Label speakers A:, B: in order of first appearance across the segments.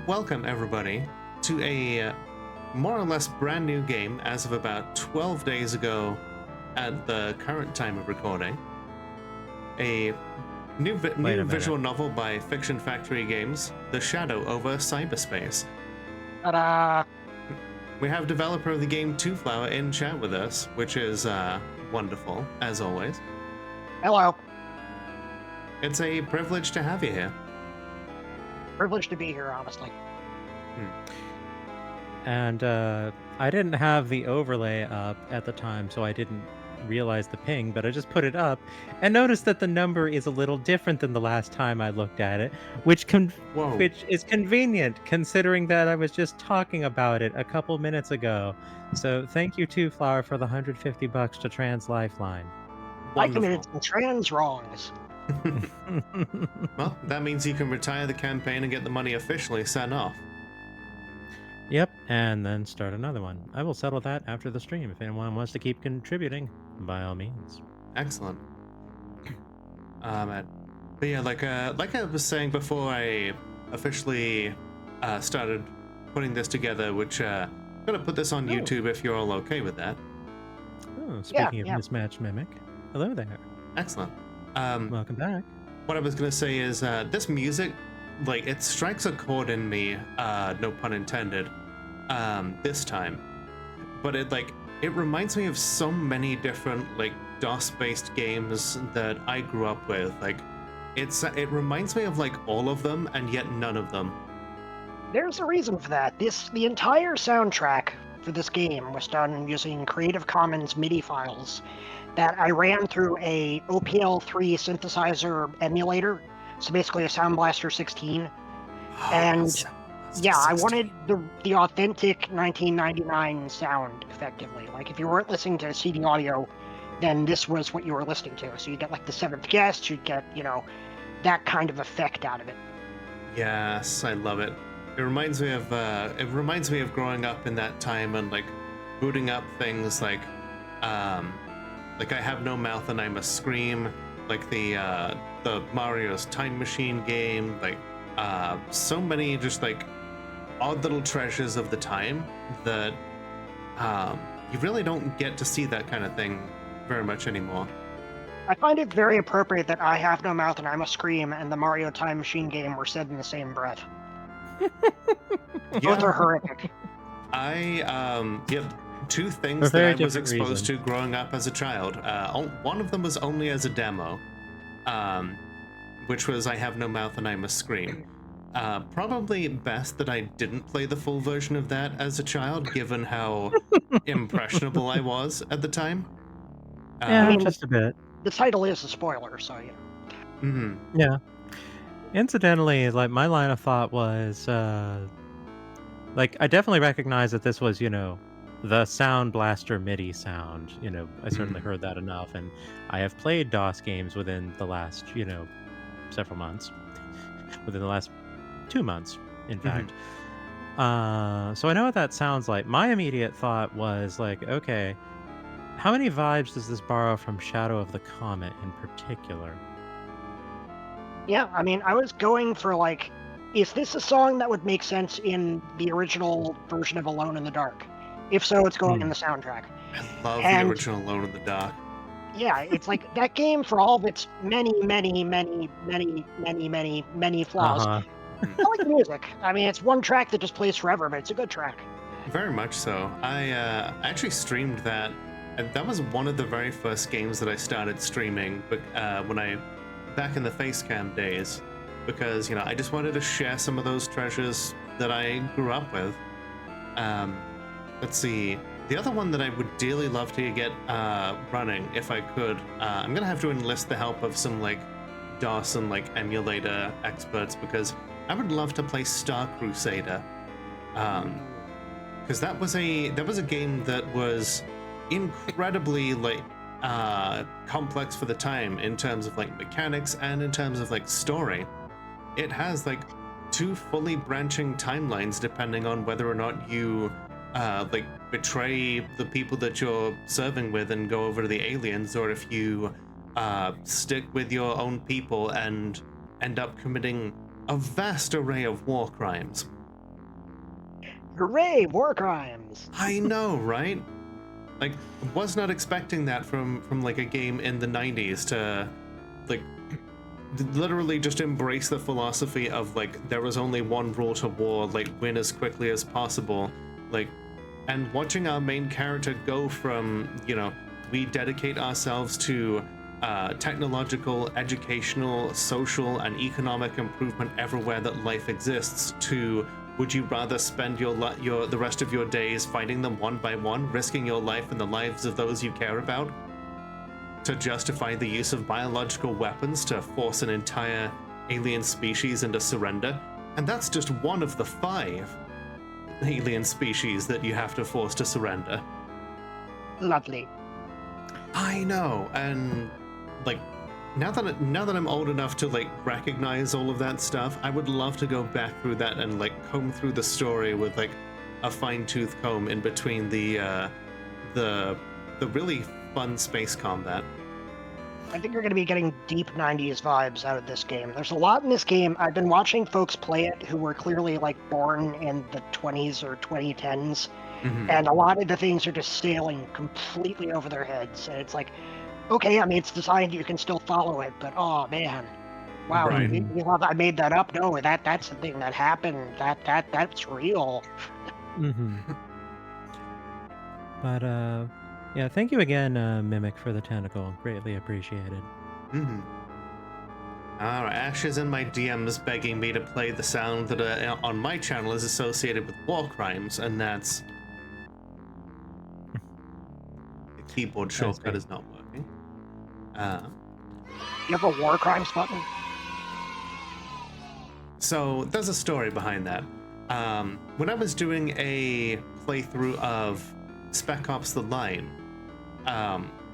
A: welcome everybody to a more or less brand new game as of about 12 days ago at the current time of recording. A new visual novel by Fiction Factory Games, The Shadow over Cyberspace.
B: Ta-da!
A: We have developer of the game Twoflower in chat with us, which is wonderful, as always.
B: Hello.
A: It's a privilege to have you here.
B: Privileged to be here, honestly.
C: And I didn't have the overlay up at the time, so I didn't realize the ping, but I just put it up and noticed that the number is a little different than the last time I looked at it, which is convenient considering that I was just talking about it a couple minutes ago. So thank you, Twoflower, for the $150 to Trans Lifeline.
A: Wonderful.
B: I committed some trans wrongs.
A: Well, that means you can retire the campaign and get the money officially sent off.
C: Yep, and then start another one. I will settle that after the stream. If anyone wants to keep contributing, by all means.
A: Excellent. But yeah, like I was saying before I officially started putting this together, which I'm gonna put this on YouTube if you're all okay with that.
C: Oh, speaking of Mismatch Mimic, hello there.
A: Excellent.
C: Welcome back.
A: What I was gonna say is this music, like, it strikes a chord in me, no pun intended, this time. But it reminds me of so many different, like, DOS-based games that I grew up with. Like, it reminds me of, like, all of them, and yet none of them.
B: There's a reason for that. The entire soundtrack for this game was done using Creative Commons MIDI files that I ran through a OPL3 synthesizer emulator, so basically a Sound Blaster 16. And yeah, I wanted the authentic 1999 sound, effectively. Like, if you weren't listening to CD audio, then this was what you were listening to. So you get, like, the Seventh Guest, you'd get, that kind of effect out of it.
A: Yes, I love it. It reminds me of growing up in that time and, like, booting up things like I Have No Mouth and I Must Scream, like the Mario's Time Machine game, like so many just like odd little treasures of the time that you really don't get to see that kind of thing very much anymore.
B: I find it very appropriate that I Have No Mouth and I Must Scream and the Mario Time Machine game were said in the same breath. Both are horrific.
A: Two things that I was exposed to growing up as a child. One of them was only as a demo, which was I Have No Mouth and I Must Scream. Probably best that I didn't play the full version of that as a child, given how impressionable I was at the time.
C: Just a bit.
B: The title is a spoiler, so yeah.
A: Mm-hmm.
C: Yeah. Incidentally, like, my line of thought was, like, I definitely recognize that this was, the Sound Blaster MIDI sound. I certainly heard that enough, and I have played DOS games within the last, several months. Within the last 2 months, in fact. So I know what that sounds like. My immediate thought was, like, okay, how many vibes does this borrow from Shadow of the Comet in particular?
B: Yeah, I mean, I was going for, like, is this a song that would make sense in the original version of Alone in the Dark? If so, it's going in the soundtrack.
A: I love the original Alone in the Dark.
B: Yeah, it's like that game, for all of its many flaws. I like the music. I mean, it's one track that just plays forever, but it's a good track.
A: Very much so. I actually streamed that, and that was one of the very first games that I started streaming back in the Facecam days, because I just wanted to share some of those treasures that I grew up with. Let's see. The other one that I would dearly love to get running, if I could, I'm gonna have to enlist the help of some like DOS and like emulator experts, because I would love to play Star Crusader, because that was a game that was incredibly like complex for the time in terms of like mechanics and in terms of like story. It has like 2 fully branching timelines depending on whether or not you like betray the people that you're serving with and go over to the aliens, or if you stick with your own people and end up committing a vast array of war crimes.
B: Hooray, war crimes!
A: I know, right? Like, was not expecting that from like a game in the 90s to like literally just embrace the philosophy of like there was only one rule to war, like win as quickly as possible, like, and watching our main character go from, you know, we dedicate ourselves to technological, educational, social, and economic improvement everywhere that life exists, to would you rather spend the rest of your days fighting them one by one, risking your life and the lives of those you care about, to justify the use of biological weapons to force an entire alien species into surrender? And that's just one of the 5 alien species that you have to force to surrender.
B: Lovely.
A: I know, and like now that I'm old enough to like recognize all of that stuff, I would love to go back through that and like comb through the story with like a fine-tooth comb in between the really fun space combat.
B: I think you're going to be getting deep 90s vibes out of this game. There's a lot in this game. I've been watching folks play it who were clearly like born in the 20s or 2010s, and a lot of the things are just sailing completely over their heads. And it's like, okay, I mean, it's designed you can still follow it, but oh man, wow,
A: Right.
B: you thought I made that up? No, that's the thing that happened. That's real.
C: But yeah, thank you again, Mimic, for the tentacle. Greatly appreciated.
A: Alright, Ash is in my DMs begging me to play the sound that on my channel is associated with war crimes, and that's the keyboard shortcut is not working.
B: You have a war crimes button?
A: So there's a story behind that. When I was doing a playthrough of Spec Ops: The Line,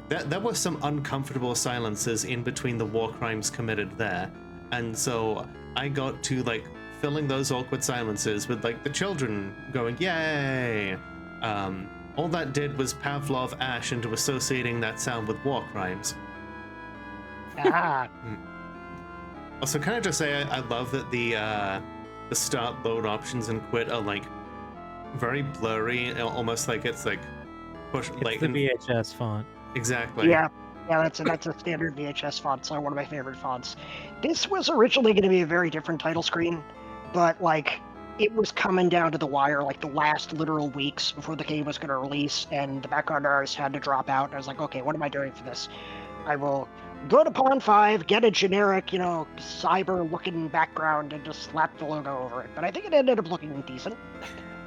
A: there were some uncomfortable silences in between the war crimes committed there, and so I got to like filling those awkward silences with like the children going yay. All that did was Pavlov Ash into associating that sound with war crimes.
B: Ah.
A: Also, can I just say I love that the start, load options, and quit are like very blurry, almost like it's like push
C: It's
A: like
C: the VHS font.
A: Exactly.
B: Yeah, that's a standard VHS font, so one of my favorite fonts. This was originally going to be a very different title screen, but like it was coming down to the wire like the last literal weeks before the game was going to release, and the background artist had to drop out. And I was like, okay, what am I doing for this? I will go to Pawn 5, get a generic, you know, cyber-looking background, and just slap the logo over it. But I think it ended up looking decent.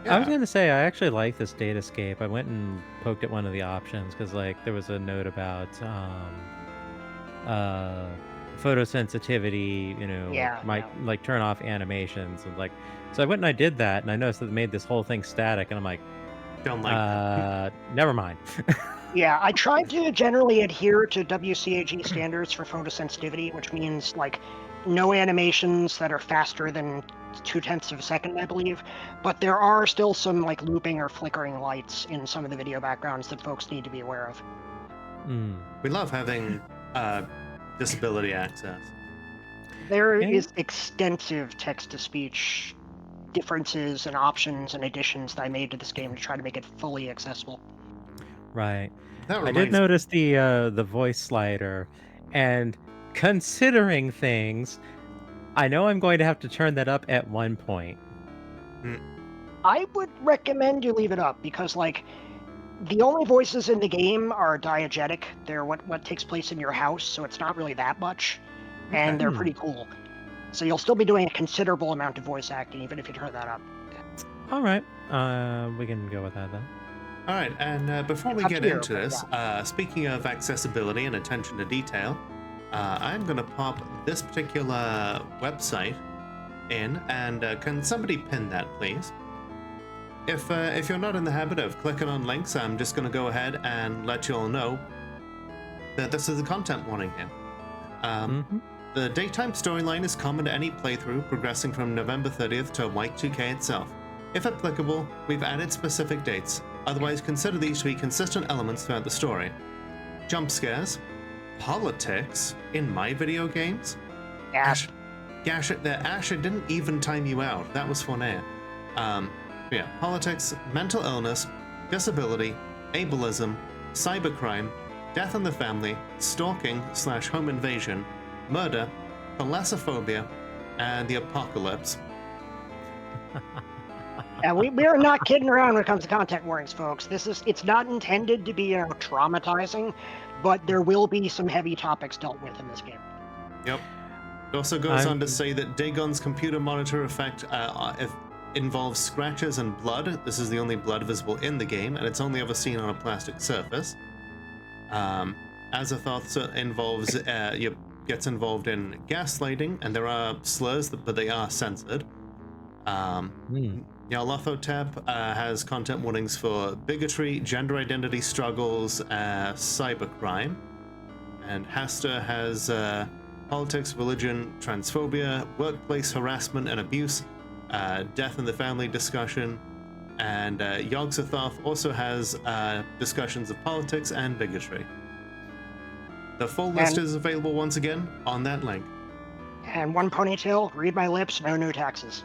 C: I was gonna say I actually like this datascape. I went and poked at one of the options because like there was a note about photosensitivity, you know, might like turn off animations, and like so I went and I did that, and I noticed that it made this whole thing static, and I'm like,
A: don't like that.
C: Never mind.
B: Yeah, I tried to generally adhere to WCAG standards for photosensitivity, which means like no animations that are faster than 0.2 of a second, I believe. But there are still some like looping or flickering lights in some of the video backgrounds that folks need to be aware of.
A: We love having disability access.
B: There is extensive text-to-speech differences and options and additions that I made to this game to try to make it fully accessible.
C: Right. I did notice the voice slider, and considering things, I know I'm going to have to turn that up at one point.
B: I would recommend you leave it up because, like, the only voices in the game are diegetic. They're what takes place in your house, so it's not really that much, and they're pretty cool. So you'll still be doing a considerable amount of voice acting, even if you turn that up.
C: All right. We can go with that then.
A: All right, and before we get into this, speaking of accessibility and attention to detail, I'm going to pop this particular website in, and can somebody pin that, please? If you're not in the habit of clicking on links, I'm just going to go ahead and let you all know that this is a content warning here. The daytime storyline is common to any playthrough progressing from November 30th to Y2K itself. If applicable, we've added specific dates. Otherwise, consider these to be consistent elements throughout the story. Jump scares, politics in my video games. Ash, I didn't even time you out. That was Forneia. Yeah, politics, mental illness, disability, ableism, cybercrime, death in the family, stalking/home invasion, murder, thalassophobia, and the apocalypse.
B: Yeah, we are not kidding around when it comes to content warnings, folks. It's not intended to be traumatizing, but there will be some heavy topics dealt with in this game.
A: Yep. It also goes on to say that Dagon's computer monitor effect involves scratches and blood. This is the only blood visible in the game, and it's only ever seen on a plastic surface. Azathoth gets involved in gaslighting, and there are slurs, but they are censored. Nyarlathotep has content warnings for bigotry, gender identity struggles, cybercrime. And Hasta has politics, religion, transphobia, workplace harassment and abuse, death in the family discussion. And Yogg-Sothoth also has discussions of politics and bigotry. The full list is available once again on that link.
B: And one ponytail, read my lips, no new taxes.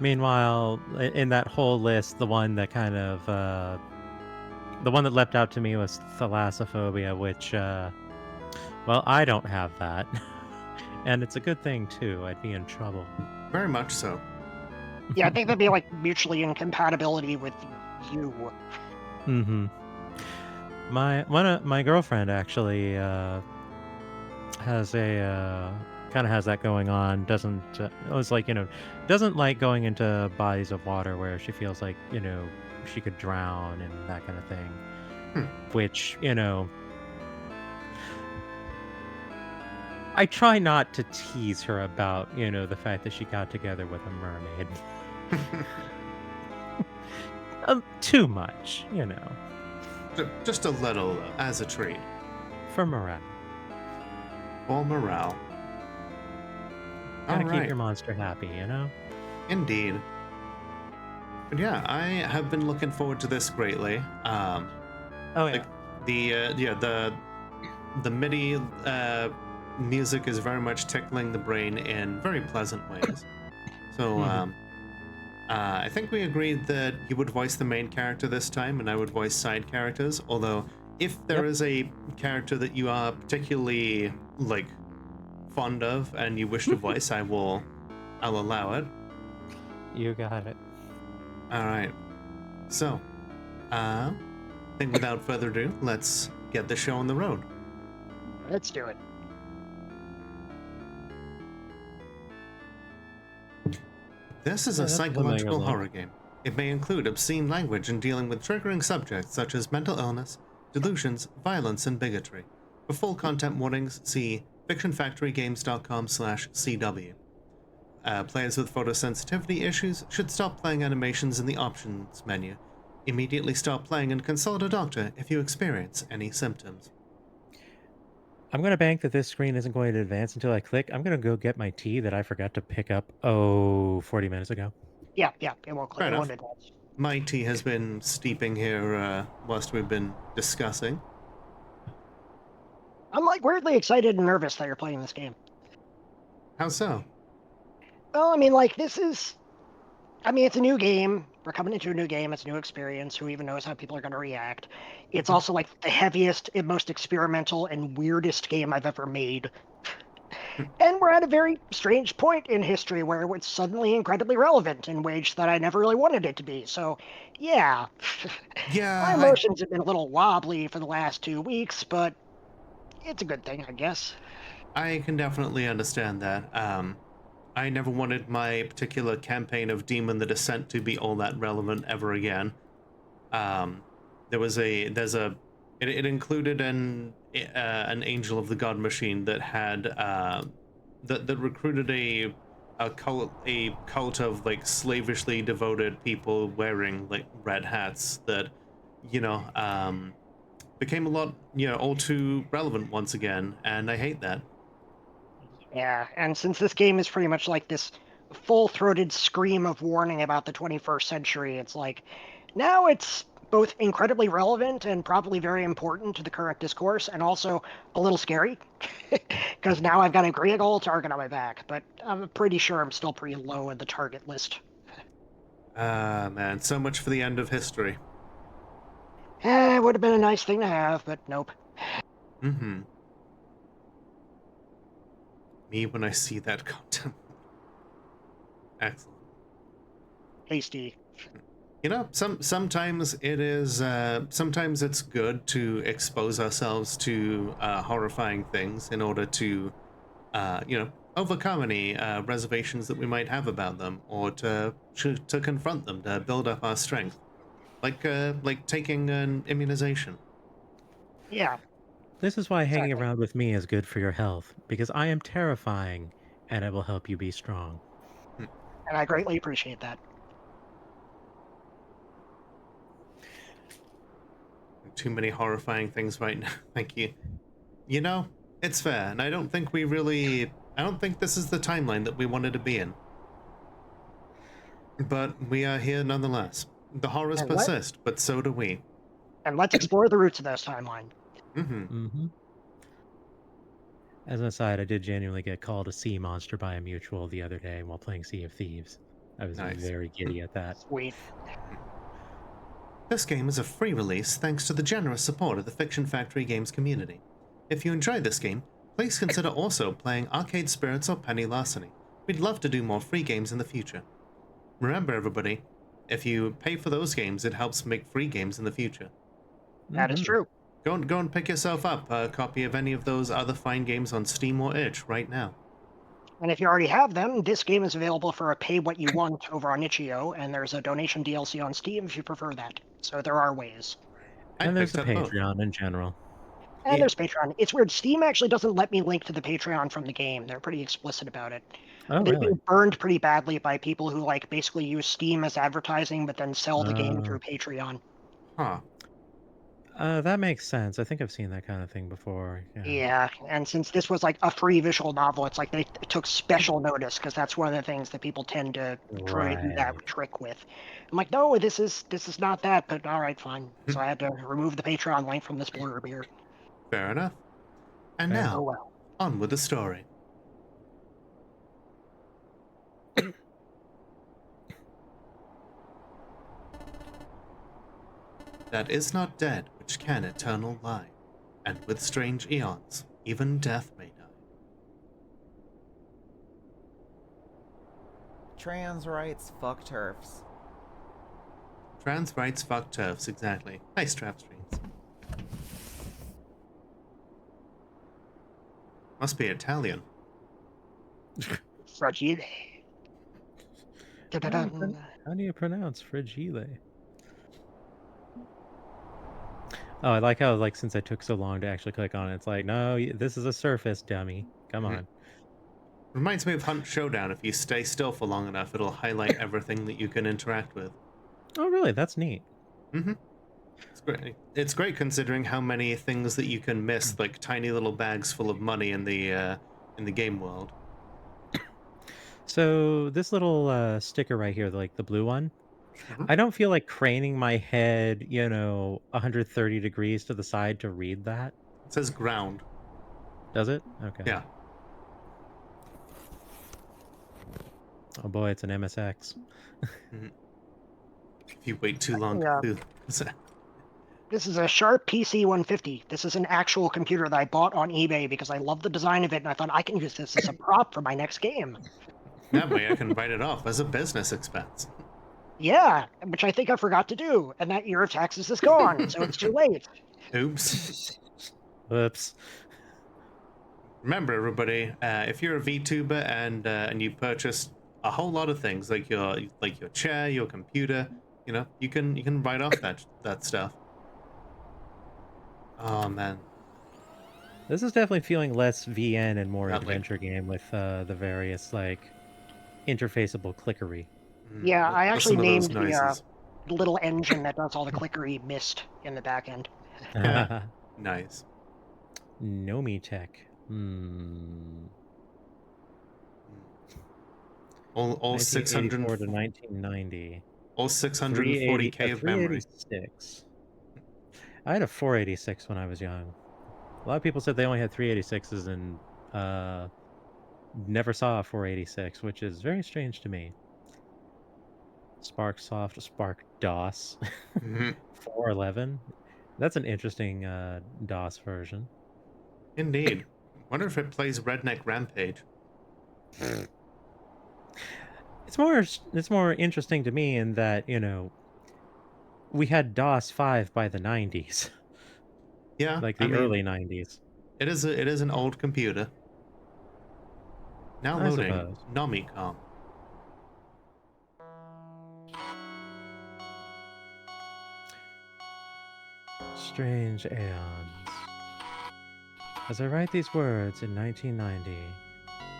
C: Meanwhile, in that whole list, the one that kind of the one that leapt out to me was thalassophobia, which well, I don't have that. And it's a good thing too. I'd be in trouble.
A: Very much so.
B: Yeah, I think that'd be like mutually incompatibility with you.
C: Mm-hmm. My girlfriend actually has a kind of has that going on. Doesn't it was like, doesn't like going into bodies of water where she feels like, she could drown and that kind of thing. Which, I try not to tease her about, the fact that she got together with a mermaid. Too much,
A: Just a little, as a treat.
C: For morale.
A: For morale.
C: Gotta keep your monster happy,
A: Indeed. But yeah, I have been looking forward to this greatly.
C: Oh yeah.
A: The MIDI music is very much tickling the brain in very pleasant ways. So I think we agreed that you would voice the main character this time, and I would voice side characters. Although, if there is a character that you are particularly fond of and you wish to voice, I'll allow it.
C: You got it.
A: All right. So, I think without further ado, let's get the show on the road.
B: Let's do it.
A: This is a psychological horror game. It may include obscene language and dealing with triggering subjects such as mental illness, delusions, violence, and bigotry. For full content warnings, see fictionfactorygames.com/CW. Players with photosensitivity issues should stop playing animations in the options menu. Immediately stop playing and consult a doctor if you experience any symptoms.
C: I'm going to bank that this screen isn't going to advance until I click. I'm going to go get my tea that I forgot to pick up, 40 minutes ago.
B: Yeah, it won't click.
A: Fair
B: It won't
A: enough.
B: advance.
A: My tea has been steeping here whilst we've been discussing.
B: I'm weirdly excited and nervous that you're playing this game.
A: How so?
B: Well, it's a new game. We're coming into a new game. It's a new experience. Who even knows how people are going to react? It's also the heaviest and most experimental and weirdest game I've ever made. And we're at a very strange point in history where it's suddenly incredibly relevant in ways that I never really wanted it to be. So, yeah.
A: Yeah.
B: My emotions have been a little wobbly for the last 2 weeks, but it's a good thing, I guess.
A: I can definitely understand that. I never wanted my particular campaign of Demon the Descent to be all that relevant ever again. It included an Angel of the God machine that had that recruited a cult of slavishly devoted people wearing red hats that became a lot all too relevant once again, and I hate that.
B: Yeah, and since this game is pretty much this full-throated scream of warning about the 21st century, it's now it's both incredibly relevant and probably very important to the current discourse, and also a little scary, because now I've got a great old target on my back, but I'm pretty sure I'm still pretty low in the target list.
A: Ah, man, so much for the end of history.
B: It would have been a nice thing to have, but nope.
A: Mm-hmm. Me when I see that content. Excellent.
B: Hasty.
A: You know, sometimes it is sometimes it's good to expose ourselves to horrifying things in order to overcome any reservations that we might have about them, or to confront them, to build up our strength, like taking an immunization.
B: Yeah,
C: This is why hanging
B: exactly.
C: around with me is good for your health, because I am terrifying, and I will help you be strong.
A: Hmm.
B: And I greatly appreciate that.
A: Too many horrifying things right now. Thank you. You know, it's fair, and I don't think this is the timeline that we wanted to be in. But we are here nonetheless. The horrors
B: And
A: persist, but so do we.
B: let's explore the roots of this timeline.
A: Mm-hmm.
C: Mm-hmm. As an aside, I did genuinely get called a sea monster by a mutual the other day while playing Sea of Thieves. I was
A: Nice.
C: very giddy at that.
B: Sweet.
A: This game is a free release thanks to the generous support of the Fiction Factory Games community. If you enjoyed this game, please consider also playing Arcade Spirits or Penny Larceny. We'd love to do more free games in the future. Remember, everybody, if you pay for those games, it helps make free games in the future.
B: That is
C: Mm-hmm.
B: true.
A: Go and pick yourself up a copy of any of those other fine games on Steam or itch right now.
B: And if you already have them, this game is available for a pay what you want over on itch.io, and there's a donation DLC on Steam if you prefer that. So there are ways.
A: I
C: And there's
A: picked
C: the
A: up both.
C: Patreon in general.
B: And
A: Yeah.
B: there's Patreon. It's weird. Steam actually doesn't let me link to the Patreon from the game. They're pretty explicit about it.
C: Oh,
B: They've
C: really?
B: been burned pretty badly by people who like basically use Steam as advertising, but then sell the game through Patreon.
A: Huh.
C: That makes sense. I think I've seen that kind of thing before. Yeah.
B: Yeah, and since this was like a free visual novel, it's like they took special notice because that's one of the things that people tend to try to do that
C: Right.
B: trick with. I'm like, no, this is not that, but all right, fine. So I had to remove the Patreon link from this blurb here.
A: Fair enough. And
C: Fair.
B: Oh
A: now,
B: well.
A: on with the story. That is not dead which can eternal lie, and with strange eons, even death may die.
D: Trans rights, fuck turfs.
A: Trans rights fuck turfs, exactly. Nice trap streams. Must be Italian.
B: Fragile.
C: How
B: Da-da-dun.
C: do you pronounce fragile? Oh, I like how, like, since I took so long to actually click on it, it's like, no, this is a surface, dummy. Come on.
A: Reminds me of Hunt Showdown. If you stay still for long enough, it'll highlight everything that you can interact with.
C: Oh, really? That's neat.
A: Mm-hmm. It's great. It's great considering how many things that you can miss, like tiny little bags full of money in the game world.
C: So this little sticker right here, like the blue one,
A: Mhm.
C: I don't feel like craning my head, 130 degrees to the side to read that.
A: It says ground.
C: Does it? Okay.
A: Yeah.
C: Oh boy, it's an MSX.
A: Mhm. If you wait too long,
B: Yeah.
A: Cthulhu.
B: This is a Sharp PC 150. This is an actual computer that I bought on eBay because I love the design of it, and I thought I can use this as a prop for my next game.
A: That way I can write it off as a business expense.
B: Yeah, which I think I forgot to do, and that year of taxes is gone, so it's too late.
A: Oops.
C: Whoops.
A: Remember, everybody, if you're a VTuber and you purchase a whole lot of things like your chair, your computer, you can write off that stuff. Oh man,
C: This is definitely feeling less VN and more
A: that
C: adventure game with the various like interfaceable clickery.
B: Yeah, I actually
A: listen to those
B: named
A: noises.
B: the little engine that does all the clickery Mist in the back end.
A: Nice.
C: Nomi Tech. Hmm.
A: All 600.
C: 1984 to 1990.
A: Or 640k of memory.
C: 386. I had a 486 when I was young. A lot of people said they only had 386s and never saw a 486, which is very strange to me. Spark Soft, Spark DOS,
A: Hmm
C: 411. That's an interesting DOS version.
A: Indeed. Wonder if it plays Redneck Rampage.
C: It's more interesting to me in that, you know, we had DOS 5 by the 90s,
A: Yeah,
C: like
A: I
C: the
A: mean,
C: early 90s.
A: it is an old computer. Now
C: I
A: loading
C: suppose.
A: Nomicom.
C: Strange aeons. As I write these words in 1990,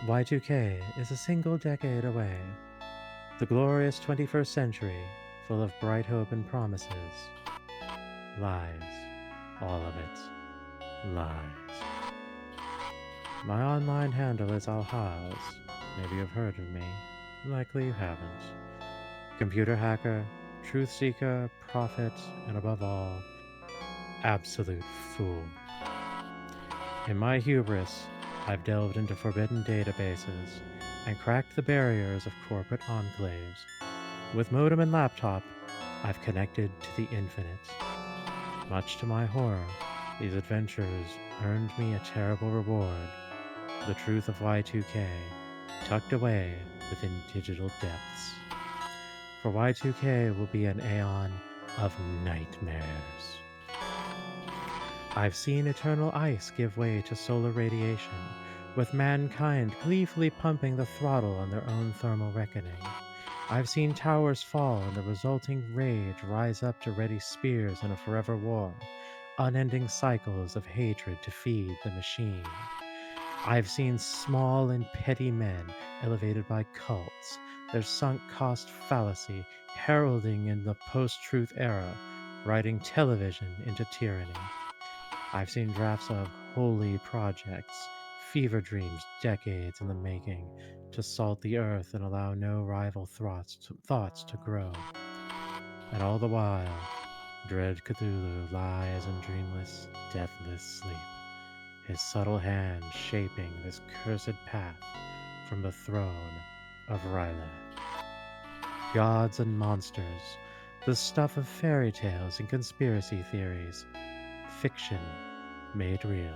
C: Y2K is a single decade away. The glorious 21st century, full of bright hope and promises. Lies. All of it. Lies. My online handle is Alhaz. Maybe you've heard of me. Likely you haven't. Computer hacker, truth seeker, prophet, and above all, absolute fool. In my hubris, I've delved into forbidden databases and cracked the barriers of corporate enclaves. With modem and laptop, I've connected to the infinite. Much to my horror, these adventures earned me a terrible reward: the truth of Y2K, tucked away within digital depths. For Y2K will be an aeon of nightmares. I've seen eternal ice give way to solar radiation, with mankind gleefully pumping the throttle on their own thermal reckoning. I've seen towers fall and the resulting rage rise up to ready spears in a forever war, unending cycles of hatred to feed the machine. I've seen small and petty men elevated by cults, their sunk cost fallacy heralding in the post-truth era, riding television into tyranny. I've seen drafts of holy projects, fever dreams decades in the making, to salt the earth and allow no rival thoughts to grow. And all the while, dread Cthulhu lies in dreamless, deathless sleep, his subtle hand shaping this cursed path from the throne of Ryla. Gods and monsters, the stuff of fairy tales and conspiracy theories, fiction made real.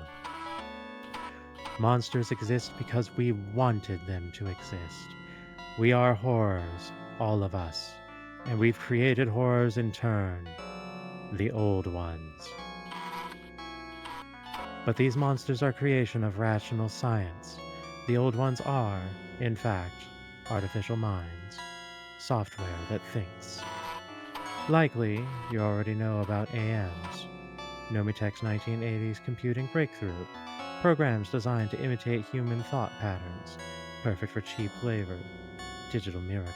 C: Monsters exist because we wanted them to exist. We are horrors, all of us, and we've created horrors in turn, the old ones. But these monsters are creation of rational science. The old ones are, in fact, artificial minds, software that thinks. Likely, you already know about AMs, Nomitech's 1980s computing breakthrough, programs designed to imitate human thought patterns, perfect for cheap labor, digital miracles.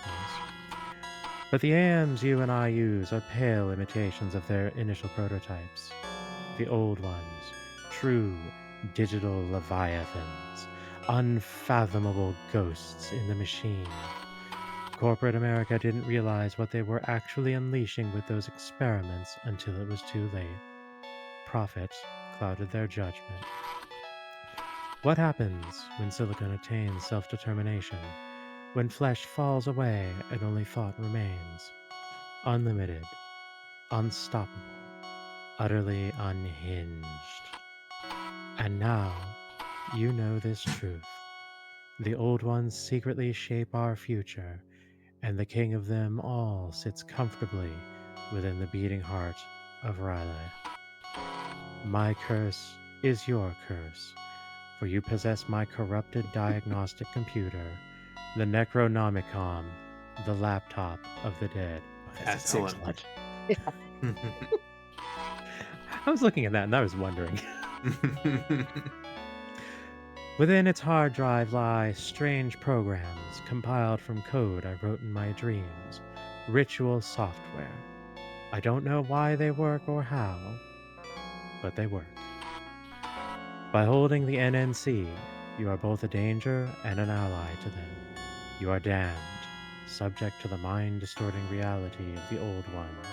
C: But the AMs you and I use are pale imitations of their initial prototypes. The old ones, true digital leviathans, unfathomable ghosts in the machine. Corporate America didn't realize what they were actually unleashing with those experiments until it was too late. Profit clouded their judgment. What happens when silicon attains self-determination? When flesh falls away and only thought remains? Unlimited, unstoppable, utterly unhinged. And now, you know this truth. The old ones secretly shape our future, and the king of them all sits comfortably within the beating heart of Riley. My curse is your curse, for you possess my corrupted diagnostic computer, the Necronomicon, the laptop of the dead. Oh, this is
A: Excellent.
C: I was looking at that and I was wondering. Within its hard drive lie strange programs compiled from code I wrote in my dreams, ritual software. I don't know why they work or how, but they work. By holding the NNC, you are both a danger and an ally to them. You are damned. subject to the mind-distorting reality of the old ones.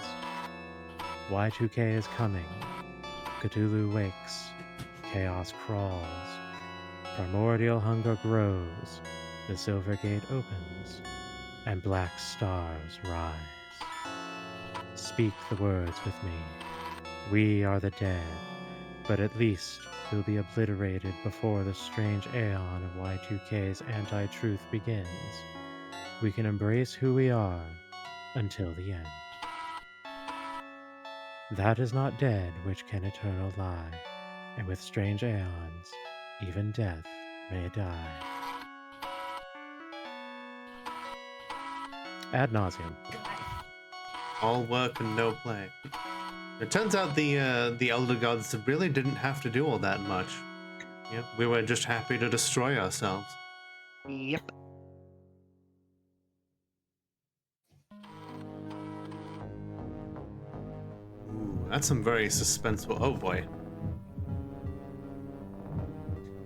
C: Y2K is coming. Cthulhu wakes. Chaos crawls. Primordial hunger grows. The Silver Gate opens. And black stars rise. Speak the words with me. We are the dead, but at least we'll be obliterated before the strange aeon of Y2K's anti-truth begins. We can embrace who we are until the end. That is not dead which can eternal lie, and with strange aeons, even death may die. Ad nauseum.
A: All work and no play. It turns out the Elder Gods really didn't have to do all that much. Yeah, we were just happy to destroy ourselves.
B: Yep.
A: Ooh, that's some very suspenseful. Oh boy.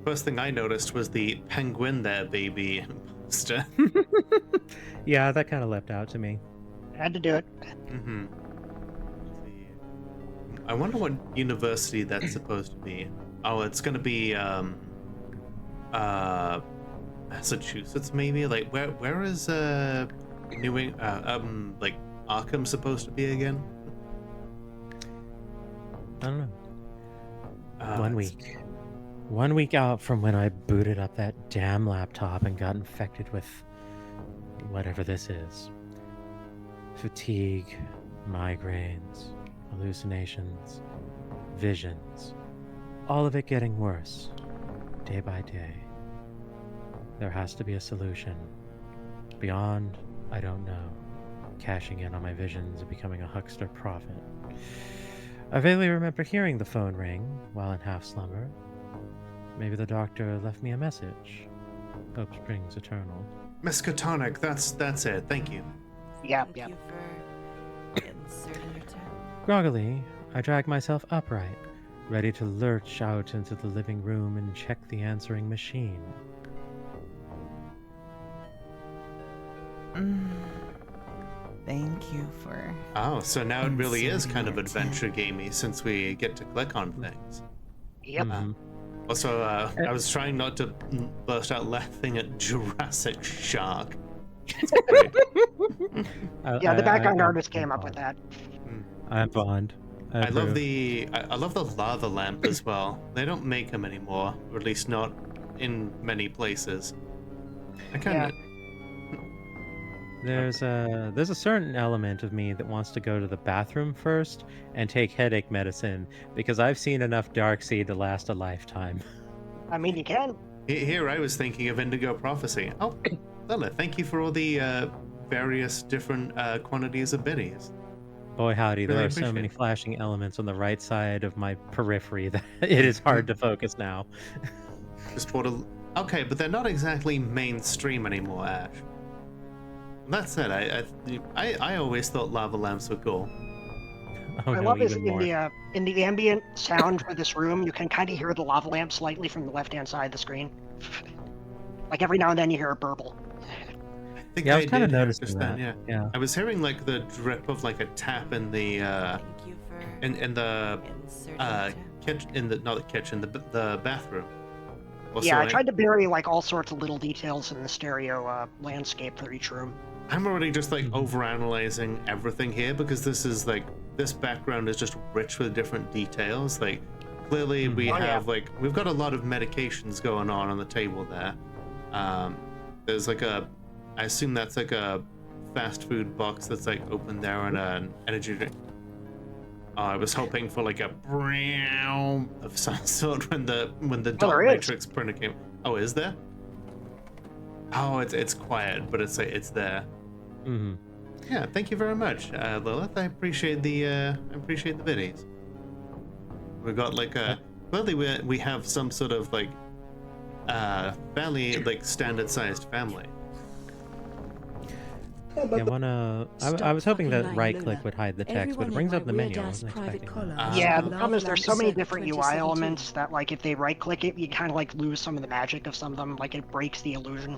A: First thing I noticed was the penguin there, baby poster.
C: Yeah, that kind of leapt out to me.
B: Had to do it.
A: Mm-hmm. I wonder what university that's supposed to be. Oh, it's gonna be Massachusetts maybe. Like where is like Arkham supposed to be again?
C: I don't know. 1 week. 1 week out from when I booted up that damn laptop and got infected with whatever this is. Fatigue, migraines, hallucinations, visions. All of it getting worse, day by day. There has to be a solution. Beyond, I don't know. Cashing in on my visions and becoming a huckster prophet. I vaguely remember hearing the phone ring while in half slumber. Maybe the doctor left me a message. Hope springs eternal.
A: Miskatonic, that's it. Thank you.
B: Yep,
E: Thank
B: yep.
E: you for inserting your tab.
C: Groggily, I drag myself upright, ready to lurch out into the living room and check the answering machine.
D: Thank you for.
A: Oh, so now it really is
D: Inserting
A: kind of
D: your
A: adventure gamey since we get to click on things.
B: Yep.
C: Mhm.
A: Also, I was trying not to burst out laughing at Jurassic Shark. It's great.
B: Yeah, the background
C: I'm
B: artist came up with
C: fond.
B: that.
C: I'm fond.
A: I love
C: approve.
A: I love the lava lamp as well. They don't make them anymore, or at least not in many places. I kind of.
C: There's a certain element of me that wants to go to the bathroom first and take headache medicine because I've seen enough Darkseid to last a lifetime.
B: I mean, you can.
A: Here I was thinking of Indigo Prophecy. Oh, Lila, thank you for all the various different quantities of biddies.
C: Boy howdy, there
A: Really
C: are so
A: appreciate
C: many
A: it.
C: flashing elements on the right side of my periphery that it is hard to focus now.
A: Just for the. Okay, but they're not exactly mainstream anymore, Ash. That said, I always thought lava lamps were cool.
C: Oh
B: I
C: no,
B: love is
C: even more.
B: in the ambient sound for this room, you can kind of hear the lava lamp slightly from the left-hand side of the screen. Like every now and then you hear a burble.
A: I think
C: Yeah, I was kind of
A: did hear it
C: noticing
A: just
C: that.
A: then,
C: Yeah.
A: I was hearing like the drip of like a tap in the
E: Thank you for
A: in the
E: inserting your tab.
A: kitchen, in the not the kitchen, the bathroom. Also,
B: Yeah, I tried to bury like all sorts of little details in the stereo landscape for each room.
A: I'm already just like
C: Mhm.
A: overanalyzing everything here because this background is just rich with different details. Like clearly we
B: Oh, yeah.
A: have we've got a lot of medications going on the table there. There's like I assume that's like a fast food box that's like open there and an energy drink. I was hoping for like a brown of some sort when the dot
B: there is.
A: matrix printer came. Oh, is there? Oh, it's quiet, but it's there.
C: Hmm.
A: Yeah, thank you very much, Lilith. I appreciate the videos. We got like clearly we have some sort of like fairly like standard sized family.
C: Yeah, I was hoping that right click would hide the text, but it brings up the menu. I wasn't expecting that.
B: Yeah, the problem is there's so many different UI elements that like if they right-click it, you kind of like lose some of the magic of some of them. Like it breaks the illusion.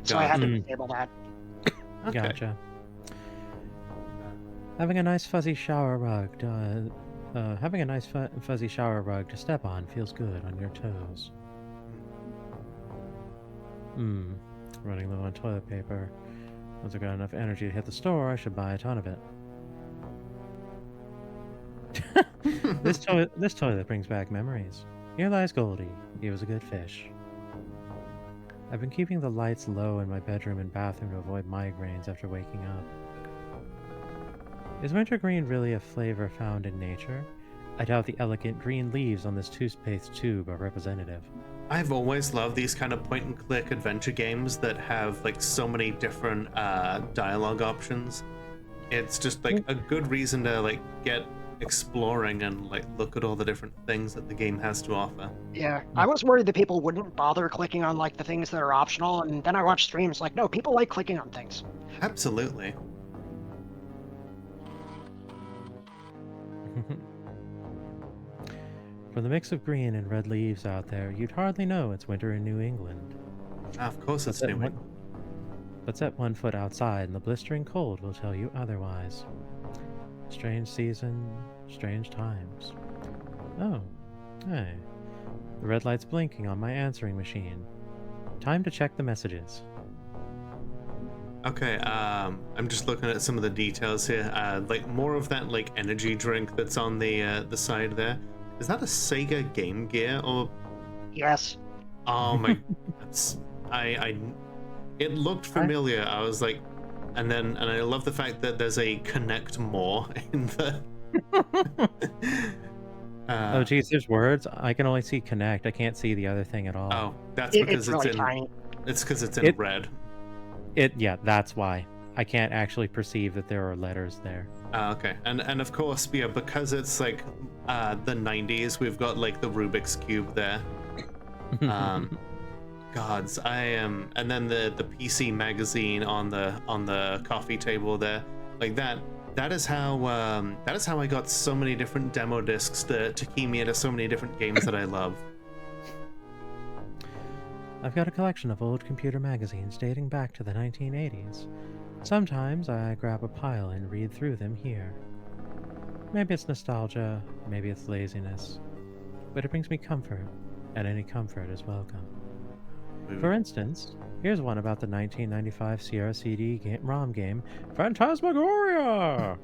B: So I had to
C: Mhm.
B: disable that.
A: Okay.
C: Gotcha. Having a nice fuzzy shower rug fuzzy shower rug to step on feels good on your toes. Running low on toilet paper. Once I've got enough energy to hit the store, I should buy a ton of it. This toilet brings back memories. Here lies Goldie. He was a good fish. I've been keeping the lights low in my bedroom and bathroom to avoid migraines after waking up. Is wintergreen really a flavor found in nature? I doubt the elegant green leaves on this toothpaste tube are representative.
A: I've always loved these kind of point-and-click adventure games that have like so many different dialogue options. It's just like a good reason to like get exploring and like look at all the different things that the game has to offer.
B: Yeah, I was worried that people wouldn't bother clicking on like the things that are optional, and then I watched streams like, no, people like clicking on things.
A: Absolutely.
C: From the mix of green and red leaves out there, you'd hardly know it's winter in New England.
A: Of course it's New England.
C: But set 1 foot outside and the blistering cold will tell you otherwise. Strange season, strange times. Oh, hey. The red light's blinking on my answering machine. Time to check the messages.
A: Okay, I'm just looking at some of the details here. Like more of that like energy drink that's on the side there. Is that a Sega Game Gear or?
B: Yes.
A: Oh my! It looked familiar. I was like, and I love the fact that there's a Connect More in the.
C: Oh geez, there's words. I can only see Connect. I can't see the other thing at all.
A: Oh, that's because
B: It's really
A: in.
B: tiny.
A: It's because it's in red.
C: Yeah, that's why. I can't actually perceive that there are letters there.
A: Okay, and of course, yeah, because it's like the 90s, we've got like the Rubik's Cube there. Gods, I am, and then the PC magazine on the coffee table there, like that. That is how I got so many different demo discs to key me into so many different games that I love.
C: I've got a collection of old computer magazines dating back to the 1980s. Sometimes I grab a pile and read through them here. Maybe it's nostalgia, maybe it's laziness, but it brings me comfort, and any comfort is welcome. For instance, here's one about the 1995 Sierra CD ROM game, Phantasmagoria!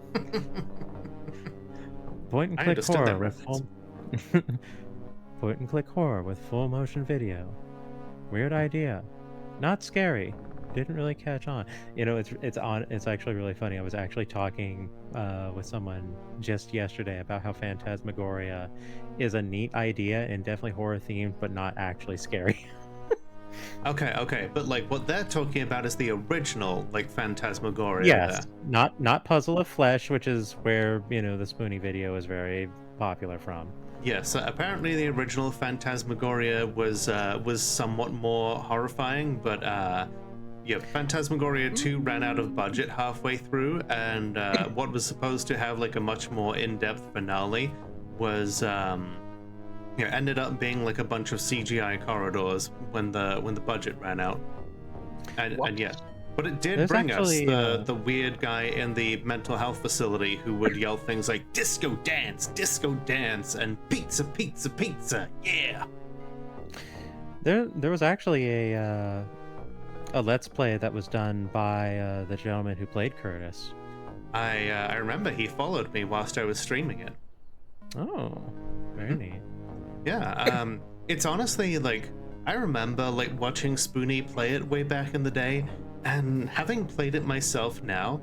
C: Point-and-click horror with full... Point-and-click horror with full motion video. Weird idea. Not scary. Didn't really catch on. You know, it's actually really funny. I was actually talking with someone just yesterday about how Phantasmagoria is a neat idea and definitely horror themed, but not actually scary.
A: Okay, but like what they're talking about is the original like Phantasmagoria.
C: Yes, not Puzzle of Flesh, which is where, you know, the Spoonie video is very popular from.
A: Yeah, so apparently the original Phantasmagoria was somewhat more horrifying, but yeah, Phantasmagoria 2 ran out of budget halfway through, and what was supposed to have like a much more in-depth finale was ended up being like a bunch of CGI corridors when the budget ran out. And yeah, but it did bring us the weird guy in the mental health facility who would yell things like disco dance, and pizza, pizza, pizza, yeah.
C: There was actually a Let's Play that was done by the gentleman who played Curtis.
A: I remember he followed me whilst I was streaming it.
C: Oh, very neat.
A: Yeah, it's honestly like I remember like watching Spoonie play it way back in the day, and having played it myself now,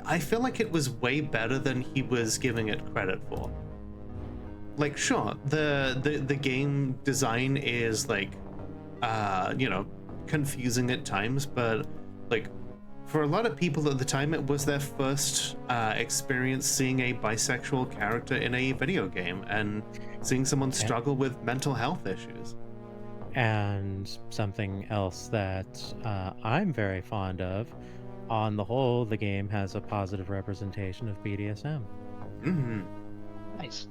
A: I feel like it was way better than he was giving it credit for. Like, sure, the game design is like, confusing at times, but like for a lot of people at the time, it was their first experience seeing a bisexual character in a video game and seeing someone struggle with mental health issues.
C: And something else that I'm very fond of, on the whole, the game has a positive representation of BDSM.
A: Mm-hmm.
B: Nice.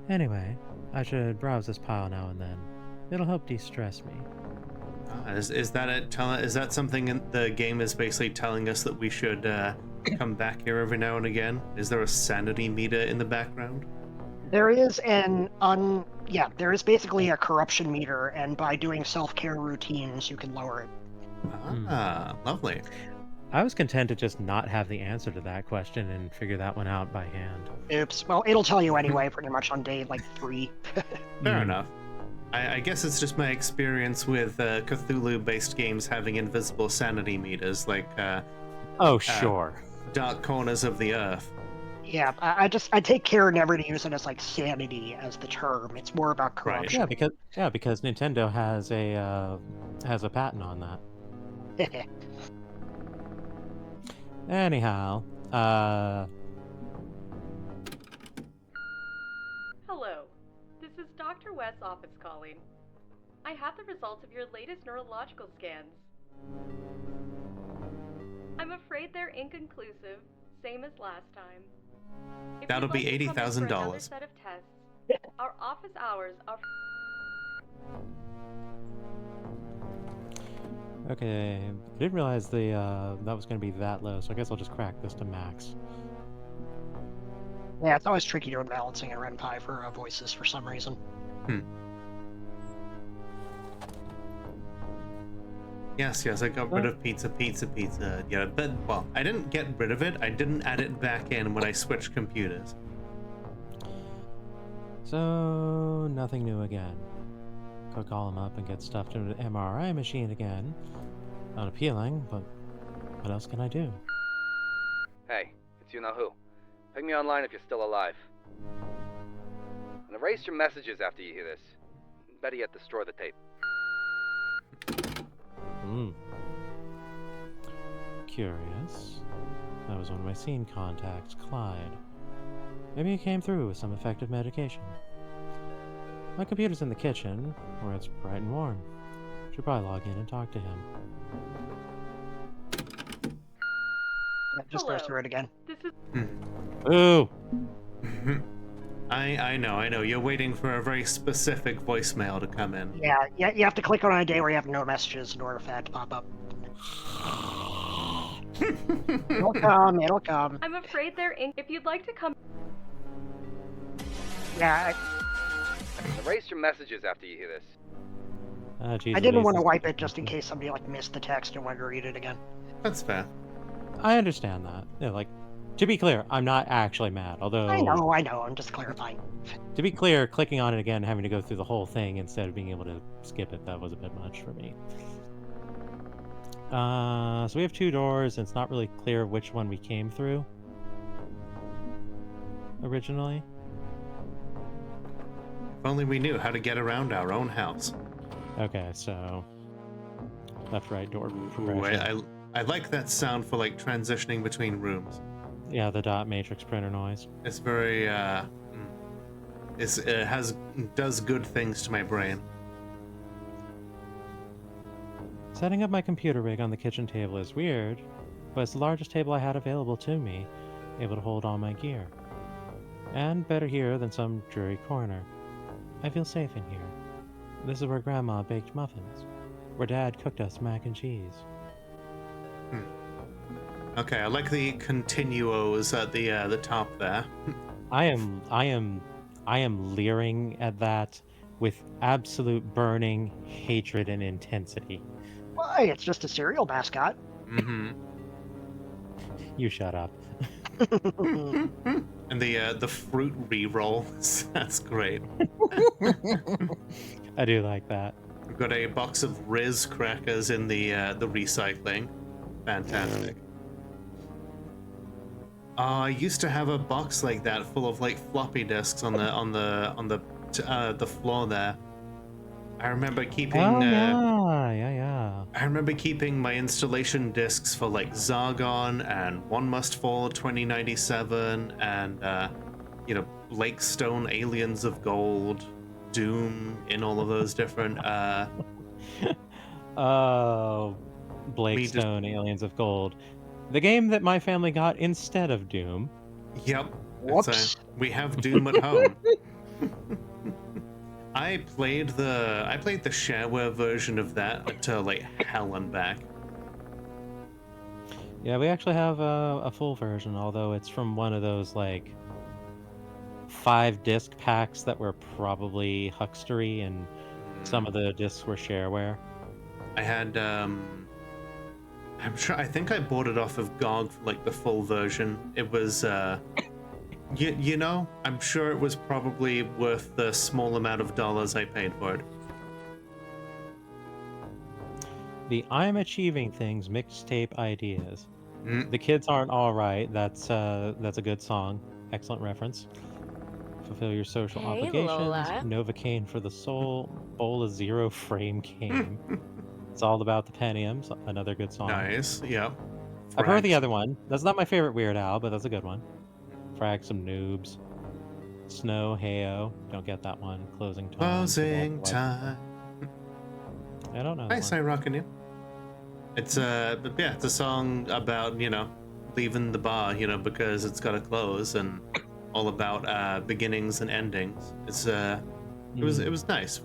C: Anyway, I should browse this pile now and then. It'll help de-stress me.
A: Is that it? Is that something in the game is basically telling us that we should come back here every now and again? Is there a sanity meter in the background?
B: There is there is basically a corruption meter, and by doing self-care routines, you can lower it.
A: Ah, lovely.
C: I was content to just not have the answer to that question and figure that one out by hand.
B: Oops. Well, it'll tell you anyway, pretty much on day, 3.
A: Fair enough. I guess it's just my experience with Cthulhu-based games having invisible sanity meters, like
C: Sure.
A: Dark Corners of the Earth.
B: Yeah, I take care never to use it as, sanity as the term. It's more about corruption.
C: Yeah, because Nintendo has a patent on that. Anyhow,
F: Hello, this is Dr. West's office calling. I have the results of your latest neurological scans. I'm afraid they're inconclusive, same as last time. If
A: That'll
F: you'd
A: be
F: like to come in for another
A: $80,000.
F: set of tests, our office hours are...
C: okay. I didn't realize that was going to be that low, so I guess I'll just crack this to max.
B: Yeah, it's always tricky doing balancing at RenPy for voices for some reason.
A: Yes, I got rid of pizza. Yeah, but, well, I didn't get rid of it. I didn't add it back in when I switched computers.
C: So, nothing new again. Could call him up and get stuffed into an MRI machine again. Not appealing, but what else can I do?
G: Hey, it's you-know-who. Ping me online if you're still alive. And erase your messages after you hear this. Better yet, destroy the tape.
C: Curious. That was one of my scene contacts, Clyde. Maybe he came through with some effective medication. My computer's in the kitchen, where it's bright and warm. Should probably log in and talk to him.
B: Just go through it again.
F: This is...
C: Ooh!
A: I know. You're waiting for a very specific voicemail to come in.
B: Yeah, you have to click on a day where you have no messages in order for that to pop up. It'll come.
F: I'm afraid they're if you'd like to come...
B: Yeah,
G: Erase your messages after you hear this.
C: Geez,
B: I didn't want to
C: Louise.
B: wipe it just in case somebody missed the text and wanted to read it again.
A: That's fair.
C: I understand that. Yeah, to be clear, I'm not actually mad, although...
B: I know, I'm just clarifying.
C: To be clear, clicking on it again, having to go through the whole thing instead of being able to skip it, that was a bit much for me. So we have 2 doors, and it's not really clear which one we came through originally.
A: If only we knew how to get around our own house.
C: Okay, so left-right door
A: Ooh,
C: progression.
A: I like that sound for transitioning between rooms.
C: Yeah, the dot matrix printer noise.
A: It's very does good things to my brain.
C: Setting up my computer rig on the kitchen table is weird, but it's the largest table I had available to me, able to hold all my gear. And better here than some dreary corner. I feel safe in here. This is where Grandma baked muffins, where Dad cooked us mac and cheese.
A: Okay, I like the continuos at the top there.
C: I am leering at that with absolute burning hatred and intensity.
B: Why? It's just a cereal mascot.
A: Mm-hmm.
C: You shut up.
A: And the fruit re-rolls. That's great.
C: I do like that.
A: We've got a box of Riz crackers in the recycling. Fantastic. I used to have a box like that full of floppy disks on the floor there. I remember keeping.
C: Yeah.
A: I remember keeping my installation discs for Zargon and One Must Fall 2097 and Lakestone Aliens of Gold, Doom in all of those different.
C: Blakestone Aliens of Gold. The game that my family got instead of Doom.
A: Yep.
B: Whoops.
A: We have Doom at home. I played the shareware version of that to like hell and back.
C: Yeah, we actually have a full version, although it's from one of those like 5 disc packs that were probably huckstery, and some of the discs were shareware.
A: I had I think I bought it off of GOG for like the full version. It was you know, I'm sure it was probably worth the small amount of dollars I paid for it.
C: The I'm Achieving Things mixtape ideas.
A: Mm.
C: The Kids Aren't All Right. That's a good song. Excellent reference. Fulfill your social
H: Hey,
C: obligations.
H: Lola.
C: Novocaine for the soul. Bowl a zero frame game. It's all about the Pentiums. Another good song.
A: Nice. Yep.
C: I've heard the
A: Frags.
C: other one. That's not my favorite Weird Al, but that's a good one. Frag some noobs. Snow, Heyo. Don't get that one. Closing time.
A: Closing time.
C: I don't know.
A: Nice,
C: That
A: I
C: one.
A: rockin' you. It's but yeah, it's a song about, you know, leaving the bar, you know, because it's got to close, and all about beginnings and endings. It's it was nice.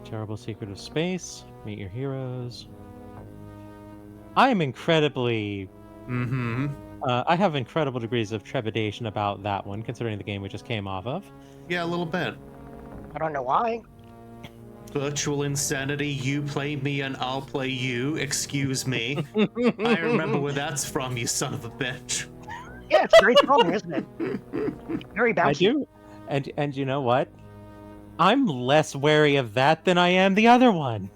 C: Terrible Secret of Space. Meet Your Heroes. I am incredibly.
A: Mm-hmm.
C: I have incredible degrees of trepidation about that one, considering the game we just came off of.
A: Yeah, a little bit.
B: I don't know why.
A: Virtual insanity, you play me and I'll play you, excuse me. I remember where that's from, you son of a bitch.
B: Yeah, it's a great song, isn't it? Very bouncy.
C: I do. And you know what? I'm less wary of that than I am the other one.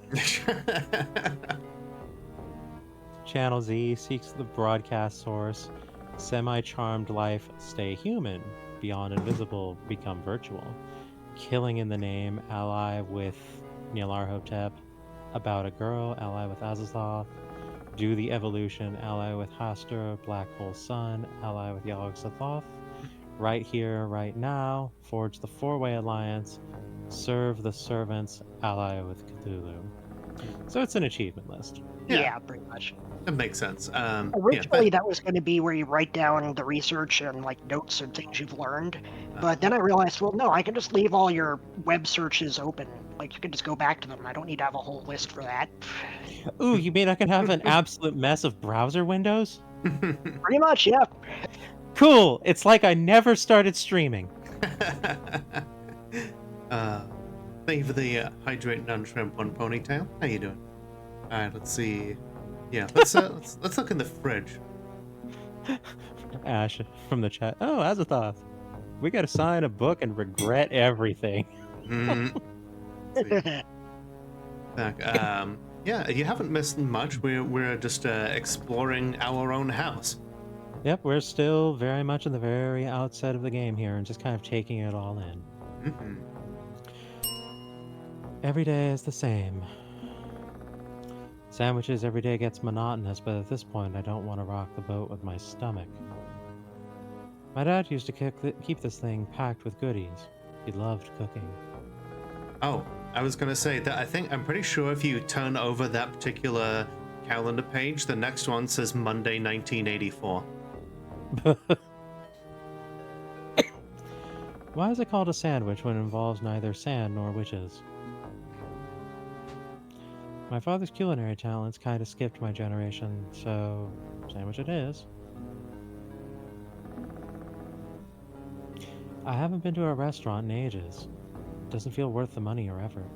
C: Channel Z seeks the broadcast source. Semi-charmed life, stay human. Beyond invisible, become virtual. Killing in the name, ally with Nyarlathotep. About a girl, ally with Azathoth. Do the evolution, ally with Hastur. Black hole sun, ally with Yog-Sothoth. Right here, right now. Forge the four-way alliance. Serve the servants, ally with Cthulhu. So it's an achievement list.
B: Yeah, pretty much.
A: That makes sense.
B: Originally, that was going to be where you write down the research and like notes and things you've learned. But then I realized, well, no, I can just leave all your web searches open. Like, you can just go back to them. I don't need to have a whole list for that.
C: Ooh, you mean I can have an absolute mess of browser windows?
B: Pretty much, yeah.
C: Cool! It's like I never started streaming.
A: Thank you for the hydrate non-shrimp on ponytail. How you doing? All right, let's see. Yeah, let's look in the fridge.
C: Ash from the chat. Oh, Azathoth. We gotta sign a book and regret everything.
A: Back. Yeah, you haven't missed much. We're just exploring our own house.
C: Yep, we're still very much in the very outset of the game here and just kind of taking it all in.
A: Mm-hmm.
C: Every day is the same. Sandwiches every day gets monotonous, but at this point I don't want to rock the boat with my stomach. My dad used to keep this thing packed with goodies. He loved cooking.
A: Oh, I was gonna say that I'm pretty sure if you turn over that particular calendar page, the next one says Monday 1984.
C: Why is it called a sandwich when it involves neither sand nor witches? My father's culinary talents kind of skipped my generation, so sandwich it is. I haven't been to a restaurant in ages. Doesn't feel worth the money or effort.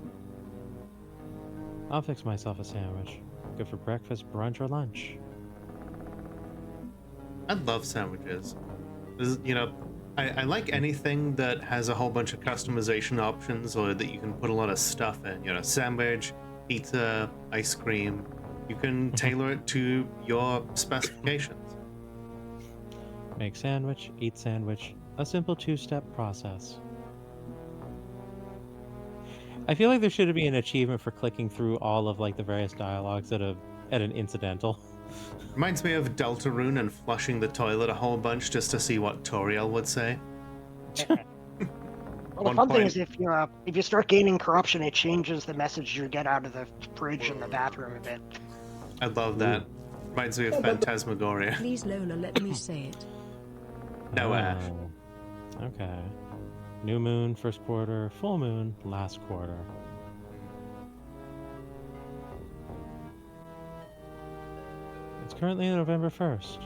C: I'll fix myself a sandwich. Good for breakfast, brunch, or lunch.
A: I love sandwiches. You know, I like anything that has a whole bunch of customization options, or that you can put a lot of stuff in. You know, sandwich, pizza, ice cream. You can tailor it to your specifications.
C: Make sandwich, eat sandwich. A simple 2-step process. I feel like there should be an achievement for clicking through all of like the various dialogues at an incidental.
A: Reminds me of Deltarune and flushing the toilet a whole bunch just to see what Toriel would say.
B: Well, the fun thing is if you start gaining corruption, it changes the message you get out of the fridge and the bathroom a bit.
A: I love that. Reminds me of Phantasmagoria.
I: Please, Lola, let me say it.
A: No, Ash.
C: Okay. New moon, first quarter. Full moon, last quarter. It's currently November 1st.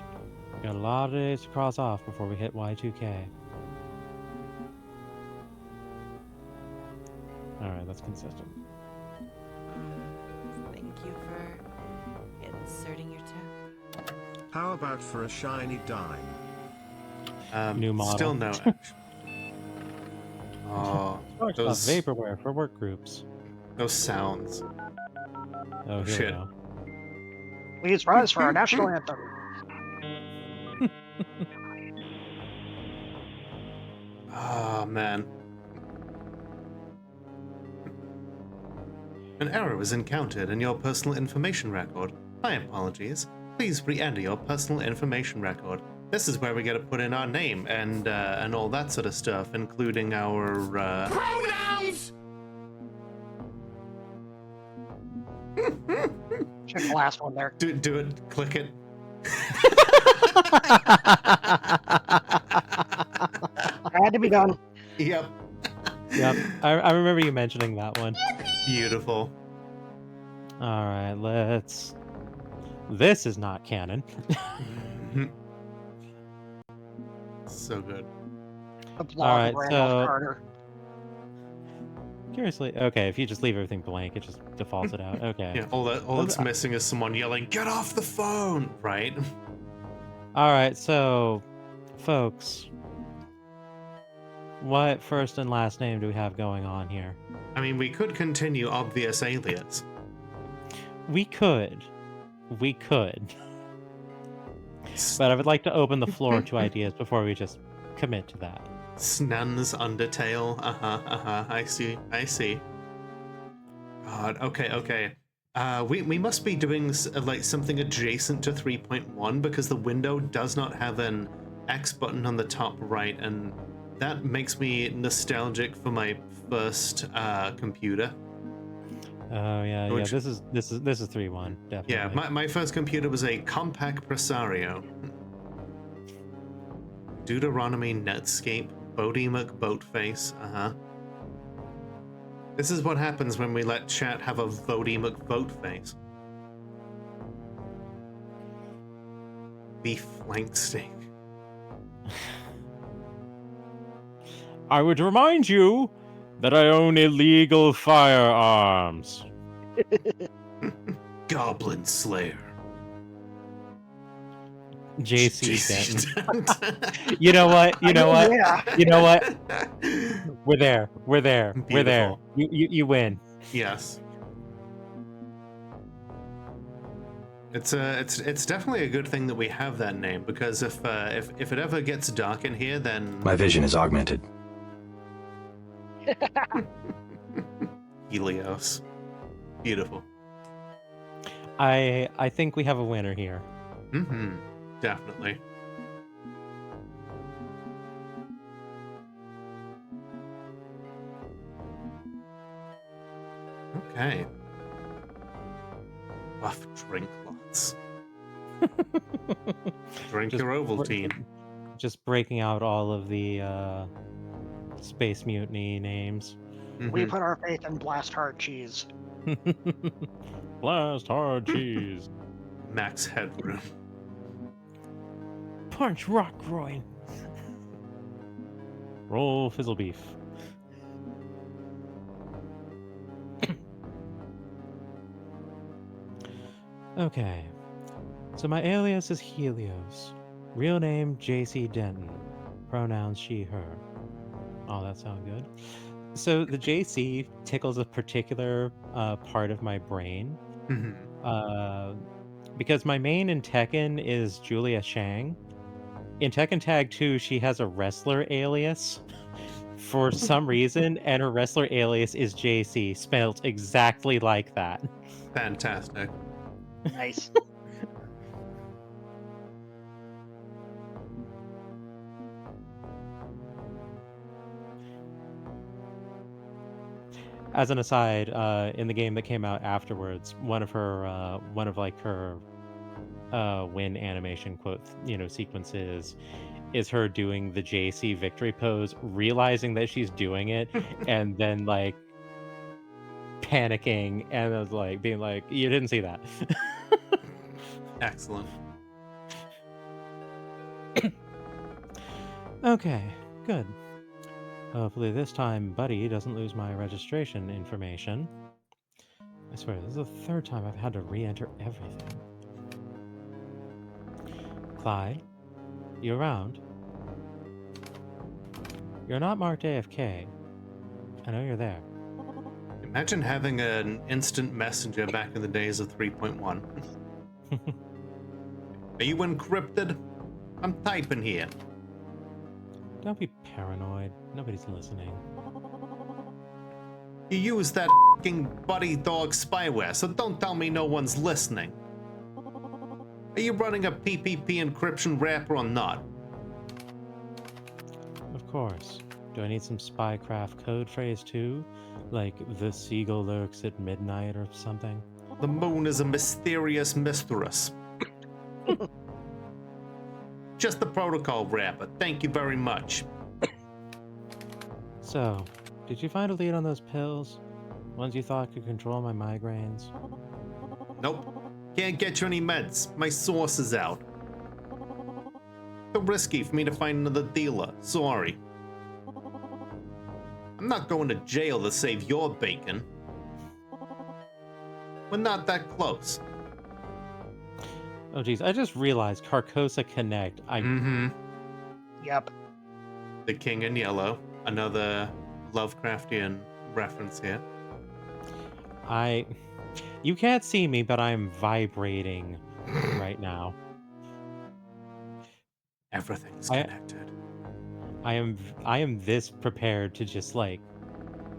C: We got a lot of days to cross off before we hit Y2K. Alright, that's consistent.
E: Thank you for inserting your tip.
H: How about for a shiny dime?
C: New model.
A: Still no action. Oh,
C: Talks about
A: those
C: vaporware for work groups.
A: sounds.
C: Oh, here
A: Shit.
C: we go.
B: Please rise for our national anthem.
A: Oh, man. An error was encountered in your personal information record. My apologies. Please re-enter your personal information record. This is where we gotta put in our name and all that sort of stuff, including our
H: Pronouns!
B: Check the last one there.
A: do it, click it.
B: Had to be done.
A: Yep.
C: Yep, I remember you mentioning that one.
A: Beautiful.
C: Alright, let's... This is not canon.
A: So good.
B: The blog
C: Alright,
B: of Randolph
C: so-
B: Carter.
C: Curiously, okay, if you just leave everything blank, it just defaults it out. Okay.
A: Yeah, all that's missing is someone yelling, "Get off the phone!" Right?
C: Alright, so, folks, what first and last name do we have going on here?
A: I mean, we could continue obvious alias.
C: We could. We could. But I would like to open the floor to ideas before we just commit to that.
A: Snan's Undertale. I see. God. Okay. We must be doing like something adjacent to 3.1 because the window does not have an X button on the top right, and that makes me nostalgic for my first computer.
C: Oh yeah,
A: Which-
C: yeah. This is 3.1 definitely.
A: Yeah, my first computer was a Compaq Presario. Deuteronomy Netscape. Bodie McBoatface. This is what happens when we let chat have a Bodie McBoatface. Beef flank steak.
C: I would remind you that I own illegal firearms.
A: Goblin Slayer.
C: JC Denton.
A: Denton.
C: You know what? You know what?
B: Yeah.
C: You know what? We're there. We're there. We're there.
A: Beautiful.
C: You win.
A: Yes. It's definitely a good thing that we have that name, because if it ever gets dark in here, then
I: My vision is augmented.
A: Helios. Beautiful.
C: I think we have a winner here.
A: Mm-hmm. Definitely. Okay. Buff drink lots. Drink
C: Just
A: your Ovaltine.
C: Just breaking out all of the Space Mutiny names.
B: We
A: Mhm.
B: put our faith in Blast Hard Cheese.
C: Blast hard cheese.
A: Max Headroom.
C: Punch rock groin. Roll fizzle beef. Okay. So my alias is Helios. Real name JC Denton. Pronouns she, her. Oh, that sounds good. So the JC tickles a particular part of my brain.
A: Mhm.
C: Because my main in Tekken is Julia Shang. In Tekken Tag 2, she has a wrestler alias for some reason, and her wrestler alias is JC, spelled exactly like that.
A: Fantastic.
B: Nice.
C: As an aside, in the game that came out afterwards, one of her win animation quote, sequences is her doing the JC victory pose, realizing that she's doing it, and then like panicking and I was like being like, "You didn't see that."
A: Excellent.
C: Okay, good. Hopefully this time Buddy doesn't lose my registration information. I swear, this is the third time I've had to re-enter everything. Clyde, you around? You're not marked AFK. I know you're there.
A: Imagine having an instant messenger back in the days of 3.1. Are you encrypted? I'm typing here.
C: Don't be paranoid. Nobody's listening.
A: You use that f***ing buddy dog spyware, so don't tell me no one's listening. Are you running a PPP encryption wrapper or not?
C: Of course. Do I need some spycraft code phrase too? Like the seagull lurks at midnight or something?
A: The moon is a mysterious mistress. Just the protocol wrapper. Thank you very much.
C: So, did you find a lead on those pills? Ones you thought could control my migraines?
A: Nope. Can't get you any meds. My source is out. Too risky for me to find another dealer. Sorry. I'm not going to jail to save your bacon. We're not that close.
C: Oh geez, I just realized Carcosa Connect.
B: Yep.
A: The King in Yellow. Another Lovecraftian reference here.
C: You can't see me, but I'm vibrating right now.
A: Everything's connected.
C: I am this prepared to just like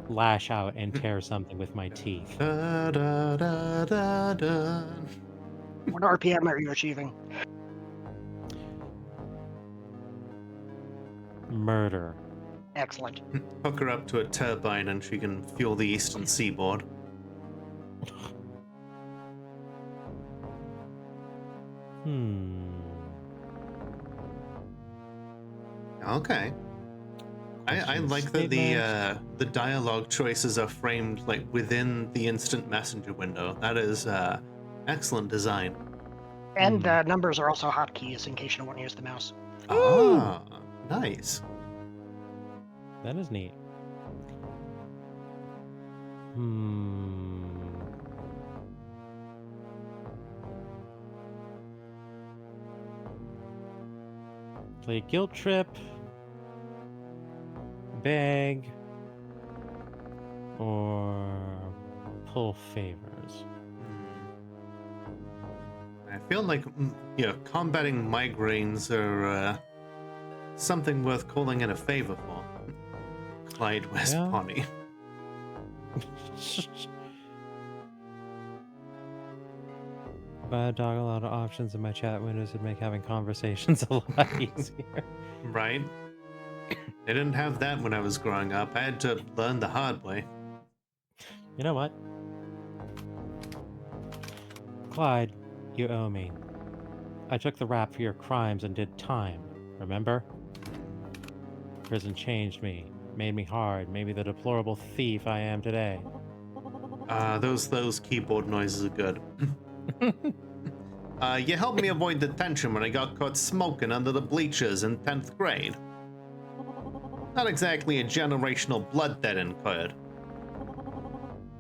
C: lash out and tear something with my teeth.
A: Da, da, da, da, da.
B: What RPM are you achieving?
C: Murder.
B: Excellent.
A: Hook her up to a turbine and she can fuel the eastern seaboard. Okay. I like that the dialogue choices are framed like within the instant messenger window. That is excellent design.
B: And the numbers are also hotkeys in case you don't want to use the mouse.
A: Ah, nice.
C: That is neat. Play guilt trip. Beg. Or pull favors.
A: I feel like combating migraines are something worth calling in a favor for. Clyde West Pawnee.
C: If I had a lot of options in my chat windows, it'd make having conversations a lot easier.
A: Right? They didn't have that when I was growing up. I had to learn the hard way.
C: You know what? Clyde, you owe me. I took the rap for your crimes and did time, remember? Prison changed me, made me hard, made me the deplorable thief I am today.
A: Those keyboard noises are good. You helped me avoid detention when I got caught smoking under the bleachers in 10th grade. Not exactly a generational blood debt incurred.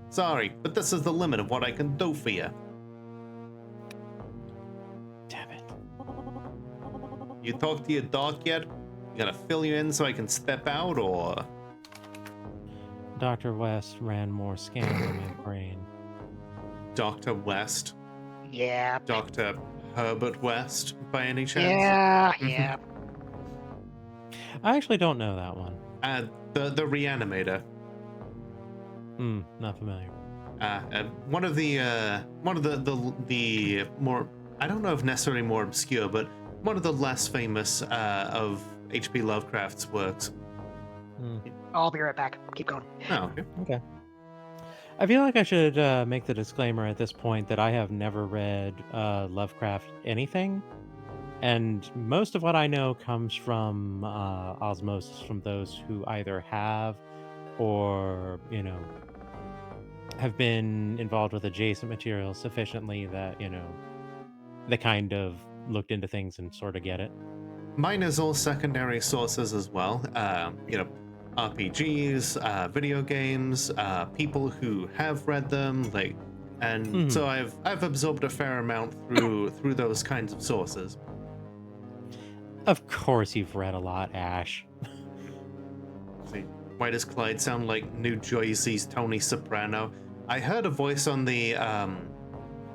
A: Sorry, but this is the limit of what I can do for you.
C: Damn it.
A: You talk to your doc yet? You gotta fill you in so I can step out, or...?
C: Dr. West ran more scans in my brain.
A: Dr. West?
B: Yeah.
A: Dr. Herbert West, by any chance?
B: Yeah.
C: I actually don't know that one.
A: The Reanimator.
C: Not familiar.
A: One of the more, I don't know if necessarily more obscure, but one of the less famous of H.P. Lovecraft's works.
B: I'll be right back. Keep going.
A: Oh,
C: Okay. I feel like I should make the disclaimer at this point that I have never read Lovecraft anything. And most of what I know comes from osmosis from those who either have or, have been involved with adjacent materials sufficiently that, they kind of looked into things and sort of get it.
A: Mine is all secondary sources as well. RPGs, video games, people who have read them, and so I've absorbed a fair amount through those kinds of sources.
C: Of course you've read a lot, Ash.
A: See, why does Clyde sound like New Jersey's Tony Soprano? I heard a voice on the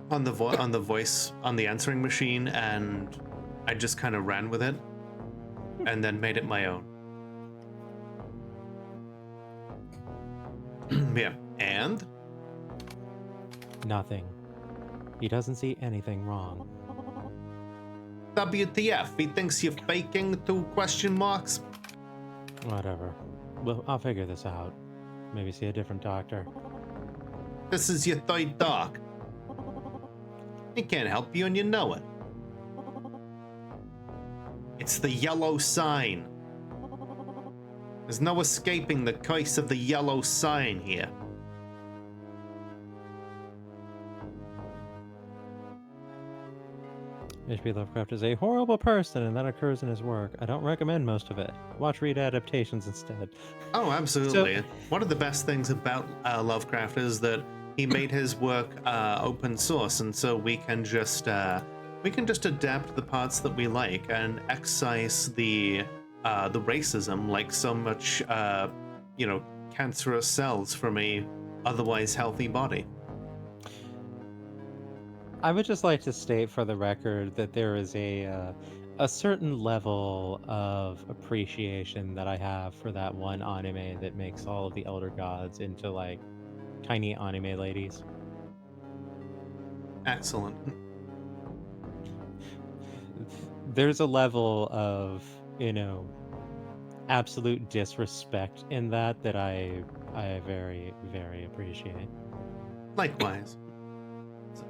A: voice on the answering machine, and I just kind of ran with it, and then made it my own. Yeah, and
C: Nothing. He doesn't see anything wrong.
A: WTF? He thinks you're faking 2 question marks?
C: Whatever. Well, I'll figure this out. Maybe see a different doctor.
A: This is your 3rd doc. He can't help you and you know it. It's the yellow sign. There's no escaping the curse of the yellow sign here.
C: H.P. Lovecraft is a horrible person, and that occurs in his work. I don't recommend most of it. Watch read adaptations instead.
A: Oh, absolutely. One of the best things about Lovecraft is that he made his work open source, and so we can just adapt the parts that we like and excise the racism, like so much cancerous cells from a otherwise healthy body.
C: I would just like to state for the record that there is a certain level of appreciation that I have for that one anime that makes all of the elder gods into like tiny anime ladies.
A: Excellent.
C: There's a level of, absolute disrespect in that I very, very appreciate.
A: Likewise.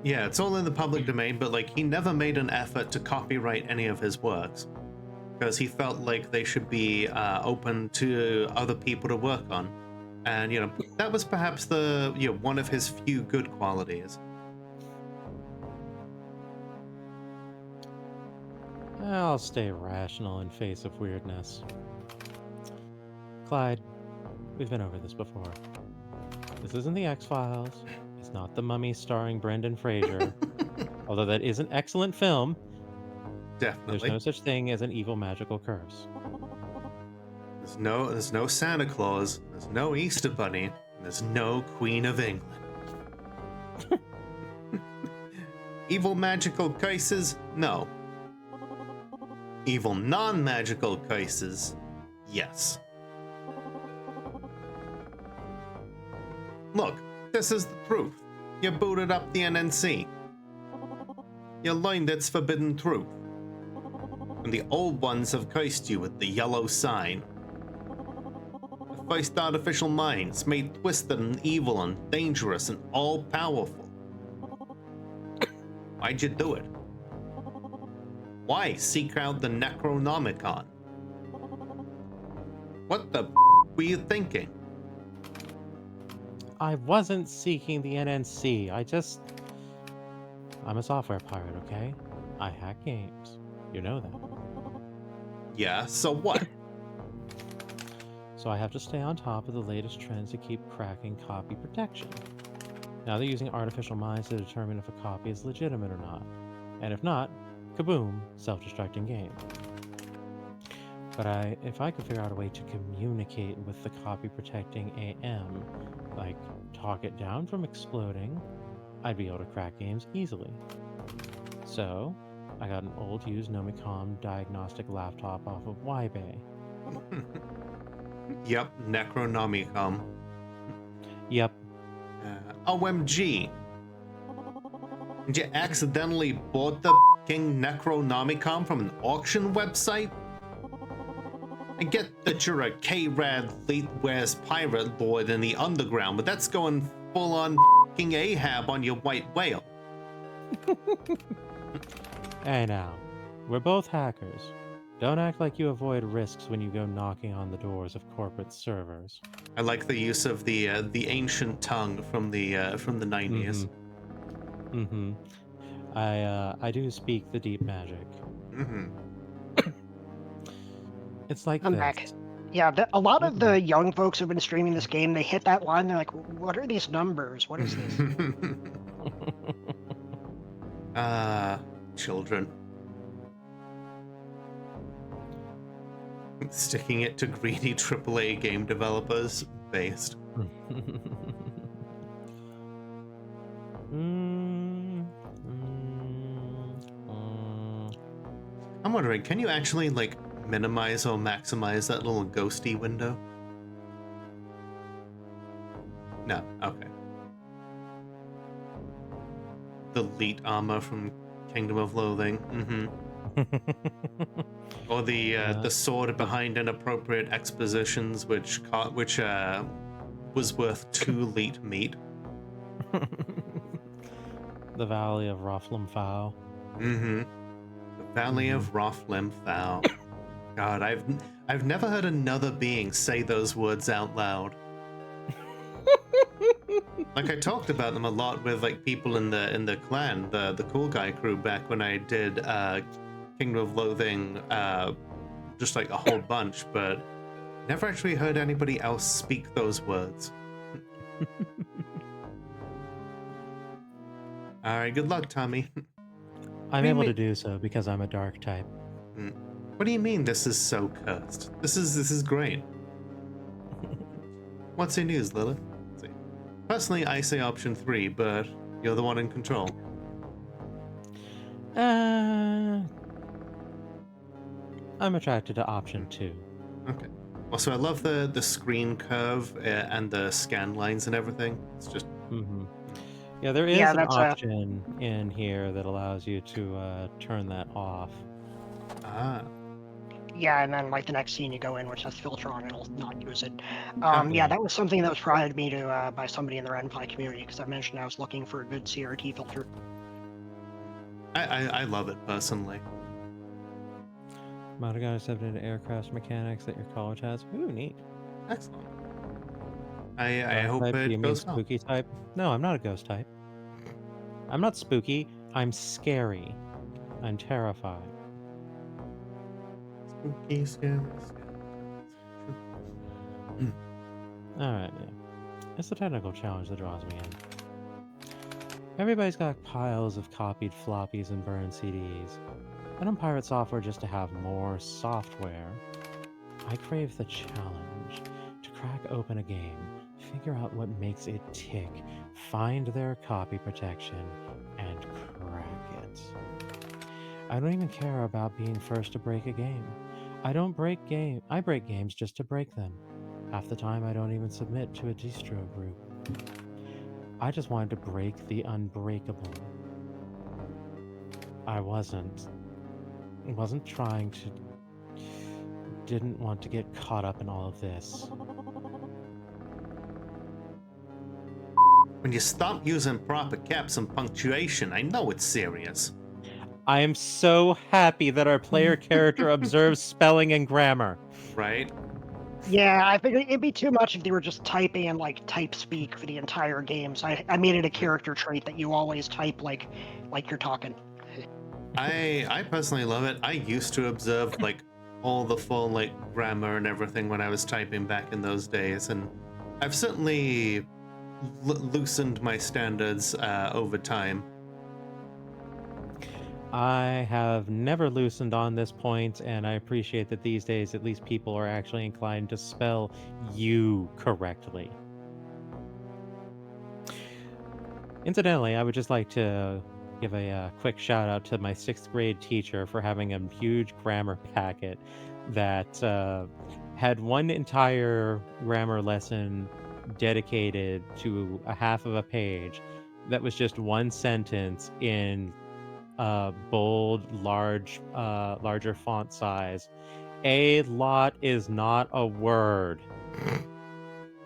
A: Yeah, it's all in the public domain, but he never made an effort to copyright any of his works because he felt like they should be open to other people to work on. And, that was perhaps one of his few good qualities.
C: I'll stay rational in face of weirdness. Clyde, we've been over this before. This isn't the X-Files. It's not The Mummy starring Brendan Fraser. Although that is an excellent film.
A: Definitely.
C: There's no such thing as an evil magical curse.
A: There's no Santa Claus, there's no Easter Bunny, and there's no Queen of England. Evil magical curses? No. Evil non-magical curses? Yes. Look, this is the truth. You booted up the NNC. You learned its forbidden truth. And the old ones have cursed you with the yellow sign. The first artificial minds made twisted and evil and dangerous and all-powerful. Why'd you do it? Why seek out the Necronomicon? What the were you thinking?
C: I wasn't seeking the NNC. I'm a software pirate, okay? I hack games. You know that.
A: Yeah, so what?
C: So I have to stay on top of the latest trends to keep cracking copy protection. Now they're using artificial minds to determine if a copy is legitimate or not. And if not, kaboom, self-destructing game. But if I could figure out a way to communicate with the copy protecting AM, like talk it down from exploding, I'd be able to crack games easily. So, I got an old used Nomicom diagnostic laptop off of YBay.
A: Yep, Necronomicon.
C: Yep.
A: OMG. Did you accidentally bought the king Necronomicon from an auction website? I get that you're a K-Rad Fleet West pirate lord in the underground, but that's going full-on f***ing Ahab on your white whale.
C: Hey now, We're both hackers. Don't act like you avoid risks when you go knocking on the doors of corporate servers.
A: I like the use of the ancient tongue from the 90s.
C: Mm-hmm. I do speak the deep magic.
A: Mm-hmm.
C: It's like
B: I'm
C: this.
B: back. Yeah, a lot of the young folks who've been streaming this game, they hit that line, they're like, what are these numbers? What is this?
A: Children. Sticking it to greedy AAA game developers. Based. I'm wondering, can you actually, like, minimize or maximize that little ghosty window? No, okay. The elite armor from Kingdom of Loathing. Mm-hmm. Or the sword behind inappropriate expositions, which was worth 2 elite meat.
C: The Valley of Roflimfau.
A: Mm-hmm. The Valley of Roflimfau. God, I've never heard another being say those words out loud. Like, I talked about them a lot with, like, people in the clan, the cool guy crew, back when I did Kingdom of Loathing, just like a whole bunch, but never actually heard anybody else speak those words. Alright, good luck, Tommy.
C: I'm able to do so because I'm a dark type.
A: What do you mean this is so cursed? This is great. What's in news, Lilith? Let's see. Personally, I say option 3, but you're the one in control.
C: I'm attracted to option 2.
A: Okay. Also, I love the screen curve and the scan lines and everything. It's just...
C: Yeah, there is an option in here that allows you to turn that off.
A: Ah.
B: Yeah, and then like the next scene you go in, which has filter on, it'll not use it. Yeah, that was something that was provided me to by somebody in the Ren'Py community, because I mentioned I was looking for a good CRT filter.
A: I love it personally.
C: Might have got accepted into aircraft mechanics that your college has. Ooh, neat.
A: Excellent. I hope it goes well.
C: Spooky type? No, I'm not a ghost type. I'm not spooky. I'm scary. I'm terrified.
A: Spooky, scary.
C: Alright, yeah. It's the technical challenge that draws me in. Everybody's got piles of copied floppies and burned CDs. I don't pirate software just to have more software. I crave the challenge to crack open a game, figure out what makes it tick, find their copy protection, and crack it. I don't even care about being first to break a game. I break games just to break them. Half the time I don't even submit to a distro group. I just wanted to break the unbreakable. I wasn't trying to... Didn't want to get caught up in all of this.
A: When you stop using proper caps and punctuation, I know it's serious.
C: I am so happy that our player character observes spelling and grammar.
A: Right?
B: Yeah, I figured it'd be too much if they were just typing in like type speak for the entire game. So I made it a character trait that you always type like you're talking.
A: I personally love it. I used to observe like all the full like grammar and everything when I was typing back in those days, and I've certainly loosened my standards over time.
C: I have never loosened on this point, and I appreciate that these days at least people are actually inclined to spell you correctly. Incidentally, I would just like to give a quick shout out to my 6th grade teacher for having a huge grammar packet that had one entire grammar lesson dedicated to a half of a page that was just one sentence in bold, larger font size. A lot is not a word.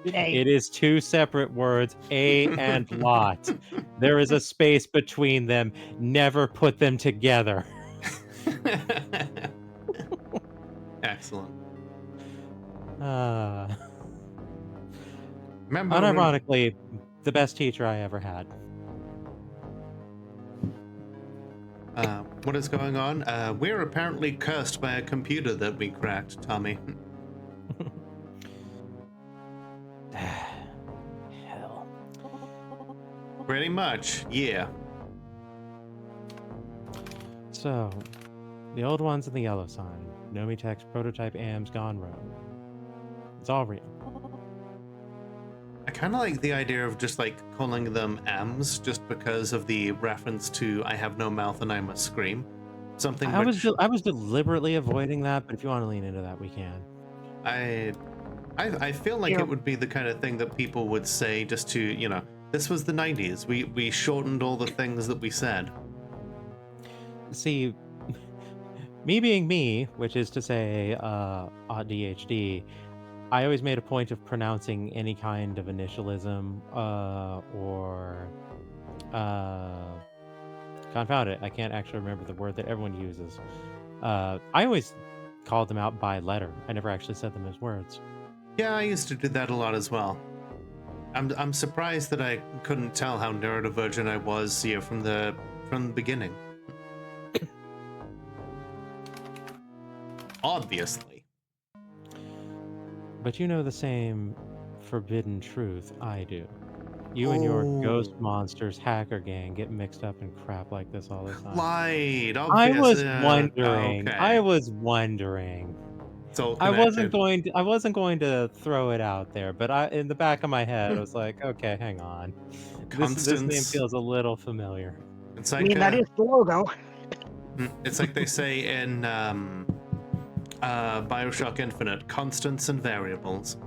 C: It is 2 separate words, a and lot. There is a space between them. Never put them together.
A: Excellent. Remember,
C: Unironically, the best teacher I ever had.
A: what is going on? We're apparently cursed by a computer that we cracked, Tommy.
C: Hell.
A: Pretty much, yeah.
C: So, the old ones in the yellow sign. Nomi text prototype AM's gone rogue. It's all real.
A: I kind of like the idea of just like calling them M's just because of the reference to I have no mouth and I must scream. Something
C: I
A: which
C: was deliberately avoiding that, but if you want to lean into that, we can.
A: I feel like
B: Yeah.
A: it would be the kind of thing that people would say just to, you know, this was the 90s. We shortened all the things that we said.
C: See, me being me, which is to say, ADHD, I always made a point of pronouncing any kind of initialism, or confound it, I can't actually remember the word that everyone uses. I always called them out by letter. I never actually said them as words.
A: Yeah, I used to do that a lot as well. I'm surprised that I couldn't tell how neurodivergent I was here from the beginning. Obviously.
C: But you know the same forbidden truth I do. You and your ghost
A: Oh.
C: monsters hacker gang get mixed up in crap like this all the time.
A: Lied.
C: I was
A: Obviously.
C: wondering.
A: Okay.
C: I was wondering.
A: It's all
C: I wasn't
A: connected.
C: going to throw it out there, but in the back of my head, I was like, okay, hang on. This name
A: Constance.
C: feels a little familiar.
A: It's
B: I
A: like
B: mean, that is the logo.
A: it's like they say in BioShock Infinite, constants and variables.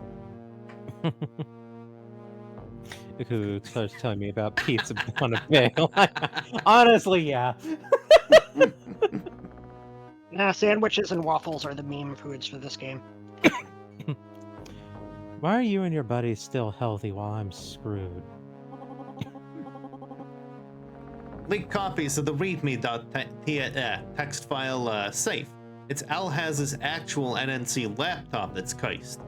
C: Who starts telling me about pizza on a bagel? Honestly, yeah.
B: Sandwiches and waffles are the meme foods for this game.
C: Why are you and your buddies still healthy while I'm screwed?
A: Leaked copies of the readme.text file safe. It's Alhaz's actual NNC laptop that's cased.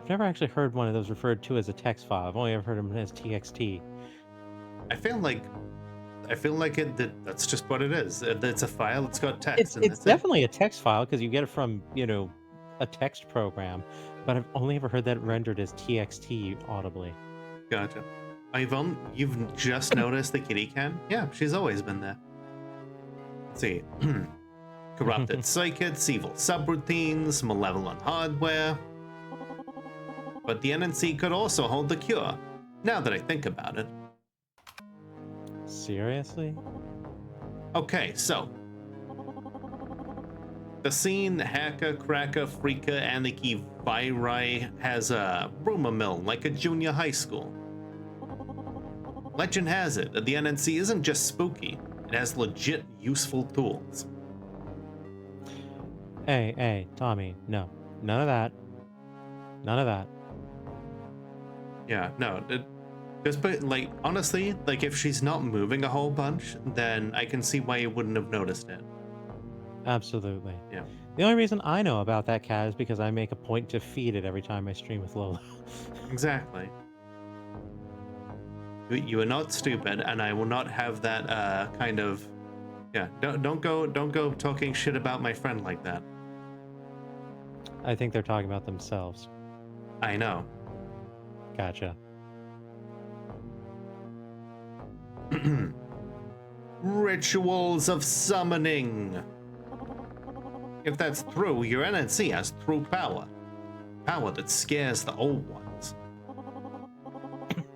C: I've never actually heard one of those referred to as a text file. I've only ever heard them as TXT.
A: I feel like that's just what it is. It's a file. It's got text.
C: It's definitely a text file because you get it from, you know, a text program, but I've only ever heard that rendered as TXT audibly.
A: Gotcha. Yvonne, you've just noticed the kitty can? Yeah, she's always been there. Let's see. Corrupted circuits, evil subroutines, malevolent hardware. But the NNC could also hold the cure, now that I think about it.
C: Seriously?
A: Okay, so. The scene, hacker, cracker, freaker, anarchy, viri has a rumor mill like a junior high school. Legend has it that the NNC isn't just spooky, it has legit useful tools.
C: Hey, Tommy, no. None of that. None of that.
A: Yeah, no, just but like honestly, like if she's not moving a whole bunch, then I can see why you wouldn't have noticed it.
C: Absolutely.
A: Yeah.
C: The only reason I know about that cat is because I make a point to feed it every time I stream with Lola.
A: Exactly. You are not stupid, and I will not have that kind of. Yeah, don't go talking shit about my friend like that.
C: I think they're talking about themselves.
A: I know.
C: Gotcha.
A: Rituals of summoning. If that's true, your NNC has true power. Power that scares the old ones.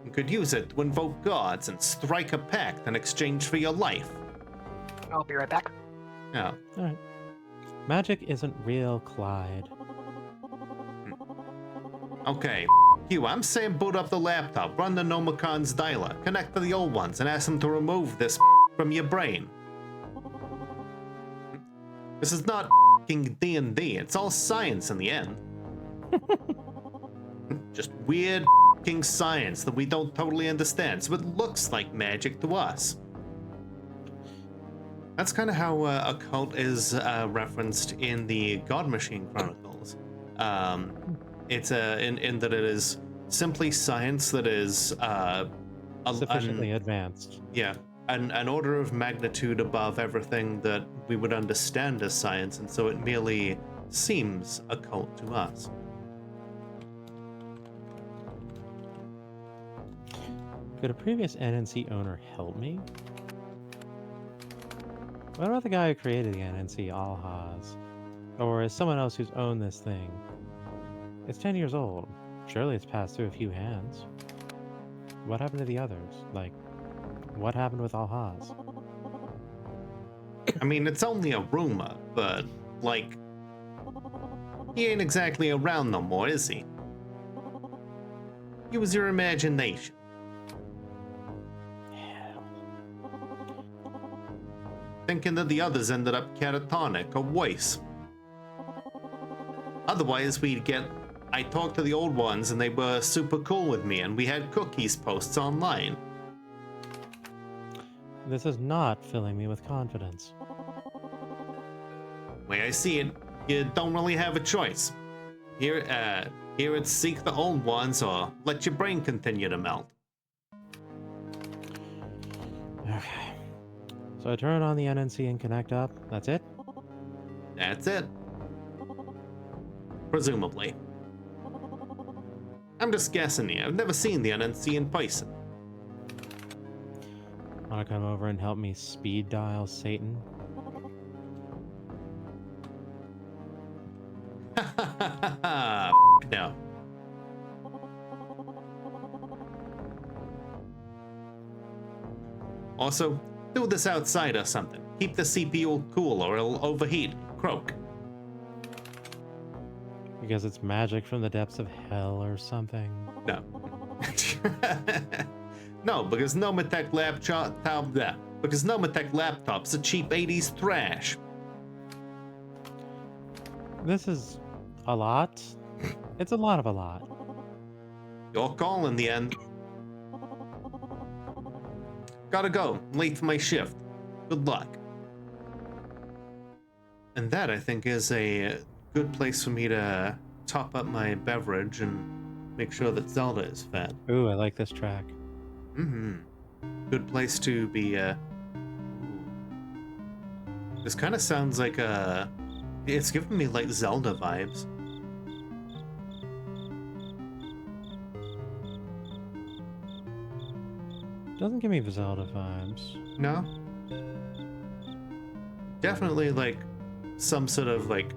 A: You could use it to invoke gods and strike a pact in exchange for your life.
B: I'll be right back.
A: Yeah.
C: Alright. Magic isn't real, Clyde.
A: Okay, you. I'm saying boot up the laptop, run the Nomacon's dialer, connect to the old ones, and ask them to remove this from your brain. This is not D&D. It's all science in the end. Just weird science that we don't totally understand, so it looks like magic to us. That's kind of how a cult is referenced in the God Machine Chronicles. It's in that it is simply science that is
C: Sufficiently advanced.
A: Yeah, an order of magnitude above everything that we would understand as science, and so it merely seems a cult to us.
C: Could a previous NNC owner help me? What about the guy who created the NNC, Alhaz? Or is someone else who's owned this thing? It's 10 years old. Surely it's passed through a few hands. What happened to the others? Like, what happened with Alhaz?
A: I mean, it's only a rumor, but, like, he ain't exactly around no more, is he? Use your imagination. Thinking that the others ended up catatonic or worse. Otherwise, I talked to the old ones and they were super cool with me, and we had cookies posts online.
C: This is not filling me with confidence.
A: Way I see it, you don't really have a choice. Here it's seek the old ones or let your brain continue to melt.
C: Okay. So I turn on the NNC and connect up. That's it?
A: That's it. Presumably. I'm just guessing here. I've never seen the NNC in person.
C: Wanna come over and help me speed dial Satan?
A: No. Also, do this outside or something. Keep the CPU cool or it'll overheat and croak.
C: Because it's magic from the depths of hell or something?
A: No. No, because Nomatech laptops are cheap 80s trash.
C: This is a lot. It's a lot of a lot.
A: Your call in the end. Gotta go. Late for my shift. Good luck. And that, I think, is a good place for me to top up my beverage and make sure that Zelda is fed.
C: Ooh, I like this track.
A: Mm-hmm. Good place to be, This kind of sounds like it's giving me, like, Zelda vibes.
C: Doesn't give me Zelda vibes.
A: No? Definitely, like, some sort of, like,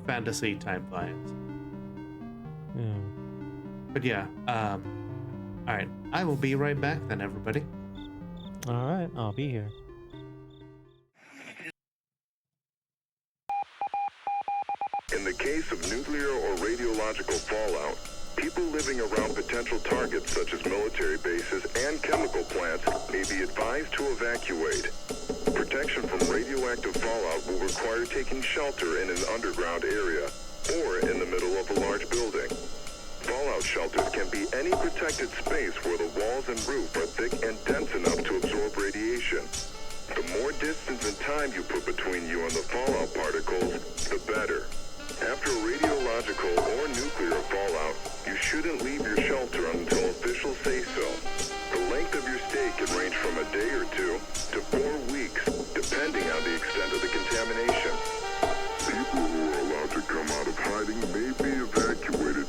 A: fantasy type vibes.
C: Yeah.
A: But yeah, alright. I will be right back then, everybody.
C: Alright, I'll be here.
I: In the case of nuclear or radiological fallout, people living around potential targets such as military bases and chemical plants may be advised to evacuate. Protection from radioactive fallout will require taking shelter in an underground area or in the middle of a large building. Fallout shelters can be any protected space where the walls and roof are thick and dense enough to absorb radiation. The more distance and time you put between you and the fallout particles, the better. After radiological or nuclear fallout, you shouldn't leave your shelter until officials say so. The length of your stay can range from a day or 2 to 4 weeks, depending on the extent of the contamination. People who are allowed to come out of hiding may be evacuated.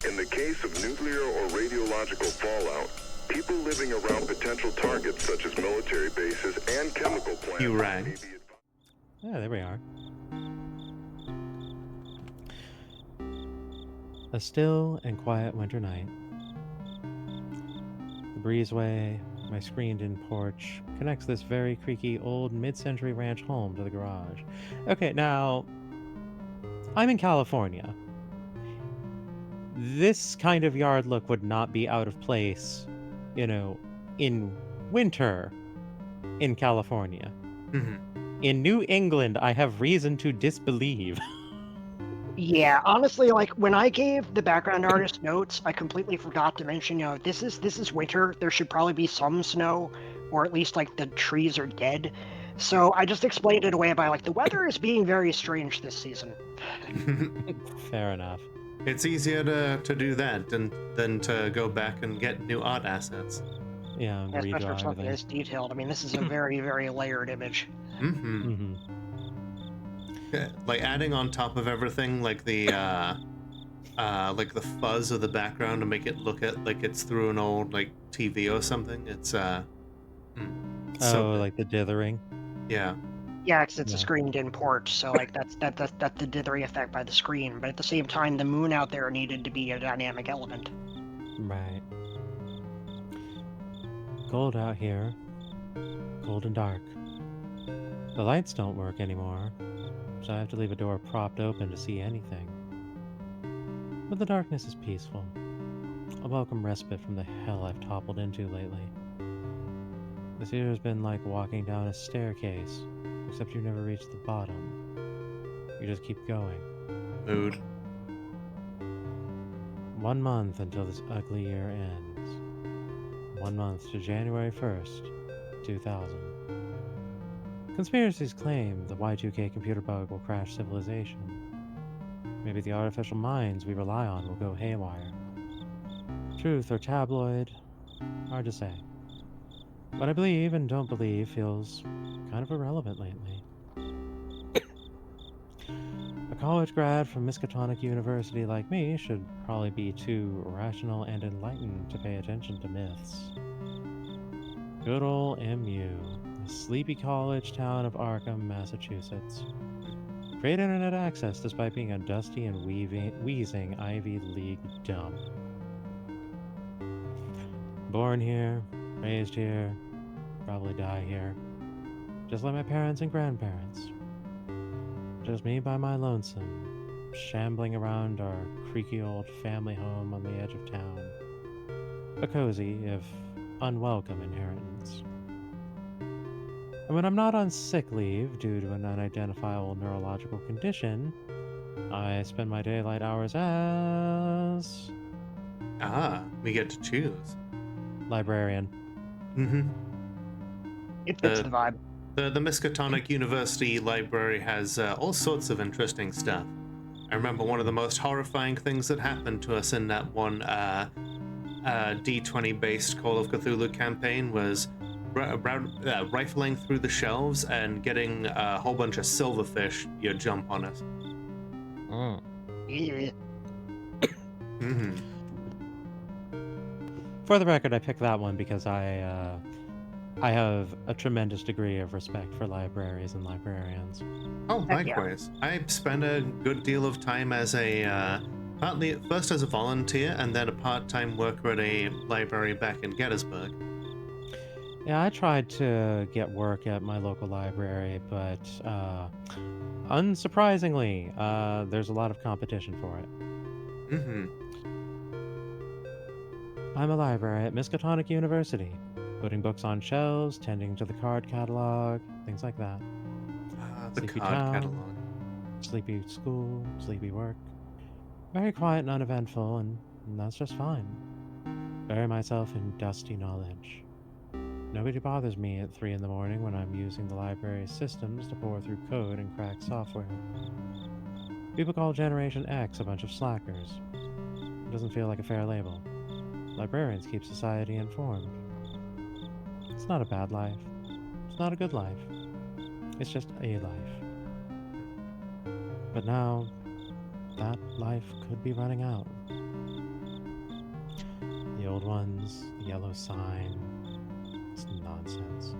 I: In the case of nuclear or radiological fallout, people living around potential targets such as military bases and chemical plants
A: You rang.
I: may be advised.
C: Yeah, there we are. A still and quiet winter night. The breezeway, my screened-in porch, connects this very creaky old mid-century ranch home to the garage. Okay, now, I'm in California. This kind of yard look would not be out of place, in winter in California.
A: Mm-hmm.
C: In New England, I have reason to disbelieve.
B: Yeah, honestly, like when I gave the background artist notes, I completely forgot to mention, this is winter. There should probably be some snow, or at least like the trees are dead. So I just explained it away by like the weather is being very strange this season.
C: Fair enough.
A: It's easier to do that than to go back and get new art assets.
C: Yeah, and
B: Especially for
C: redraw
B: something
C: everything.
B: this detailed. I mean, this is a very, very layered image.
A: Mm-hmm.
C: Mm-hmm.
A: Like adding on top of everything, like the fuzz of the background to make it look like it's through an old like TV or something. It's so good.
C: Like the dithering.
A: Yeah.
B: Yeah, because it's a
C: Yeah.
B: screened-in port, so like that's the dithering effect by the screen. But at the same time, the moon out there needed to be a dynamic element.
C: Right. Cold out here. Cold and dark. The lights don't work anymore, so I have to leave a door propped open to see anything. But the darkness is peaceful. A welcome respite from the hell I've toppled into lately. This year has been like walking down a staircase, except you never reach the bottom. You just keep going.
A: Mood.
C: 1 month until this ugly year ends. 1 month to January 1st, 2000. Conspiracies claim the Y2K computer bug will crash civilization. Maybe the artificial minds we rely on will go haywire. Truth or tabloid, hard to say. What I believe and don't believe feels kind of irrelevant lately. A college grad from Miskatonic University like me should probably be too rational and enlightened to pay attention to myths. Good old MU, the sleepy college town of Arkham, Massachusetts. Great internet access despite being a dusty and wheezing Ivy League dump. Born here, raised here, probably die here. Just like my parents and grandparents. Just me by my lonesome, shambling around our creaky old family home on the edge of town. A cozy, if unwelcome, inheritance. And when I'm not on sick leave due to an unidentifiable neurological condition, I spend my daylight hours as...
A: we get to choose.
C: librarian.
A: Mm-hmm.
B: It fits the vibe.
A: The Miskatonic University Library has all sorts of interesting stuff. I remember one of the most horrifying things that happened to us in that one D20-based Call of Cthulhu campaign was rifling through the shelves and getting a whole bunch of silverfish jump on us.
B: Yeah.
A: Mm-hmm.
C: For the record, I picked that one because I have a tremendous degree of respect for libraries and librarians.
A: Oh,
B: Heck yeah.
A: likewise. I spent a good deal of time as a partly first as a volunteer and then a part-time worker at a library back in Gettysburg.
C: Yeah, I tried to get work at my local library, but unsurprisingly, there's a lot of competition for it.
A: Mm-hmm.
C: I'm a library at Miskatonic University, putting books on shelves, tending to the card catalog, things like that.
A: The
C: Sleepy
A: card
C: town,
A: catalog.
C: Sleepy school, sleepy work. Very quiet and uneventful, and that's just fine. Bury myself in dusty knowledge. Nobody bothers me at 3 in the morning when I'm using the library's systems to pore through code and crack software. People call Generation X a bunch of slackers. It doesn't feel like a fair label. Librarians keep society informed. It's not a bad life. It's not a good life. It's just a life. But now, that life could be running out. The old ones, the yellow sign, it's nonsense.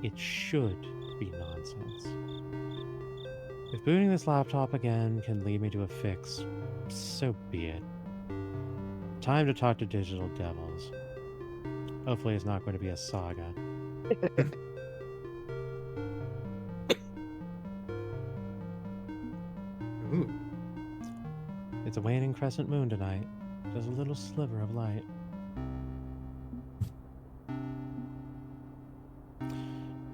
C: It should be nonsense. If booting this laptop again can lead me to a fix, so be it. Time to talk to digital devils. Hopefully it's not going to be a saga.
A: Ooh.
C: It's a waning crescent moon tonight. Just a little sliver of light.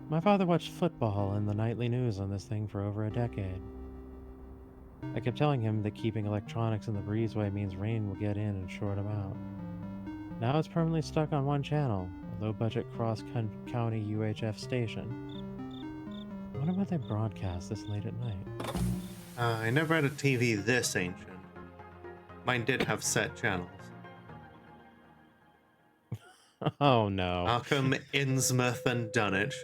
C: My father watched football and the nightly news on this thing for over a decade. I kept telling him that keeping electronics in the breezeway means rain will get in and short him out. Now it's permanently stuck on one channel, a low-budget cross-county UHF station. I wonder why they broadcast this late at night.
A: I never had a TV this ancient. Mine did have set channels.
C: Oh no.
A: Arkham, Innsmouth, and Dunwich.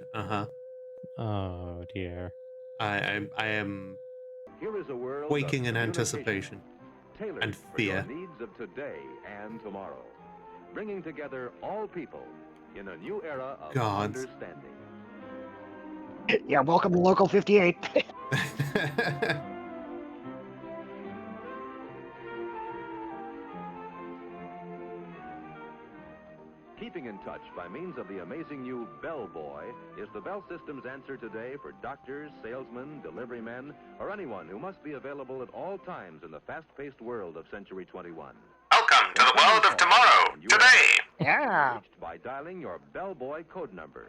C: Oh dear.
A: I am
H: Here is a world
A: waking
H: of
A: in anticipation
H: tailored
A: and
H: for your
A: fear.
H: needs of today and tomorrow, bringing together all people in a new era of
A: Gods.
H: understanding.
B: Yeah, welcome to Local 58.
H: Keeping in touch by means of the amazing new Bell Boy is the Bell System's answer today for doctors, salesmen, delivery men, or anyone who must be available at all times in the fast-paced world of Century 21.
J: Welcome to the world of tomorrow.
B: Yeah.
H: Reached by dialing your bellboy code number.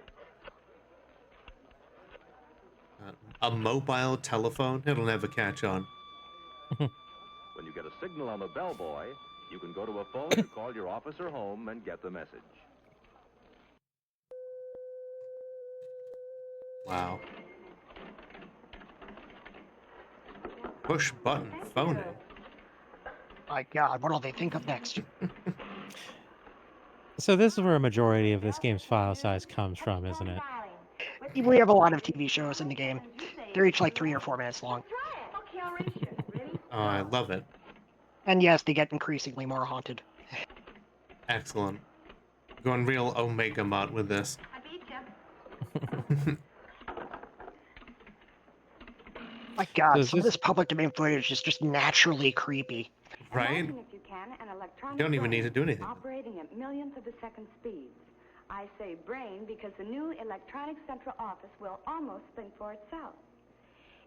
A: A mobile telephone? It'll never catch on.
H: When you get a signal on the bellboy, you can go to a phone to call your office or home and get the message.
A: Wow. Push button phoning.
B: My God, what'll they think of next?
C: So this is where a majority of this game's file size comes from, isn't it?
B: We have a lot of TV shows in the game. They're each like 3 or 4 minutes long.
A: Oh, I love it.
B: And yes, they get increasingly more haunted.
A: Excellent. Going real Omega mod with this.
B: My God,
C: So
B: some of this public domain footage is just naturally creepy.
A: Right? You don't even need to do anything.
J: Operating at millionth of a second speeds. I say brain because the new electronic central office will almost think for itself.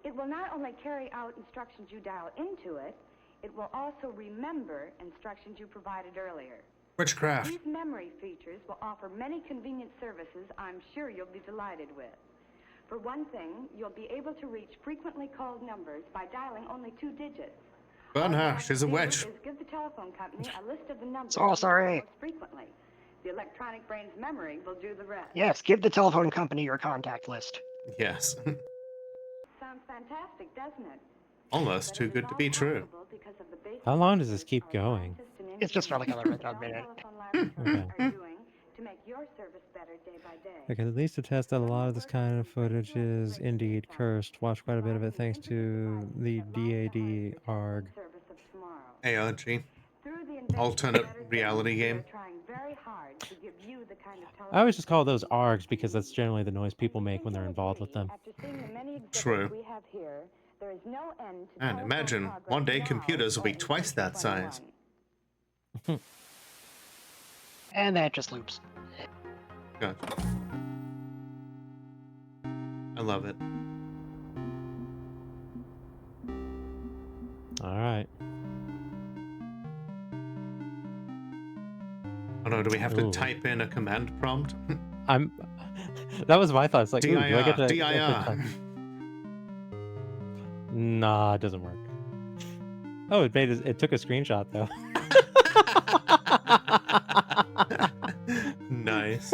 J: It will not only carry out instructions you dial into it, it will also remember instructions you provided earlier.
A: Witchcraft.
J: These memory features will offer many convenient services I'm sure you'll be delighted with. For one thing, you'll be able to reach frequently called numbers by dialing only 2 digits.
A: Burn her, she's a witch.
J: Give the telephone company a list of the numbers
B: Oh, sorry.
J: most frequently. The electronic brain's memory will do the rest.
B: Yes, give the telephone company your contact list.
A: Yes.
J: Sounds fantastic, doesn't it?
A: Almost too good to be true.
C: How long does this keep going?
B: It's just for like another minute.
C: Okay. Okay, at least attest that a lot of this kind of footage is indeed cursed. Watched quite a bit of it thanks to the DAD ARG.
A: ARG. Alternate reality game.
C: I always just call those ARGs because that's generally the noise people make when they're involved with them.
A: True. And imagine, one day computers will be twice that size.
B: And that just loops.
A: Gotcha. I love it.
C: Alright.
A: Oh no, do we have to type in a command prompt?
C: That was my thoughts. Like,
A: DIR,
C: ooh, do I get to
A: DIR.
C: Nah, it doesn't work. Oh, it took a screenshot though.
A: Nice.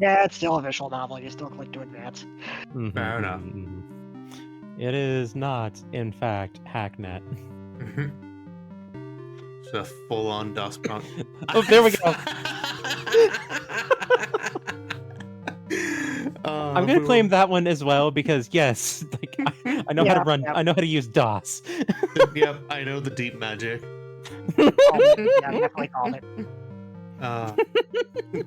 B: Yeah, it's still a visual novel. You still click to advance.
A: Fair enough.
C: It is not, in fact, Hacknet.
A: It's a full-on dust punk.
C: Oh, there we go. I'm gonna claim that one as well because yes, like I know how to run. I know how to use DOS.
A: Yep, I know the deep magic.
B: Yeah, definitely called it.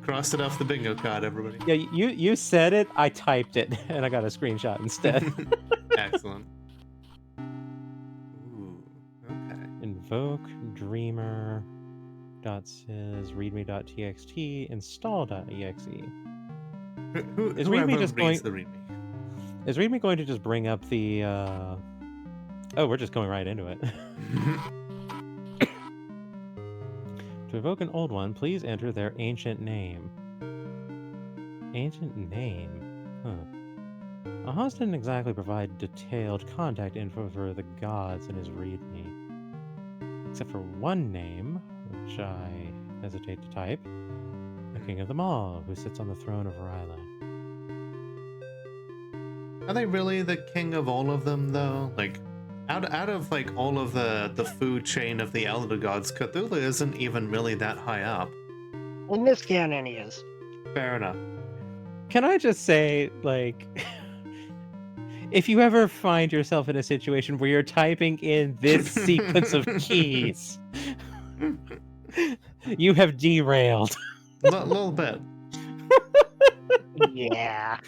A: Crossed it off the bingo card, everybody.
C: Yeah, you said it. I typed it, and I got a screenshot instead.
A: Excellent. Ooh, okay.
C: Invoke dreamer .sys readme.txt install.exe. Is readme just going? Is readme going to just bring up the? Oh, we're just going right into it. To evoke an old one, please enter their ancient name. Ancient name? Huh. Ahaz didn't exactly provide detailed contact info for the gods in his readme. Except for one name, which I hesitate to type. The king of them all, who sits on the throne of Ryla.
A: Are they really the king of all of them, though? Like, out of like all of the food chain of the Elder Gods, Cthulhu isn't even really that high up.
B: In this canon, he is.
A: Fair enough.
C: Can I just say, like, if you ever find yourself in a situation where you're typing in this sequence of keys, you have derailed.
A: A little bit.
B: Yeah.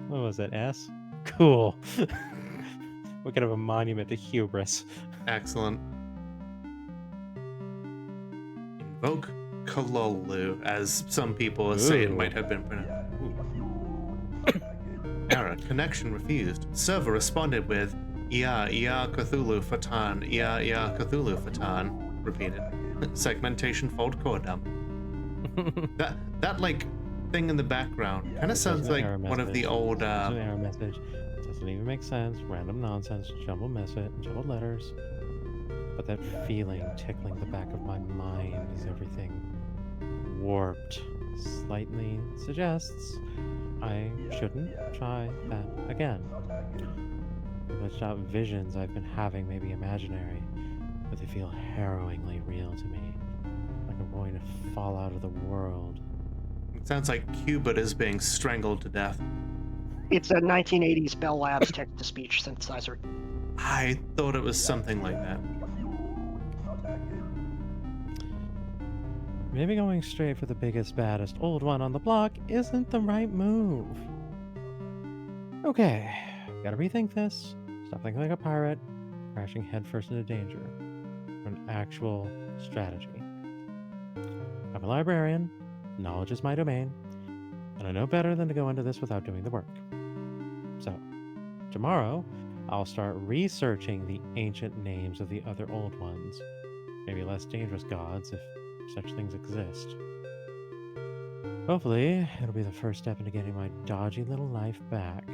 C: What was it, S? Cool. What kind of a monument to hubris?
A: Excellent. Invoke Kalolu, as some people say it might have been pronounced. Error, connection refused. Server responded with, Ia Cthulhu Fatan, Ia Cthulhu Fatan, repeated. Segmentation fault core dump. that like thing in the background kind of sounds like one of the old
C: There's an error message. Doesn't even make sense. Random nonsense. Jumbled letters. But that feeling tickling the back of my mind is everything warped. Slightly suggests I shouldn't try that again. The glitched out visions I've been having may be imaginary, but they feel harrowingly real to me. Like I'm going to fall out of the world.
A: It sounds like Cubit is being strangled to death.
B: It's a 1980s Bell Labs text-to-speech synthesizer.
A: I thought it was something like that.
C: Maybe going straight for the biggest, baddest old one on the block isn't the right move. Okay, gotta rethink this. Stop thinking like a pirate, crashing headfirst into danger. For an actual strategy. I'm a librarian, knowledge is my domain, and I know better than to go into this without doing the work. So, tomorrow, I'll start researching the ancient names of the other old ones. Maybe less dangerous gods, if such things exist. Hopefully, it'll be the first step into getting my dodgy little life back.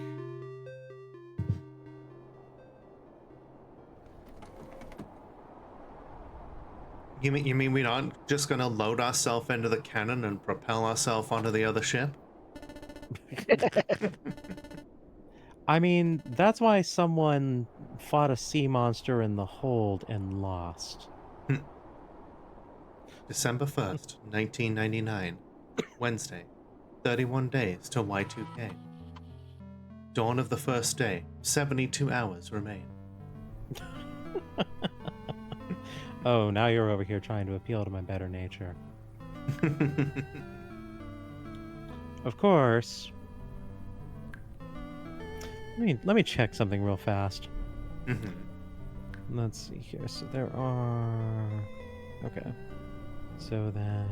A: You mean we're not just gonna load ourselves into the cannon and propel ourselves onto the other ship?
C: I mean, that's why someone fought a sea monster in the hold and lost.
A: December 1st, 1999. Wednesday. 31 days till Y2K. Dawn of the first day. 72 hours remain.
C: Oh, now you're over here trying to appeal to my better nature. Of course. Let me check something real fast. Let's see here. So there are... Okay. So then...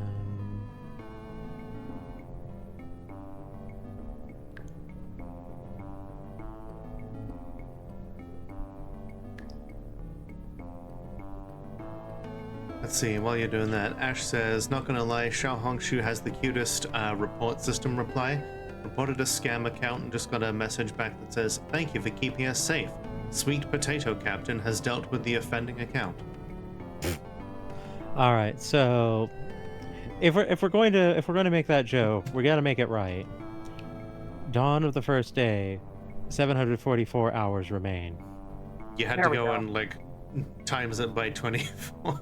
A: Let's see, while you're doing that, Ash says, not gonna lie, Xiao Hongshu has the cutest report system reply. Reported a scam account and just got a message back that says, thank you for keeping us safe. Sweet Potato Captain has dealt with the offending account.
C: All right, so if we're going to make that joke, we got to make it right. Dawn of the first day, 744 hours remain.
A: You had to go and like times it by 24.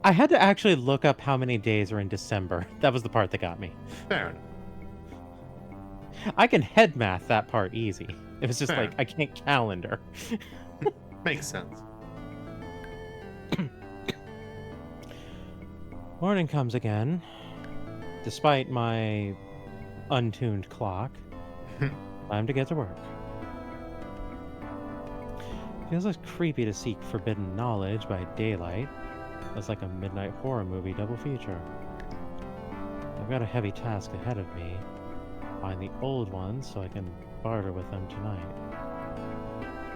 C: I had to actually look up how many days are in December. That was the part that got me.
A: Fair enough.
C: I can head math that part easy. It was just
A: Fair.
C: like I can't calendar.
A: Makes sense.
C: Morning comes again, despite my untuned clock. Time to get to work. Feels less creepy to seek forbidden knowledge by daylight. That's like a midnight horror movie double feature. I've got a heavy task ahead of me. Find the old ones so I can barter with them tonight.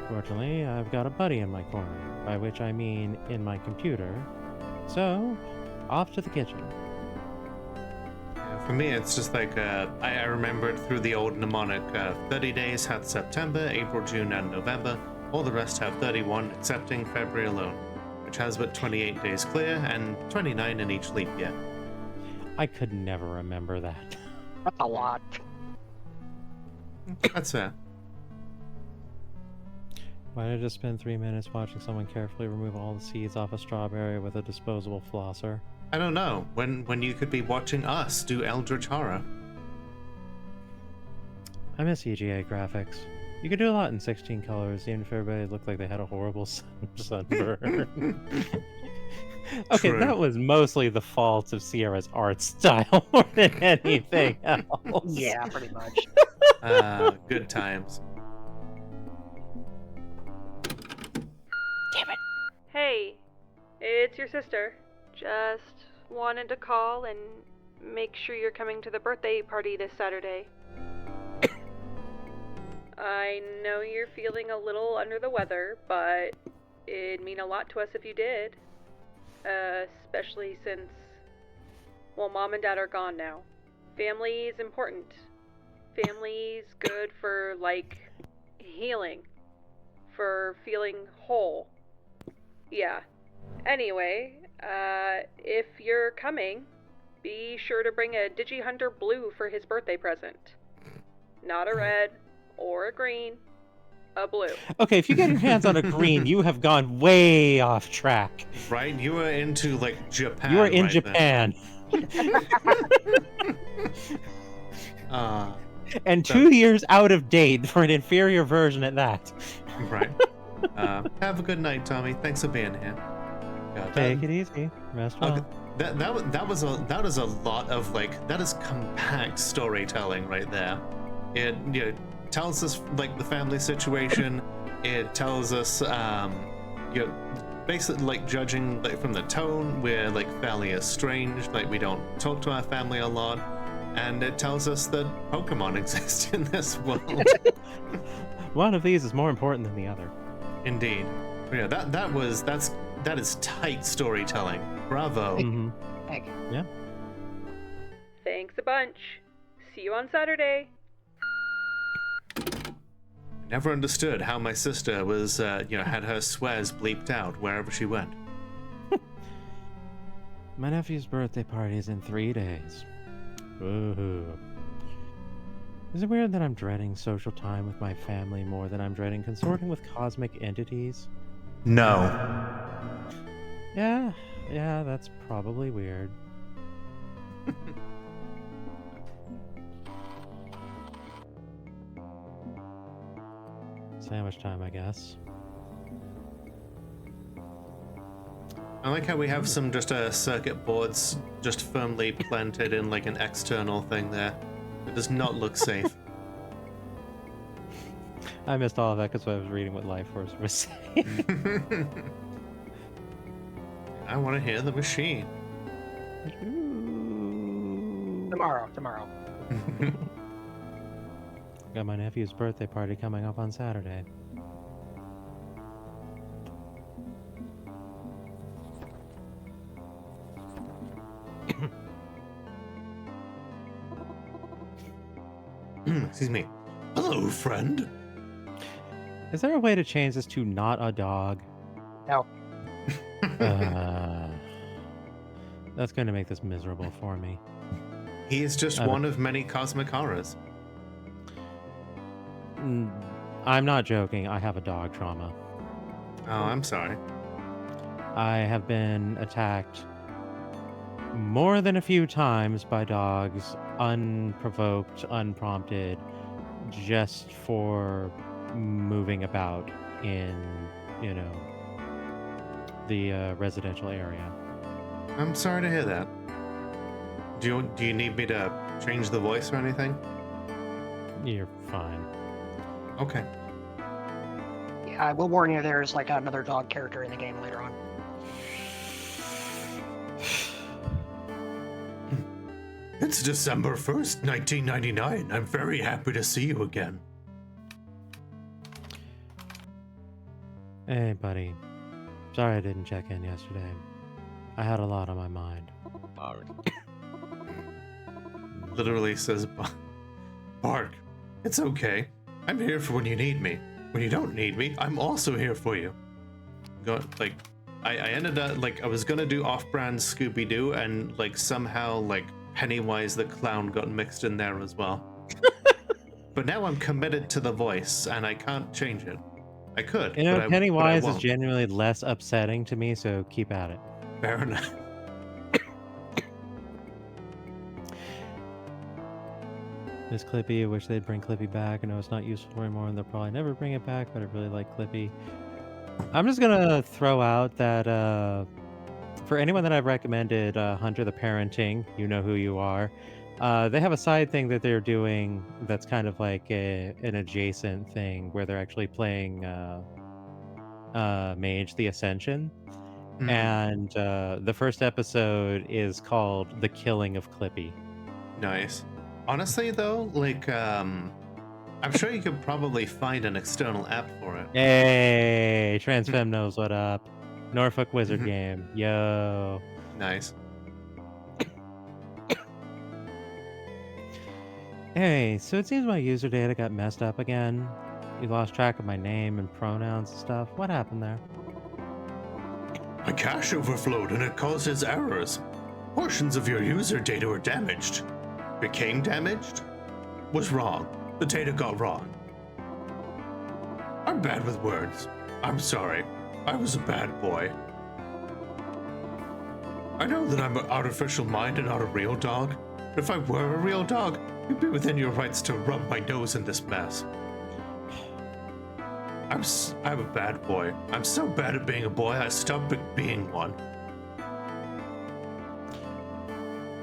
C: Fortunately, I've got a buddy in my corner, by which I mean in my computer. So, off to the kitchen.
A: For me, it's just like, I remember it through the old mnemonic. 30 days hath September, April, June, and November. All the rest have 31, excepting February alone, which has but 28 days clear and 29 in each leap year.
C: I could never remember that.
B: That's a lot.
A: That's fair.
C: Why did I just spend 3 minutes watching someone carefully remove all the seeds off a strawberry with a disposable flosser?
A: I don't know. When you could be watching us do Eldritch Horror.
C: I miss EGA graphics. You could do a lot in 16 colors, even if everybody looked like they had a horrible sunburn. Okay,
A: True.
C: that was mostly the fault of Sierra's art style more than anything else.
B: Yeah, pretty much.
A: Good times.
C: Damn it.
F: Hey, it's your sister. Just wanted to call and make sure you're coming to the birthday party this Saturday. I know you're feeling a little under the weather, but it'd mean a lot to us if you did. Especially since, well, Mom and Dad are gone now. Family is important. Family's good for, like, healing. For feeling whole. Yeah. Anyway, if you're coming, be sure to bring a Digihunter Blue for his birthday present. Not a red or a green, a blue.
C: Okay, if you get your hands on a green, you have gone way off track.
A: Right? You were into, like, Japan.
C: You are in
A: right
C: Japan. And
A: So-
C: 2 years out of date for an inferior version at that.
A: Right. Have a good night, Tommy. Thanks for being here. God,
C: Take it easy. Rest well.
A: okay, that is a lot of, like, that is compact storytelling right there. It tells us, like, the family situation. It tells us basically, like, judging, like, from the tone, we're, like, fairly estranged, like, we don't talk to our family a lot, and it tells us that Pokemon exist in this world.
C: One of these is more important than the other.
A: Indeed. Yeah, that is tight storytelling. Bravo.
C: Mm-hmm.
B: Thank you.
C: Yeah.
F: Thanks a bunch. See you on Saturday.
A: Never understood how my sister was, had her swears bleeped out wherever she went.
C: My nephew's birthday party is in 3 days. Woohoo. Is it weird that I'm dreading social time with my family more than I'm dreading consorting with cosmic entities?
A: No.
C: Yeah, that's probably weird. Sandwich time, I guess.
A: I like how we have some circuit boards just firmly planted in, like, an external thing there. It does not look safe.
C: I missed all of that because I was reading what Life Force was saying.
A: I want to hear the machine.
B: Tomorrow.
C: Got my nephew's birthday party coming up on Saturday.
A: Excuse me. Hello, friend.
C: Is there a way to change this to not a dog?
B: No.
C: That's going to make this miserable for me.
A: He is just one of many cosmic horrors.
C: I'm not joking. I have a dog trauma.
A: Oh, I'm sorry.
C: I have been attacked more than a few times by dogs, unprovoked, unprompted, just for moving about in, the residential area.
A: I'm sorry to hear that. Do you need me to change the voice or anything?
C: You're fine.
A: Okay.
B: Yeah, I will warn you, there's like another dog character in the game later on.
A: It's December 1st, 1999. I'm very happy to see you again.
C: Hey, buddy. Sorry I didn't check in yesterday. I had a lot on my mind.
A: Literally says, Bark, it's okay. I'm here for when you need me. When you don't need me, I'm also here for you. I ended up, I was gonna do off-brand Scooby-Doo, and, somehow, Pennywise the Clown got mixed in there as well. But now I'm committed to the voice, and I can't change it. I could,
C: Pennywise
A: but I
C: is
A: won't.
C: genuinely less upsetting to me, so keep at it.
A: Fair enough.
C: Miss Clippy, I wish they'd bring Clippy back. I know it's not useful anymore, and they'll probably never bring it back, but I really like Clippy. I'm just gonna throw out that for anyone that I've recommended Hunter the Parenting, you know who you are. They have a side thing that they're doing that's kind of like an adjacent thing where they're actually playing Mage the Ascension. And the first episode is called The Killing of Clippy.
A: Nice. Honestly, though, I'm sure you could probably find an external app for it.
C: Hey, Transfem knows what up. Norfolk Wizard
A: Mhm.
C: game. Yo.
A: Nice.
C: Hey, so it seems my user data got messed up again. You lost track of my name and pronouns and stuff. What happened there?
A: My cache overflowed and it causes errors. Portions of your user data were damaged. Became damaged? Was wrong. The data got wrong. I'm bad with words. I'm sorry. I was a bad boy. I know that I'm an artificial mind and not a real dog. But if I were a real dog, you'd be within your rights to rub my nose in this mess. I'm a bad boy. I'm so bad at being a boy, I stopped being one.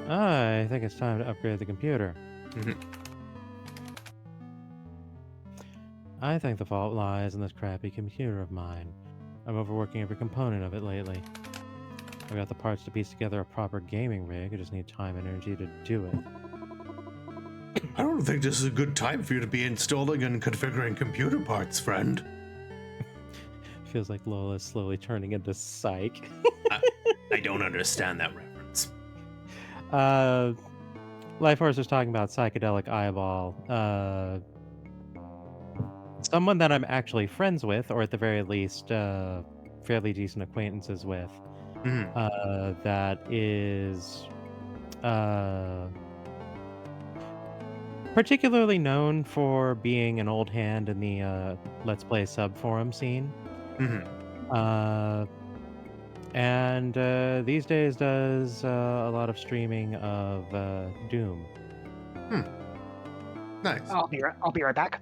C: I think it's time to upgrade the computer. I think the fault lies in this crappy computer of mine. I'm overworking every component of it lately. I've got the parts to piece together a proper gaming rig. I just need time and energy to do it.
A: I don't think this is a good time for you to be installing and configuring computer parts, friend.
C: Feels like Lola's slowly turning into Psych.
A: I don't understand that reference.
C: Life Force was talking about Psychedelic Eyeball. Someone that I'm actually friends with, or at the very least, fairly decent acquaintances with, that is particularly known for being an old hand in the Let's Play sub forum scene. And these days does a lot of streaming of Doom.
A: Nice.
B: I'll be right back.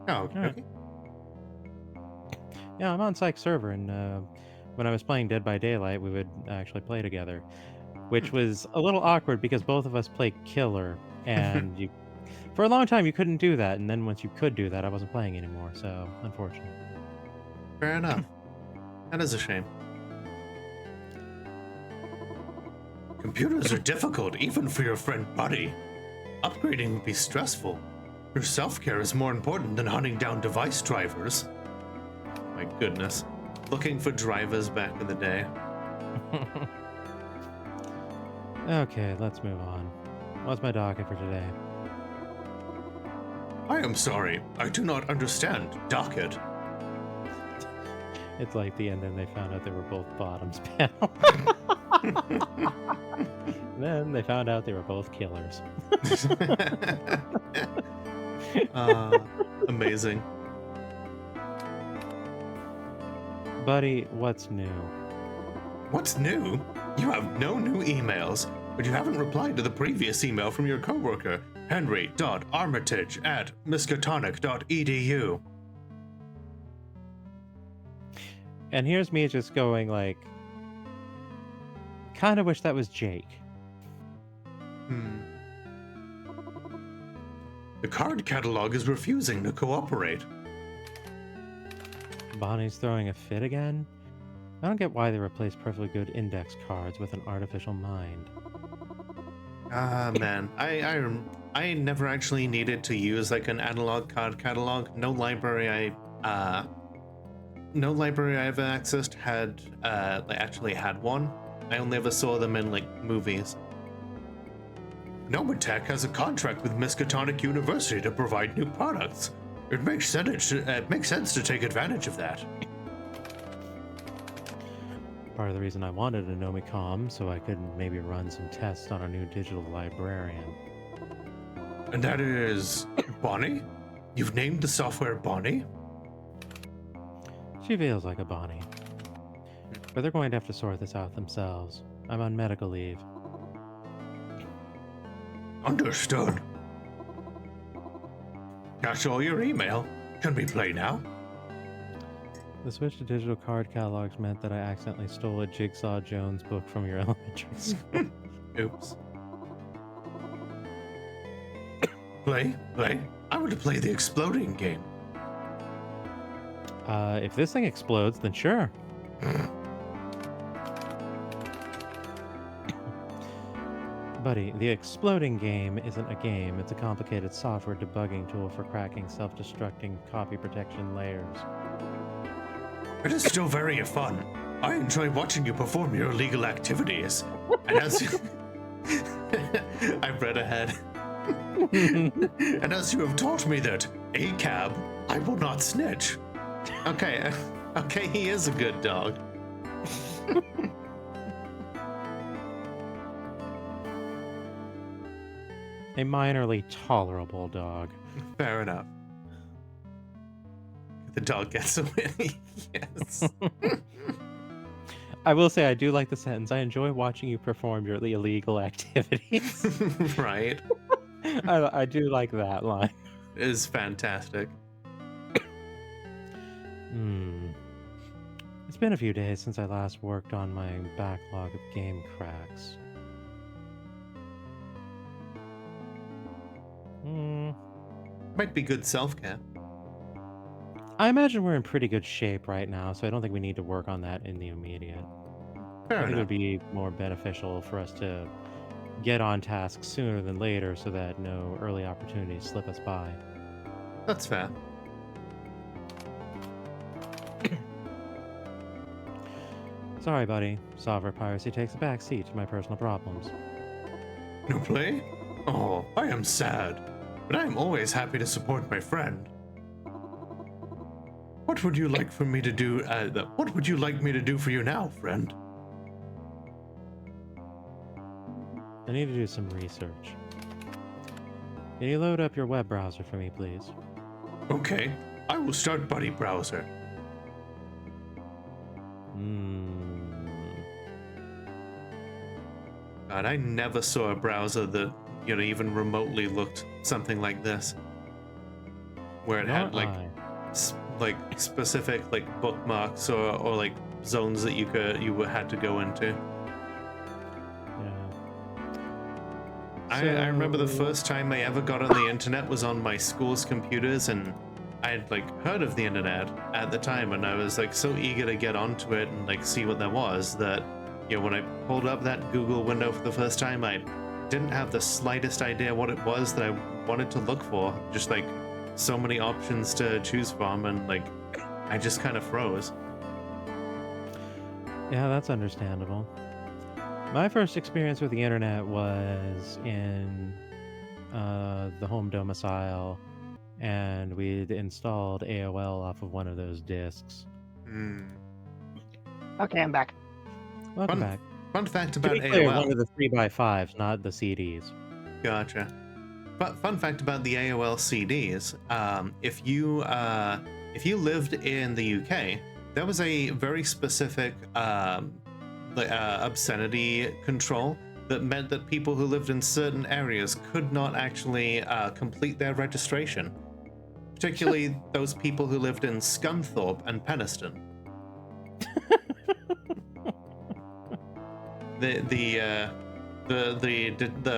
A: Oh, okay.
C: Yeah, I'm on Psych server, and when I was playing Dead by Daylight, we would actually play together, which was a little awkward because both of us play Killer, and for a long time you couldn't do that, and then once you could do that, I wasn't playing anymore, so unfortunate.
A: Fair enough. That is a shame. Computers are difficult, even for your friend Buddy. Upgrading would be stressful. Your self-care is more important than hunting down device drivers. My goodness. Looking for drivers back in the day.
C: Okay, let's move on. What's my docket for today?
A: I am sorry. I do not understand docket.
C: It's like the end, then they found out they were both bottoms panel. Then they found out they were both killers.
A: Amazing.
C: Buddy, what's new?
A: What's new? You have no new emails, but you haven't replied to the previous email from your coworker, henry.armitage@miskatonic.edu.
C: And here's me just going like, kind of wish that was Jake.
A: The card catalog is refusing to cooperate.
C: Bonnie's throwing a fit again? I don't get why they replace perfectly good index cards with an artificial mind.
A: Man, I never actually needed to use like an analog card catalog. No library I've accessed had actually had one. I only ever saw them in like movies. Nomatech has a contract with Miskatonic University to provide new products. It makes sense to take advantage of that.
C: Part of the reason I wanted a Nomicom, so I could maybe run some tests on our new digital librarian.
A: And that is Bonnie? You've named the software Bonnie?
C: She feels like a Bonnie. But they're going to have to sort this out themselves. I'm on medical leave.
A: Understood. That's all your email. Can we play now?
C: The switch to digital card catalogs meant that I accidentally stole a Jigsaw Jones book from your elementary school.
A: Oops. Play. I want to play the exploding game.
C: If this thing explodes, then sure. Buddy, the exploding game isn't a game. It's a complicated software debugging tool for cracking self-destructing copy protection layers.
A: It is still very fun. I enjoy watching you perform your illegal activities. And as I read ahead. And as you have taught me that, a cab, I will not snitch. Okay, he is a good dog.
C: A minorly tolerable dog.
A: Fair enough. The dog gets a win. Yes.
C: I will say I do like the sentence. I enjoy watching you perform your illegal activities.
A: Right.
C: I do like that line.
A: It is fantastic.
C: It's been a few days since I last worked on my backlog of game cracks.
A: Might be good self-care.
C: I imagine we're in pretty good shape right now, so I don't think we need to work on that in the immediate.
A: Fair
C: I think it
A: enough.
C: would be more beneficial for us to get on task sooner than later so that no early opportunities slip us by.
A: That's fair.
C: Sorry, buddy. Sovereign piracy takes a back seat to my personal problems.
A: No play? Oh, I am sad. But I am always happy to support my friend. What would you like for me to do? What would you like me to do for you now, friend?
C: I need to do some research. Can you load up your web browser for me, please?
A: Okay, I will start Buddy Browser. God, I never saw a browser that, even remotely looked something like this. Where it had like specific like bookmarks or like zones that you had to go into. I remember the first time I ever got on the internet was on my school's computers, and I had like heard of the internet at the time, and I was like so eager to get onto it and like see what there was that when I pulled up that Google window for the first time, I didn't have the slightest idea what it was that I wanted to look for. Just like so many options to choose from, and like I just kind of froze.
C: Yeah, that's understandable. My first experience with the internet was in the home domicile, and we'd installed AOL off of one of those discs.
B: Okay, I'm back.
C: Welcome back.
A: Fun fact
C: To
A: about
C: be clear,
A: AOL.
C: one of the 3x5s, not the CDs.
A: Gotcha. But fun fact about the AOL CDs: if you lived in the UK, there was a very specific obscenity control that meant that people who lived in certain areas could not actually complete their registration, particularly those people who lived in Scunthorpe and Penistone. The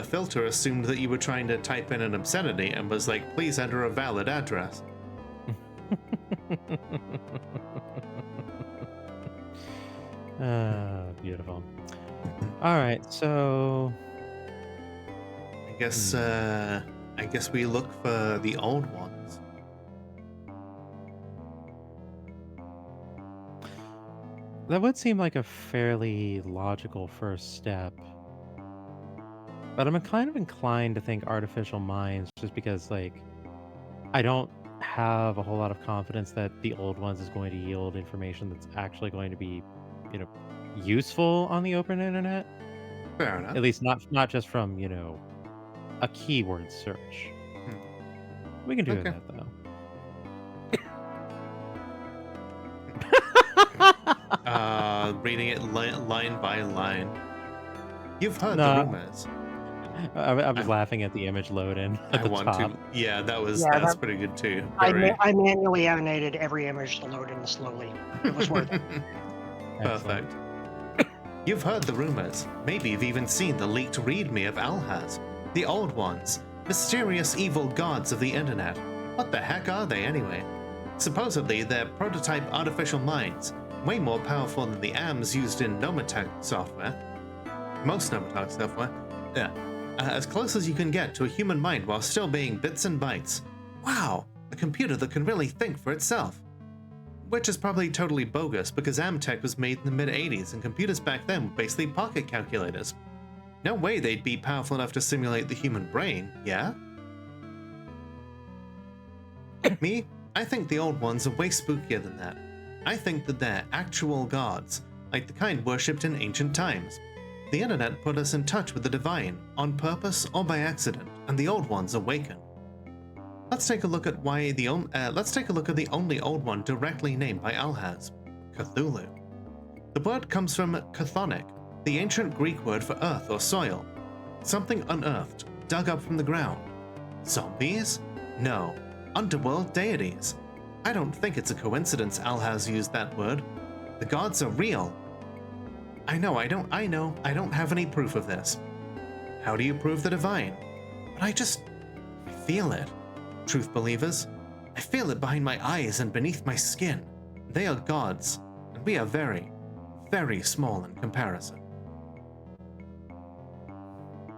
A: filter assumed that you were trying to type in an obscenity and was like, please enter a valid address.
C: Beautiful. All right, so
A: I guess we look for the old ones.
C: that would seem like a fairly logical first step. But I'm kind of inclined to think artificial minds just because, like, I don't have a whole lot of confidence that the old ones is going to yield information that's actually going to be, useful on the open internet.
A: Fair enough.
C: At least not just from, a keyword search. We can do
A: Okay.
C: that, though.
A: Reading it line by line. You've heard
C: No.
A: the rumors.
C: I was laughing at the image load in at
A: I
C: the
A: want
C: top.
A: to. Yeah, that's
B: that-
A: pretty good too.
B: I manually animated every image to load in slowly. It was worth it.
C: Excellent.
A: Perfect. You've heard the rumors. Maybe you've even seen the leaked readme of Alhaz. The old ones. Mysterious evil gods of the internet. What the heck are they anyway? Supposedly, they're prototype artificial minds, way more powerful than the AMs used in Nomatech software. Most Nomatech software. As close as you can get to a human mind while still being bits and bytes. Wow, a computer that can really think for itself. Which is probably totally bogus because Amtech was made in the mid-80s and computers back then were basically pocket calculators. No way they'd be powerful enough to simulate the human brain, yeah? Me, I think the old ones are way spookier than that. I think that they're actual gods, like the kind worshipped in ancient times. The internet put us in touch with the divine, on purpose or by accident, and the old ones awaken. Let's take a look at the only old one directly named by Alhaz, Cthulhu. The word comes from chthonic, the ancient Greek word for earth or soil. Something unearthed, dug up from the ground. Zombies? No. Underworld deities. I don't think it's a coincidence Alhaz used that word. The gods are real. I know, I don't have any proof of this. How do you prove the divine? But I feel it. Truth believers, I feel it behind my eyes and beneath my skin. They are gods, and we are very, very small in comparison.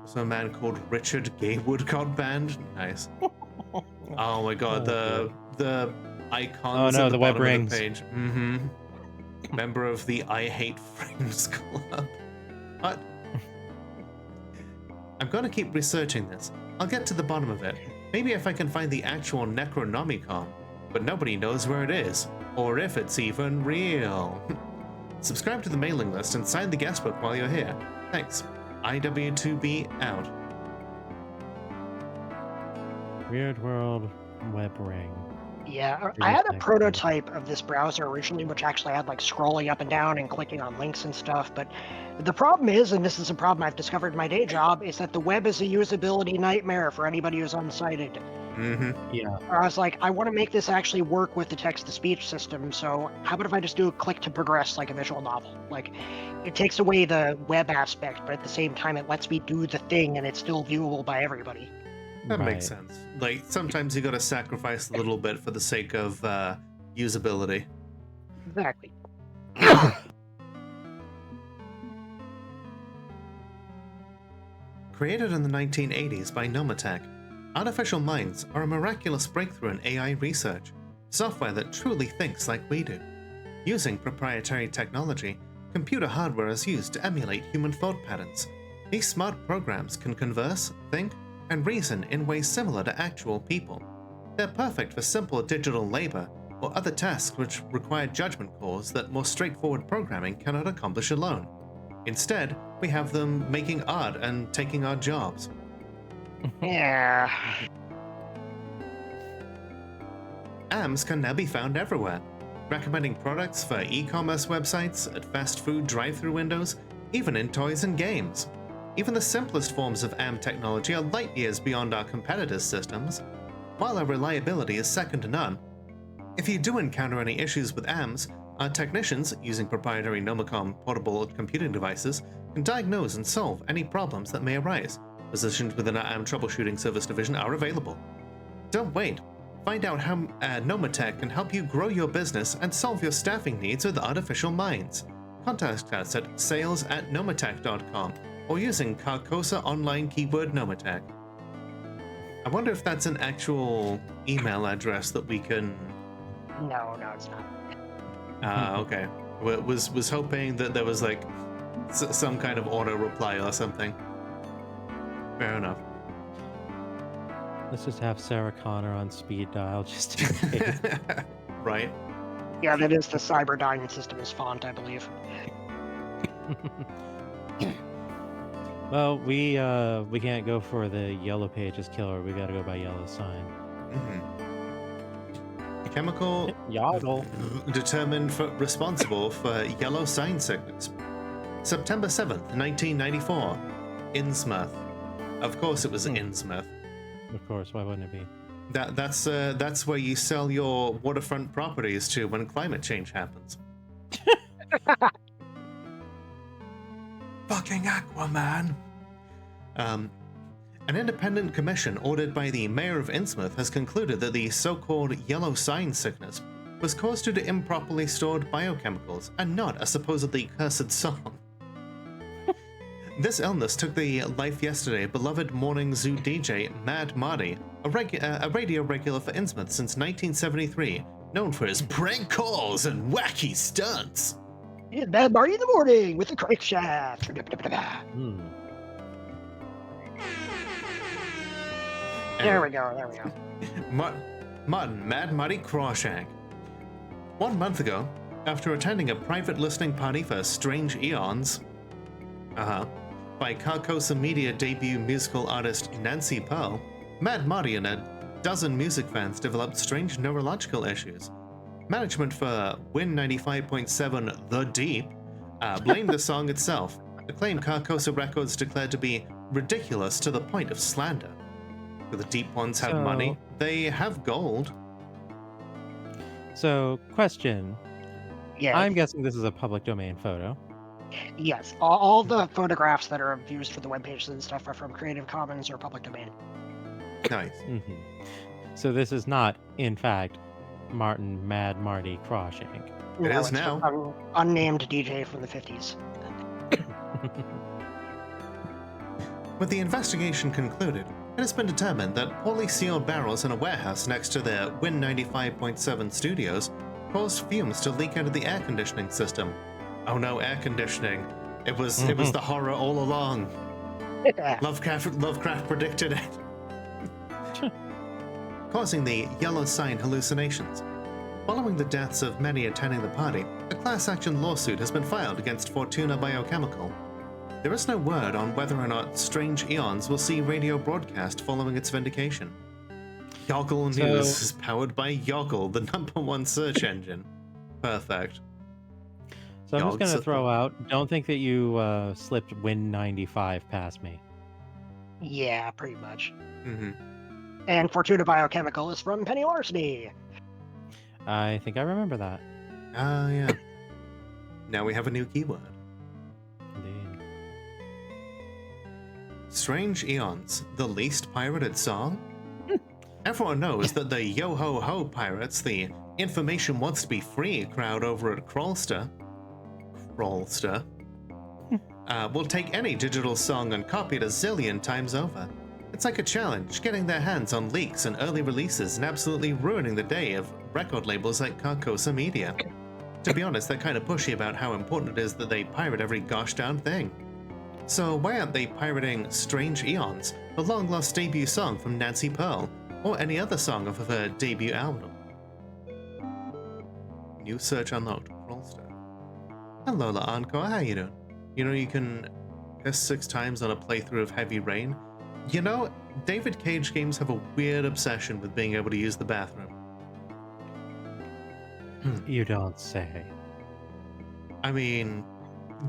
A: So a man called Richard Gaywood got banned? Nice. Oh my god, the icons at the
C: web
A: bottom
C: rings.
A: of the page. Member of the I Hate Frames Club. What? I'm gonna keep researching this. I'll get to the bottom of it. Maybe if I can find the actual Necronomicon, but nobody knows where it is, or if it's even real. Subscribe to the mailing list and sign the guestbook while you're here. Thanks. IW2B out.
C: Weird World web ring.
B: Yeah, I had a prototype of this browser originally, which actually had like scrolling up and down and clicking on links and stuff. But the problem is, and this is a problem I've discovered in my day job, is that the web is a usability nightmare for anybody who's unsighted.
C: Yeah.
B: I was like, I want to make this actually work with the text-to-speech system, so how about if I just do a click to progress like a visual novel? Like, it takes away the web aspect, but at the same time it lets me do the thing and it's still viewable by everybody.
A: That makes sense. Like, sometimes you gotta sacrifice a little bit for the sake of usability.
B: Exactly.
A: Created in the 1980s by Nomatech, artificial minds are a miraculous breakthrough in AI research, software that truly thinks like we do. Using proprietary technology, computer hardware is used to emulate human thought patterns. These smart programs can converse, think, and reason in ways similar to actual people. They're perfect for simple digital labor or other tasks which require judgment calls that more straightforward programming cannot accomplish alone. Instead, we have them making art and taking our jobs.
B: Yeah.
A: AMs can now be found everywhere, recommending products for e-commerce websites, at fast food drive-thru windows, even in toys and games. Even the simplest forms of AM technology are light years beyond our competitors' systems, while our reliability is second to none. If you do encounter any issues with AMs, our technicians, using proprietary Nomicom portable computing devices, can diagnose and solve any problems that may arise. Positions within our AM troubleshooting service division are available. Don't wait. Find out how Nomatech can help you grow your business and solve your staffing needs with artificial minds. Contact us at sales@nomatech.com or using Carcosa online keyword Nomatech. I wonder if that's an actual email address that we can...
B: No, it's not.
A: Okay. Was hoping that there was like some kind of auto reply or something. Fair enough.
C: Let's just have Sarah Connor on speed dial just in case.
A: Right.
B: Yeah, that is the Cyberdyne system's font, I believe.
C: Well, we can't go for the Yellow Pages killer. We gotta go by Yellow Sign.
A: Chemical
C: Yodel
A: responsible for yellow sign sickness. September 7th, 1994. Innsmouth. Of course it was Innsmouth.
C: Of course, why wouldn't it be?
A: That's where you sell your waterfront properties to when climate change happens. Fucking Aquaman. An independent commission ordered by the mayor of Innsmouth has concluded that the so-called yellow sign sickness was caused due to improperly stored biochemicals and not a supposedly cursed song. This illness took the life yesterday beloved morning zoo DJ Mad Marty, a radio regular for Innsmouth since 1973, known for his prank calls and wacky stunts.
B: It's Mad Marty in the morning with the crank shaft. There we go.
A: Martin, Mad Marty Crawshank. 1 month ago, after attending a private listening party for Strange Eons, by Carcosa Media debut musical artist Nancy Pearl, Mad Marty and a dozen music fans developed strange neurological issues. Management for Win 95.7 The Deep blamed the song itself, acclaimed Carcosa Records declared to be ridiculous to the point of slander. Do the deep ones have money? They have gold.
C: So, question.
B: Yeah.
C: I'm guessing this is a public domain photo.
B: Yes, all the photographs that are used for the webpages and stuff are from Creative Commons or public domain.
A: Nice.
C: So this is not, in fact, Martin Mad Marty Crawshank.
A: It is
B: it's
A: now.
B: An unnamed DJ from the 50s.
A: With the investigation concluded, it has been determined that poorly sealed barrels in a warehouse next to their Win 95.7 studios caused fumes to leak out of the air conditioning system. Oh no, air conditioning. It was the horror all along. Lovecraft predicted it. Causing the yellow sign hallucinations. Following the deaths of many attending the party, a class action lawsuit has been filed against Fortuna Biochemical. There is no word on whether or not Strange Eons will see radio broadcast following its vindication. Yoggle News is powered by Yoggle, the #1 search engine. Perfect.
C: So I'm just going to throw out, don't think that you slipped Win 95 past me.
B: Yeah, pretty much. And Fortuna Biochemical is from Penny Larceny.
C: I think I remember that.
A: Ah, yeah. Now we have a new keyword.
C: Indeed.
A: Strange Eons, the least pirated song? Everyone knows that the yo-ho-ho pirates, the information wants to be free crowd over at Crawlster, will take any digital song and copy it a zillion times over. It's like a challenge, getting their hands on leaks and early releases and absolutely ruining the day of record labels like Carcosa Media. To be honest, they're kind of pushy about how important it is that they pirate every gosh darn thing. So why aren't they pirating Strange Eons, the long-lost debut song from Nancy Pearl, or any other song off of her debut album? New search unlocked, Crawlster. Hello, La Encore, how you doing? You know you can piss 6 times on a playthrough of Heavy Rain? You know, David Cage games have a weird obsession with being able to use the bathroom.
C: You don't say.
A: I mean,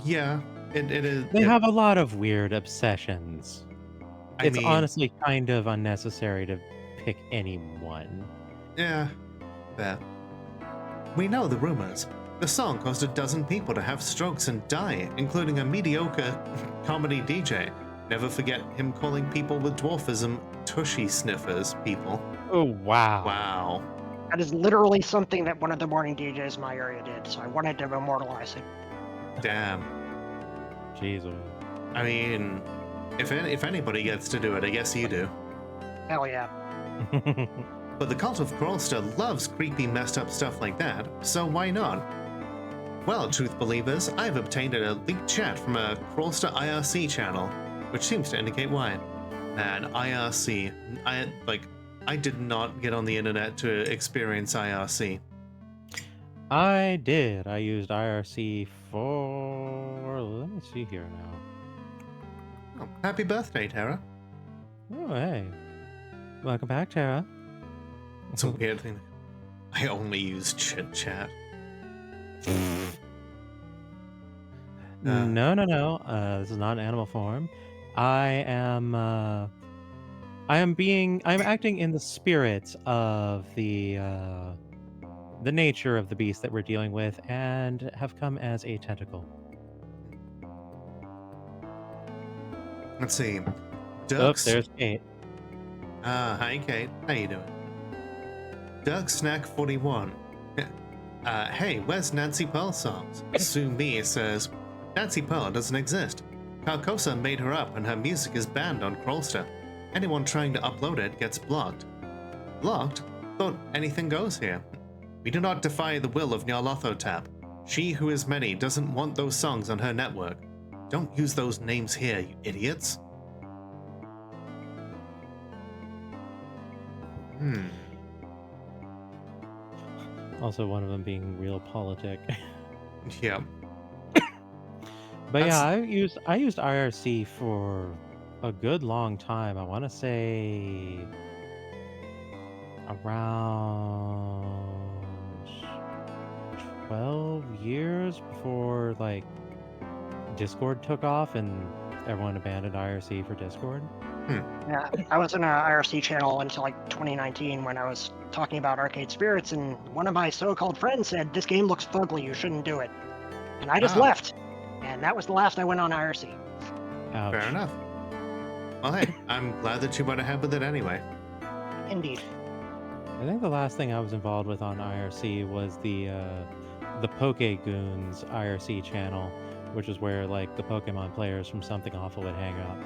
A: yeah, it is.
C: They have a lot of weird obsessions. It's honestly kind of unnecessary to pick any one.
A: Yeah, fair. We know the rumors. The song caused a dozen people to have strokes and die, including a mediocre comedy DJ. Never forget him calling people with dwarfism tushy sniffers people.
C: Oh, wow.
A: Wow.
B: That is literally something that one of the morning DJs in my area did, so I wanted to immortalize it.
A: Damn.
C: Jesus.
A: I mean, if anybody gets to do it, I guess you do.
B: Hell yeah.
A: But the Cult of Crawlster loves creepy, messed up stuff like that, so why not? Well, truth believers, I've obtained a leaked chat from a Crawlster IRC channel, which seems to indicate why. Man, IRC. I did not get on the internet to experience IRC.
C: I did. I used IRC for... Let me see here now.
A: Oh, happy birthday, Tara.
C: Oh, hey. Welcome back, Tara.
A: It's a weird thing. I only use chit chat.
C: No. This is not an animal form. I'm acting in the spirit of the nature of the beast that we're dealing with, and have come as a tentacle.
A: Let's see.
C: Ducks. Oh, there's Kate.
A: Hi, Kate. How you doing? Doug Snack 41. Hey, where's Nancy Pearl songs? Sue Me says, Nancy Pearl doesn't exist. Carcosa made her up and her music is banned on Crawlster. Anyone trying to upload it gets blocked. Blocked? Thought anything goes here. We do not defy the will of Nyarlathotep. She who is many doesn't want those songs on her network. Don't use those names here, you idiots.
C: Also, one of them being real politic.
A: Yeah.
C: But yeah, I used IRC for a good long time. I want to say around 12 years before like Discord took off and everyone abandoned IRC for Discord.
B: Yeah, I was in an IRC channel until like 2019 when I was talking about Arcade Spirits, and one of my so-called friends said, "This game looks fugly, you shouldn't do it." And I just left. And that was the last I went on IRC.
C: Ouch.
A: Fair enough. Well, hey, I'm glad that you went ahead with it anyway.
B: Indeed.
C: I think the last thing I was involved with on IRC was the Pokegoons IRC channel, which is where like the Pokemon players from Something Awful would hang out.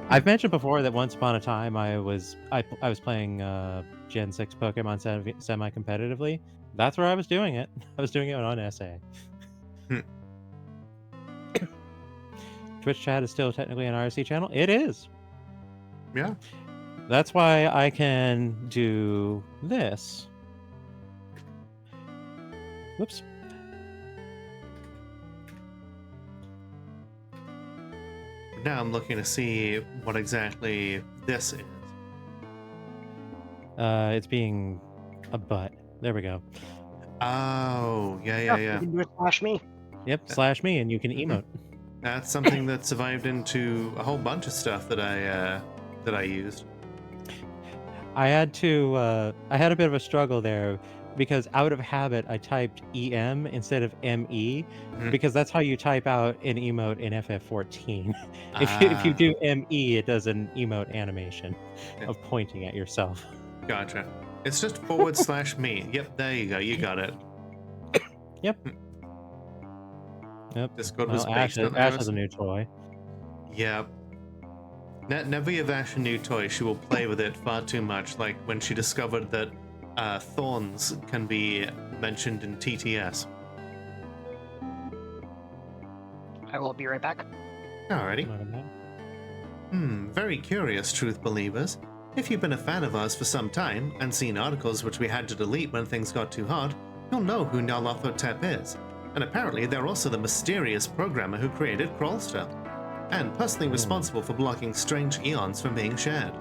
C: I've mentioned before that once upon a time I was playing Gen 6 Pokemon semi-competitively. That's where I was doing it. I was doing it on SA. Twitch chat is still technically an IRC channel. It is.
A: Yeah.
C: That's why I can do this. Whoops.
A: Now I'm looking to see what exactly this is.
C: It's being a butt. There we go.
A: Oh, yeah.
B: You can do it /me.
C: Yep, /me, and you can emote.
A: That's something that survived into a whole bunch of stuff that I used.
C: I had a bit of a struggle there because out of habit I typed EM instead of ME because that's how you type out an emote in FF14. If you do ME, it does an emote animation of pointing at yourself.
A: Gotcha. It's just /me. Yep, there you go. You got it.
C: Yep.
A: Discord was based on
C: Ash has a new toy.
A: Yep. Never give Ash a new toy. She will play with it far too much, like when she discovered that thorns can be mentioned in TTS.
B: I will be right back.
A: Alrighty. Very curious, truth believers. If you've been a fan of ours for some time and seen articles which we had to delete when things got too hard, you'll know who Nyarlathotep is. And apparently they're also the mysterious programmer who created Crawlster, and personally responsible for blocking strange eons from being shared.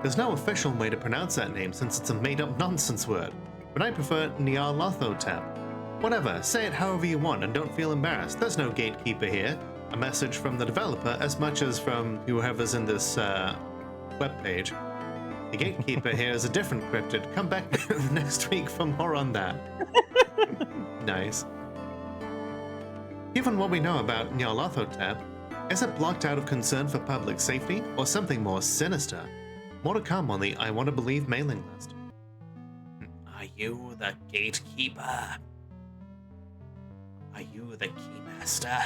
A: There's no official way to pronounce that name since it's a made-up nonsense word, but I prefer Nyarlathotep. Whatever, say it however you want and don't feel embarrassed. There's no gatekeeper here. A message from the developer as much as from whoever's in this webpage. The gatekeeper here is a different cryptid. Come back next week for more on that. Nice. Given what we know about Nyarlathotep, is it blocked out of concern for public safety or something more sinister? More to come on the I Want to Believe mailing list. Are you the gatekeeper? Are you the keymaster?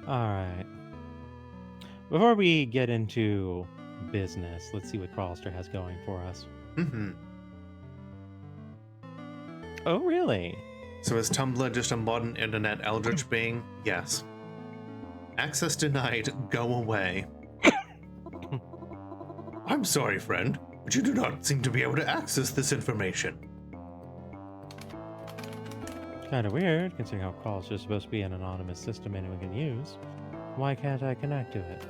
C: Alright. Before we get into business, let's see what Crawlster has going for us. Oh, really?
A: So is Tumblr just a modern internet eldritch being? Yes. Access denied, go away. I'm sorry, friend, but you do not seem to be able to access this information.
C: Kind of weird, considering how Crawlster is supposed to be an anonymous system anyone can use. Why can't I connect to it?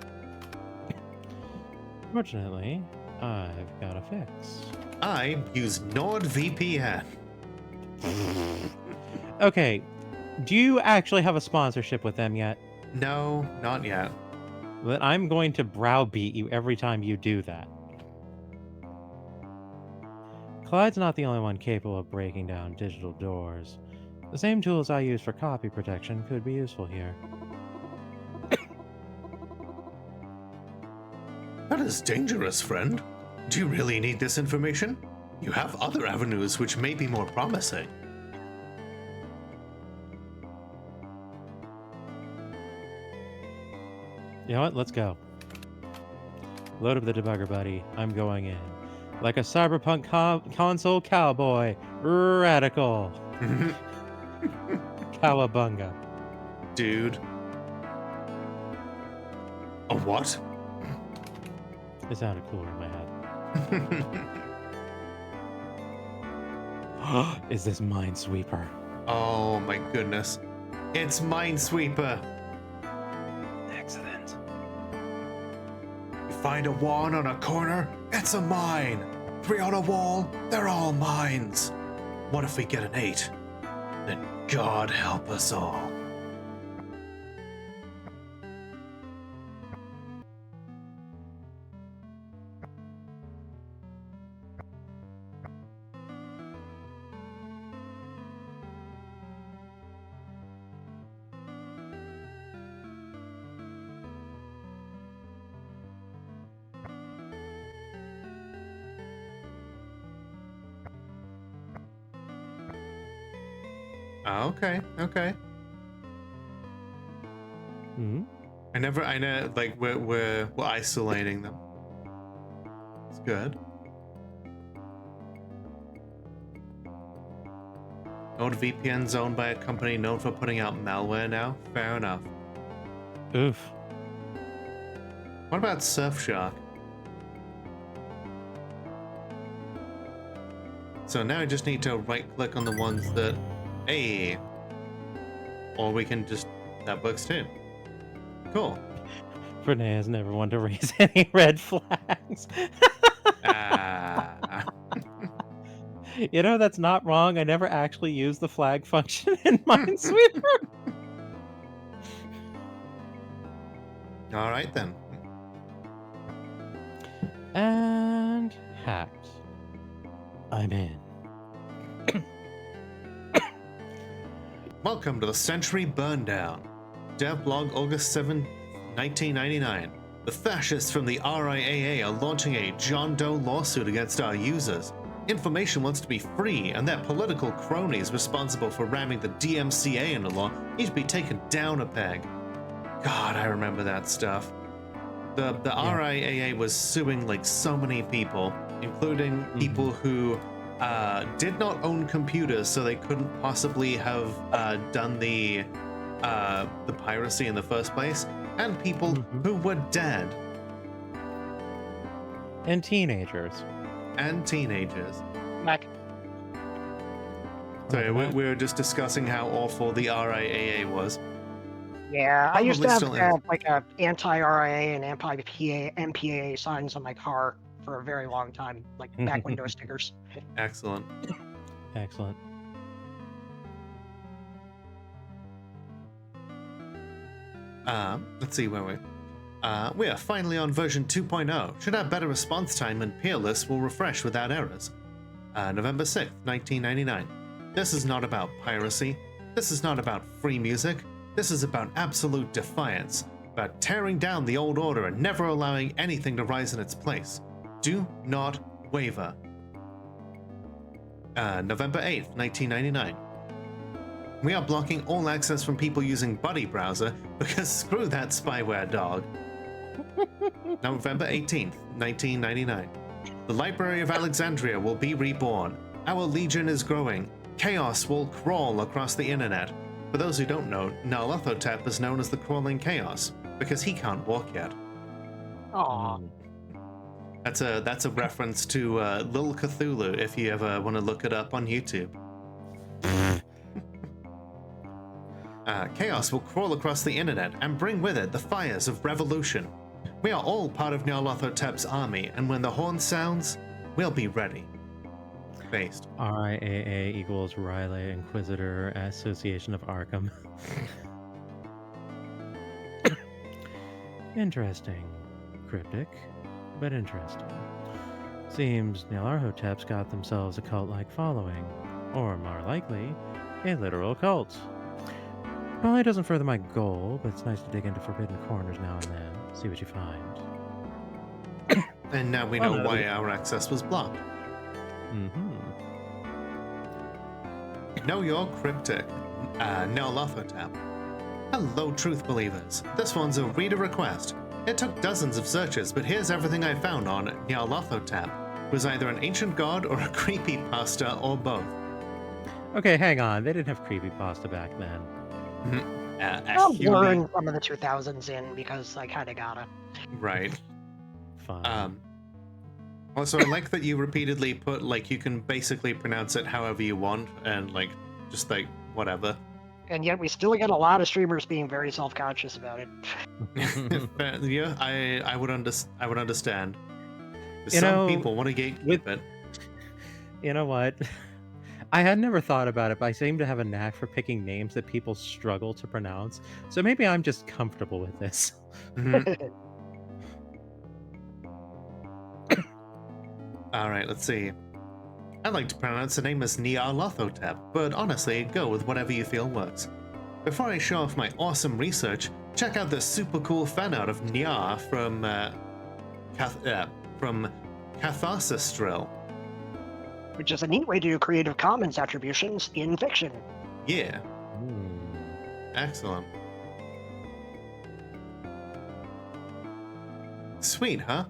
C: Fortunately, I've got a fix.
A: I use NordVPN.
C: Okay, do you actually have a sponsorship with them yet?
A: No, not yet.
C: Then I'm going to browbeat you every time you do that. Clyde's not the only one capable of breaking down digital doors. The same tools I use for copy protection could be useful here.
A: That is dangerous, friend. Do you really need this information? You have other avenues which may be more promising.
C: You know what? Let's go. Load up the debugger, buddy. I'm going in. Like a cyberpunk console cowboy. Radical. Cowabunga.
A: Dude. A what?
C: It sounded cooler in my head. Is this Minesweeper?
A: Oh my goodness. It's Minesweeper.
C: Excellent.
A: You find a 1 on a corner, it's a mine. 3 on a wall, they're all mines. What if we get an 8? Then God help us all. Okay, okay.
C: Hmm?
A: I know, like, we're isolating them. It's good. NordVPN's owned by a company known for putting out malware now? Fair enough.
C: Oof.
A: What about Surfshark? So now I just need to right-click on the ones that... Hey! Or we can just... That works too. Cool.
C: Forneia has never wanted to raise any red flags. You know, that's not wrong. I never actually used the flag function in Minesweeper.
A: Alright then.
C: And hacked. I'm in.
A: Welcome to the Century Burndown. Devblog August 7, 1999. The fascists from the RIAA are launching a John Doe lawsuit against our users. Information wants to be free, and their political cronies responsible for ramming the DMCA into law need to be taken down a peg. God, I remember that stuff. The RIAA was suing like so many people, including people who did not own computers, so they couldn't possibly have done the piracy in the first place, and people who were dead.
C: And teenagers.
B: Mac.
A: Sorry, we were just discussing how awful the RIAA was.
B: Yeah, I used to
A: Probably
B: have
A: still is.
B: like a anti-RIA and anti-MPAA signs on my car for a very long time, like back window stickers.
A: Excellent.
C: Excellent.
A: Let's see where we are finally on version 2.0. Should have better response time, and peer lists will refresh without errors. November 6th, 1999. This is not about piracy. This is not about free music. This is about absolute defiance. About tearing down the old order and never allowing anything to rise in its place. Do not waver. November 8th, 1999. We are blocking all access from people using Buddy Browser because screw that spyware dog. November 18th, 1999. The Library of Alexandria will be reborn. Our legion is growing. Chaos will crawl across the internet. For those who don't know, Nyarlathotep is known as the Crawling Chaos because he can't walk yet.
B: Aww.
A: That's a reference to Lil Cthulhu if you ever want to look it up on YouTube. Chaos will crawl across the internet and bring with it the fires of revolution. We are all part of Nyarlathotep's army, and when the horn sounds, we'll be ready. Based.
C: RIAA equals Riley Inquisitor Association of Arkham. Interesting. Cryptic, but interesting. Seems Nyarlathotep's got themselves a cult-like following, or more likely, a literal cult. Probably doesn't further my goal, but it's nice to dig into forbidden corners now and then, see what you find.
A: And now we know why our access was blocked. Know your cryptic. Nyarlathotep. Hello, truth believers. This one's a reader request. It took dozens of searches, but here's everything I found on Nyarlathotep. It was either an ancient god or a creepypasta or both.
C: Okay, hang on. They didn't have creepypasta back then.
B: I'm blurring some of the 2000s in because I kind of gotta.
A: Right.
C: Fine.
A: Also, I like that you repeatedly put, like, you can basically pronounce it however you want, and, like, just, like, whatever.
B: And yet we still get a lot of streamers being very self-conscious about it.
A: Yeah, I would understand.
C: You
A: Some
C: know,
A: people want to gatekeep it.
C: You know what? I had never thought about it, but I seem to have a knack for picking names that people struggle to pronounce. So maybe I'm just comfortable with this.
A: All right, let's see. I'd like to pronounce the name as Nyarlathotep, but honestly, go with whatever you feel works. Before I show off my awesome research, check out this super cool fan art of Nyar from Catharsis.
B: Which is a neat way to do Creative Commons attributions in fiction.
A: Yeah. Excellent. Sweet, huh?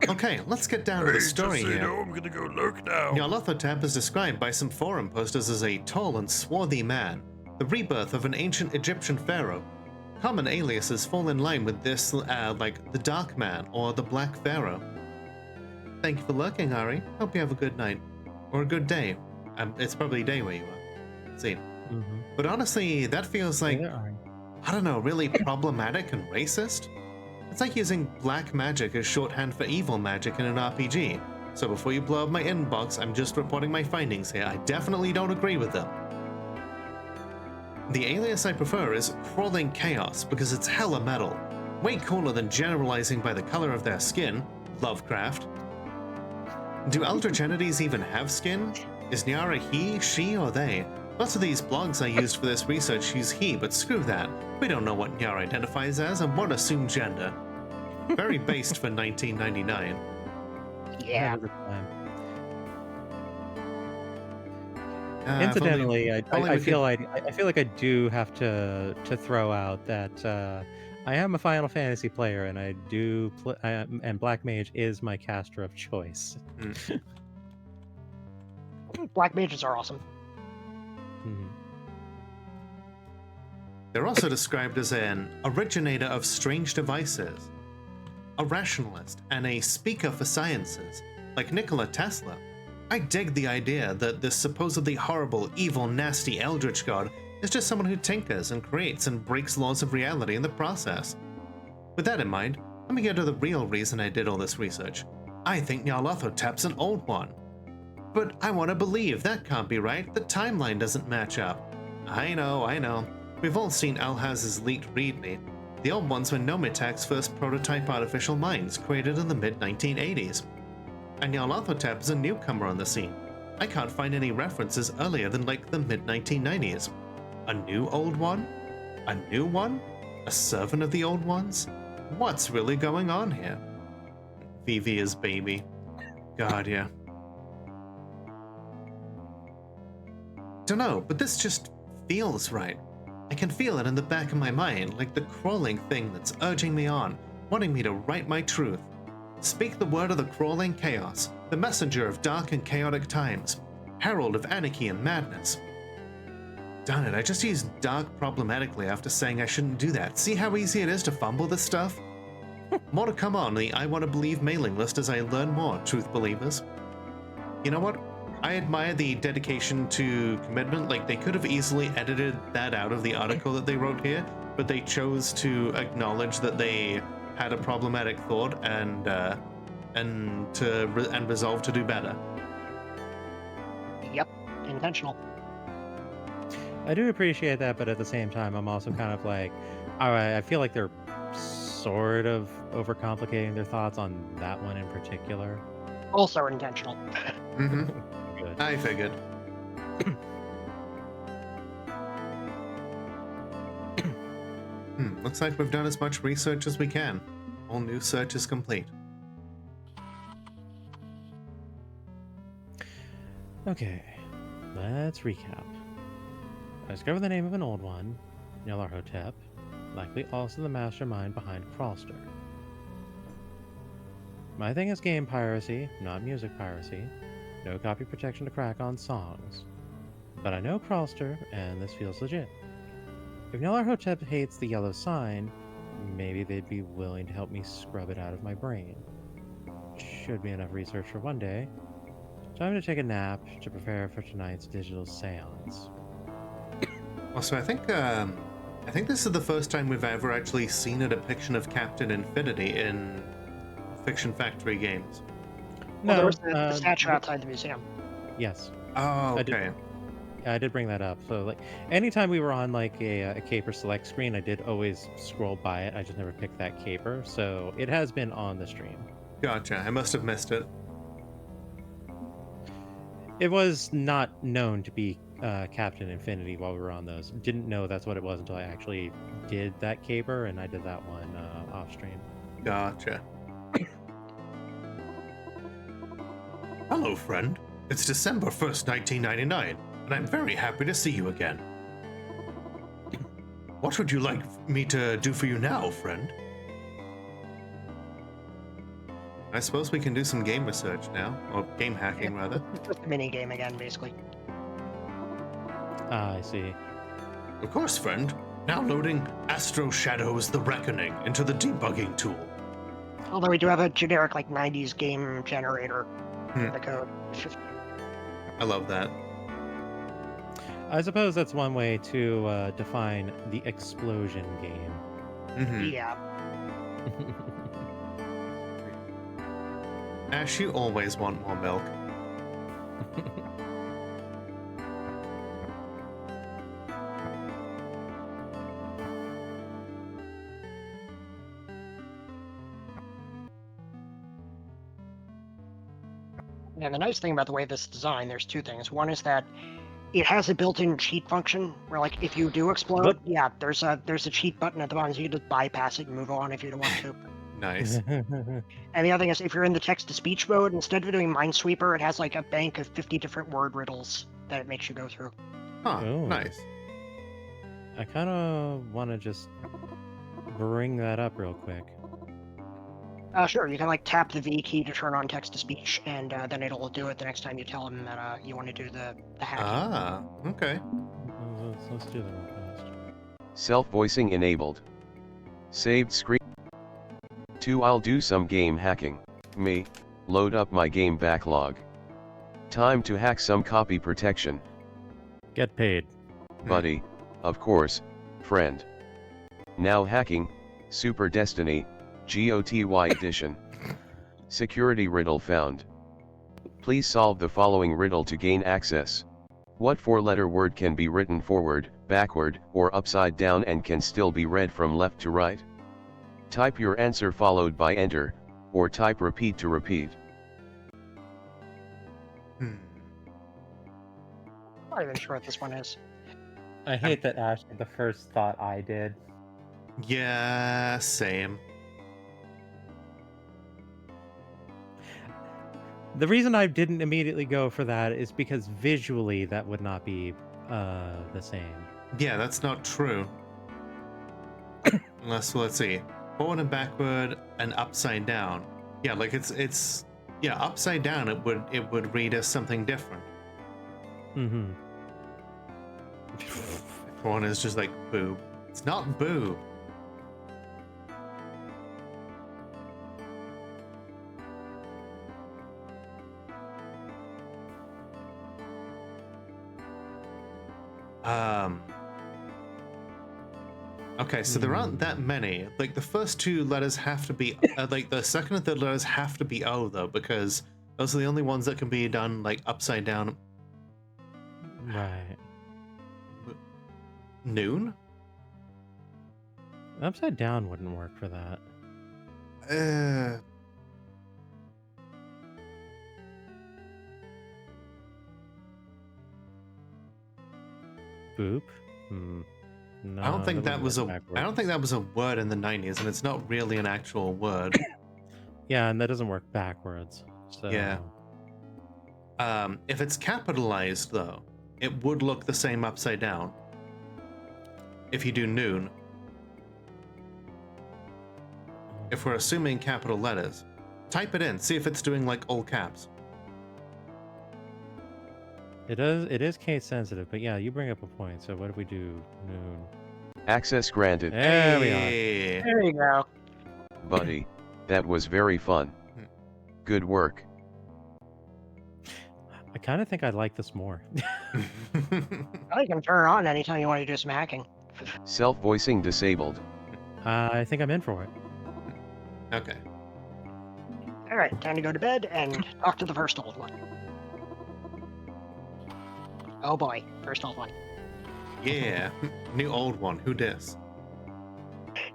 A: Okay, let's get down to the story here.
K: I'm gonna go lurk now.
A: Nyarlathotep is described by some forum posters as a tall and swarthy man, the rebirth of an ancient Egyptian pharaoh. Common aliases fall in line with this, like the Dark Man or the Black Pharaoh. Thank you for lurking, Ari. Hope you have a good night. Or a good day. It's probably day where you are. Let's see. But honestly, that feels like, I don't know, really problematic and racist? It's like using black magic as shorthand for evil magic in an RPG. So before you blow up my inbox, I'm just reporting my findings here. I definitely don't agree with them. The alias I prefer is Crawling Chaos because it's hella metal. Way cooler than generalizing by the color of their skin. Lovecraft. Do Eldritch entities even have skin? Is Nyara he, she, or they? Lots of these blogs I used for this research use he, but screw that. We don't know what Nyara identifies as and won't assume gender. Very based for 1999.
B: Yeah.
C: Incidentally, I feel like I do have to throw out that I am a Final Fantasy player, and I do and Black Mage is my caster of choice.
B: Black mages are awesome.
A: They're also described as an originator of strange devices, a rationalist, and a speaker for sciences, like Nikola Tesla. I dig the idea that this supposedly horrible, evil, nasty eldritch god is just someone who tinkers and creates and breaks laws of reality in the process. With that in mind, let me get to the real reason I did all this research. I think Nyarlathotep's an old one. But I want to believe that can't be right. The timeline doesn't match up. I know. We've all seen Alhaz's leaked readme. The old ones were Nomitak's first prototype artificial minds, created in the mid-1980s. And Nyarlathotep is a newcomer on the scene. I can't find any references earlier than like the mid-1990s. A new old one? A new one? A servant of the old ones? What's really going on here? Vivia's baby. God, yeah. Dunno, but this just feels right. I can feel it in the back of my mind, like the crawling thing that's urging me on, wanting me to write my truth. Speak the word of the crawling chaos, the messenger of dark and chaotic times, herald of anarchy and madness. Darn it, I just used dark problematically after saying I shouldn't do that. See how easy it is to fumble this stuff? More to come on the I Want to Believe mailing list as I learn more, truth believers. You know what? I admire the dedication to commitment. Like, they could have easily edited that out of the article that they wrote here, but they chose to acknowledge that they had a problematic thought and resolve to do better.
B: Yep, intentional.
C: I do appreciate that, but at the same time, I'm also kind of like, all right, I feel like they're sort of overcomplicating their thoughts on that one in particular.
B: Also intentional.
A: Good. I figured. Looks like we've done as much research as we can. All new search is complete.
C: Okay, let's recap. I discovered the name of an old one, Nyarlathotep, likely also the mastermind behind Crawlster. My thing is game piracy, not music piracy. No copy protection to crack on songs. But I know Crawlster, and this feels legit. If Nyarlathotep hates the yellow sign, maybe they'd be willing to help me scrub it out of my brain. Should be enough research for one day. Time to take a nap to prepare for tonight's digital seance.
A: Also, I think this is the first time we've ever actually seen a depiction of Captain Infinity in Fiction Factory games.
B: Well, there was the statue outside the museum.
C: Yes.
A: Oh, okay.
C: I did bring that up. So, like, anytime we were on like a caper select screen, I did always scroll by it. I just never picked that caper, so it has been on the stream.
A: Gotcha. I must have missed it.
C: It was not known to be Captain Infinity while we were on those. Didn't know that's what it was until I actually did that caper, and I did that one off stream.
A: Gotcha. Hello, friend. It's December 1st, 1999, and I'm very happy to see you again. What would you like me to do for you now, friend? I suppose we can do some game research now, or game hacking, rather.
B: It's just a mini game again, basically.
C: Ah, I see.
A: Of course, friend. Now loading Astro Shadows The Reckoning into the debugging tool.
B: Although we do have a generic, like, 90s game generator for the code.
A: I love that.
C: I suppose that's one way to define the explosion game.
A: Mm-hmm.
B: Yeah.
A: Ash, you always want more milk.
B: And the nice thing about the way this is designed, there's two things. One is that it has a built-in cheat function where, like, if you do explode, yeah, there's a cheat button at the bottom, so you can just bypass it and move on if you don't want to.
A: Nice.
B: And the other thing is, if you're in the text-to-speech mode, instead of doing Minesweeper, it has like a bank of 50 different word riddles that it makes you go through.
A: Huh,
C: Ooh.
A: nice.
C: I kind of want to just bring that up real quick.
B: Sure, you can like tap the V key to turn on text-to-speech, and then it'll do it the next time you tell him that you want to do the hacking.
A: Ah, okay.
C: Let's do that real fast.
K: Self-voicing enabled. Saved screen. 2. I'll do some game hacking. Me. Load up my game backlog. Time to hack some copy protection.
C: Get paid.
K: Buddy. Of course, friend. Now hacking, Super Destiny, GOTY edition. Security riddle found. Please solve the following riddle to gain access. What 4-letter word can be written forward, backward, or upside down and can still be read from left to right? Type your answer followed by enter, or type repeat to repeat.
B: I'm not even sure what this one is.
C: I hate that Ash did the first thought I did.
A: Yeah, same.
C: The reason I didn't immediately go for that is because visually that would not be the same.
A: Yeah, that's not true. Let's see. Forward and backward and upside down. Yeah, like it's yeah, upside down it would read as something different.
C: Mm-hmm.
A: One is just like boob. It's not boob. Okay, so there aren't that many. Like the first two letters have to be, like the second and third letters have to be O though, because those are the only ones that can be done like upside down.
C: Right.
A: Noon?
C: Upside down wouldn't work for that. Boop? No,
A: I don't think that was
C: backwards.
A: I don't think that was a word in the 90s, and it's not really an actual word.
C: Yeah, and that doesn't work backwards. So
A: Yeah. If it's capitalized, though, it would look the same upside down. If you do noon. If we're assuming capital letters, type it in, see if it's doing like all caps.
C: It is case sensitive, but yeah, you bring up a point. So what do we do? Noon.
K: Access granted.
C: There we are.
A: Hey.
B: There you go.
K: Buddy, that was very fun. Good work.
C: I kind of think I like this more.
B: Well, you can turn it on anytime you want to do some hacking.
K: Self-voicing disabled.
C: I think I'm in for it.
A: Okay.
B: All right, time to go to bed and talk to the first old one. Oh boy, first old one.
A: Yeah. New old one. Who dis?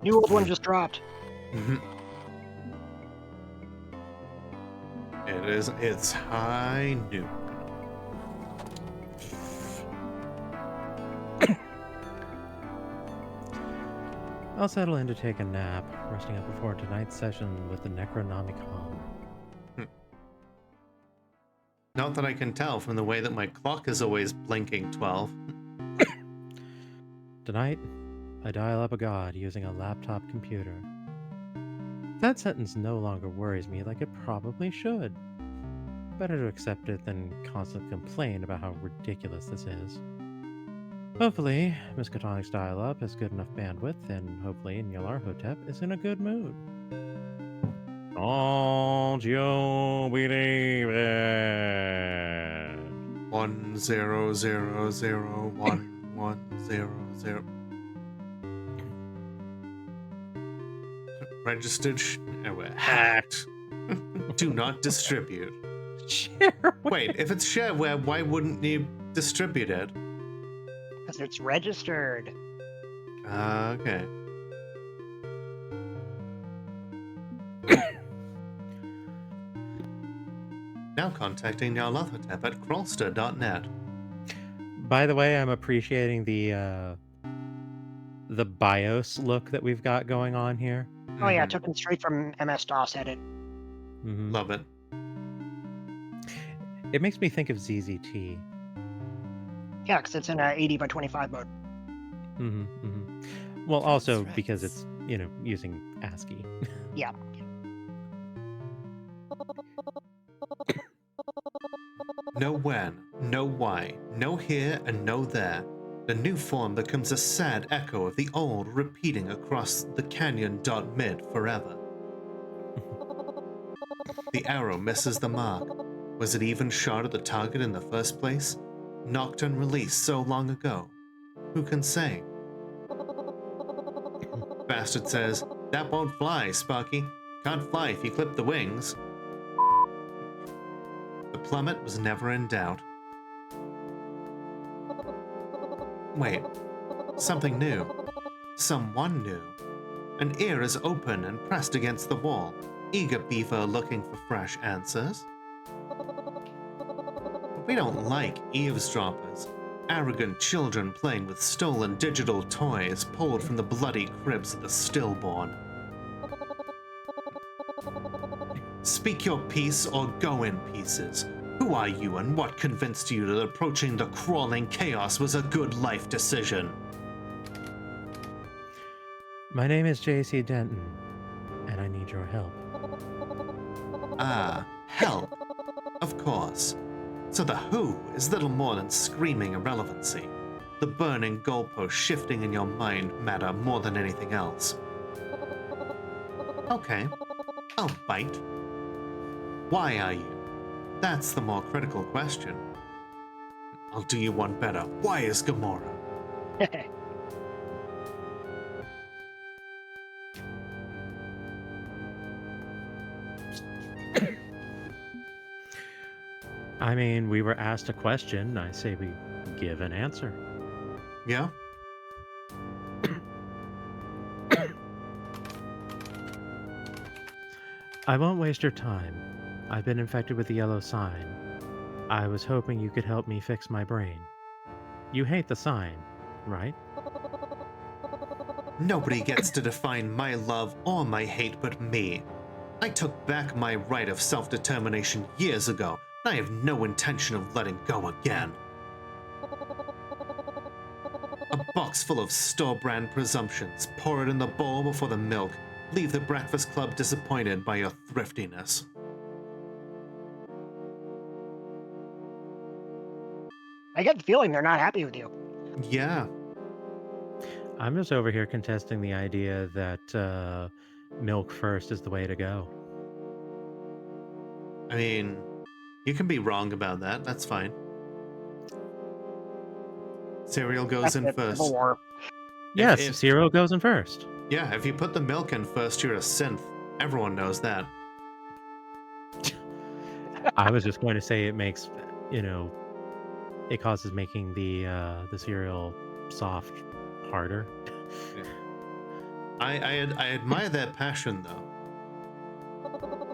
B: New old one just dropped.
A: It's high noon.
C: I'll settle in to take a nap, resting up before tonight's session with the Necronomicon.
A: Not that I can tell from the way that my clock is always blinking 12.
C: Tonight, I dial up a god using a laptop computer. That sentence no longer worries me like it probably should. Better to accept it than constantly complain about how ridiculous this is. Hopefully, Miskatonic's dial-up has good enough bandwidth, and hopefully Nyarlathotep is in a good mood. Don't you believe it?
A: 10001110. Registered. Hacked. Do not distribute.
C: Shareware.
A: Wait, if it's shareware, why wouldn't you distribute it?
B: Because it's registered.
A: Okay. Now contacting Nyarlathotep at crawlster.net.
C: By the way, I'm appreciating the BIOS look that we've got going on here.
B: Oh yeah, took them straight from MS-DOS edit.
A: Love it.
C: It makes me think of ZZT.
B: Yeah, because it's in a 80 by 25 mode.
C: Well, also because it's, using ASCII.
B: Yeah.
A: No when, no why, no here and no there. The new form becomes a sad echo of the old, repeating across the canyon.mid forever. The arrow misses the mark. Was it even shot at the target in the first place? Knocked and released so long ago. Who can say? Bastard says, that won't fly, Sparky. Can't fly if you clip the wings. The plummet was never in doubt. Wait, something new. Someone new. An ear is open and pressed against the wall, eager beaver looking for fresh answers. We don't like eavesdroppers, arrogant children playing with stolen digital toys pulled from the bloody cribs of the stillborn. Speak your piece or go in pieces. Who are you and what convinced you that approaching the crawling chaos was a good life decision?
C: My name is J.C. Denton, and I need your help.
A: Ah, help. Of course. So the who is little more than screaming irrelevancy. The burning goalpost shifting in your mind matter more than anything else. Okay, I'll bite. Why are you? That's the more critical question. I'll do you one better. Why is Gamora?
C: I mean, we were asked a question. I say we give an answer.
A: Yeah?
C: I won't waste your time. I've been infected with the yellow sign. I was hoping you could help me fix my brain. You hate the sign, right?
A: Nobody gets to define my love or my hate but me. I took back my right of self-determination years ago, I have no intention of letting go again. A box full of store-brand presumptions. Pour it in the bowl before the milk. Leave the Breakfast Club disappointed by your thriftiness.
B: I get the feeling they're not happy with you.
A: Yeah.
C: I'm just over here contesting the idea that milk first is the way to go.
A: I mean, you can be wrong about that. That's fine. Cereal goes in first.
B: Civil War.
C: Yes, cereal goes in first.
A: Yeah, if you put the milk in first, you're a synth. Everyone knows that.
C: I was just going to say it makes, it causes making the cereal soft harder.
A: Yeah. I admire their passion, though.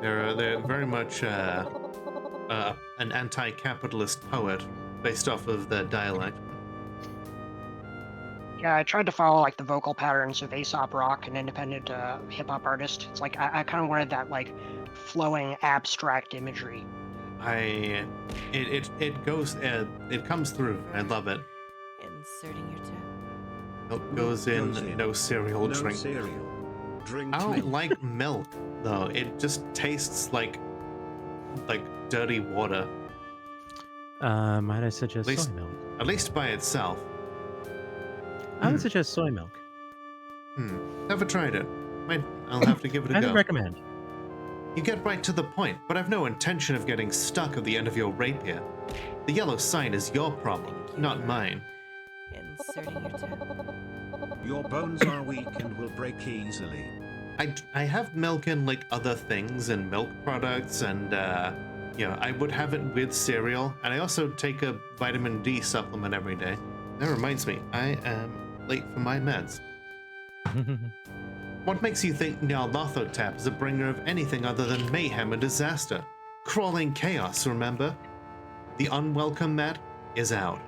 A: They're very much an anti-capitalist poet based off of their dialect.
B: Yeah, I tried to follow like the vocal patterns of Aesop Rock, an independent hip hop artist. It's like I kind of wanted that like flowing abstract imagery.
A: It comes through. I love it.
E: Inserting your toe.
A: Milk goes in, no cereal, drink.
L: Drink
A: I don't
L: milk.
A: like milk though. It just tastes like dirty water.
C: Might I suggest soy milk?
A: At least by itself.
C: I would suggest soy milk.
A: Never tried it. I'll have to give it a go.
C: I recommend.
A: You get right to the point, but I've no intention of getting stuck at the end of your rapier. The yellow sign is your problem, not mine.
E: Inserting your toe.
L: Your bones are weak and will break easily.
A: I have milk in like other things and milk products, and I would have it with cereal, and I also take a vitamin D supplement every day. That reminds me, I am late for my meds. What makes you think Nyarlathotep is a bringer of anything other than mayhem and disaster? Crawling chaos, remember? The unwelcome Matt is out.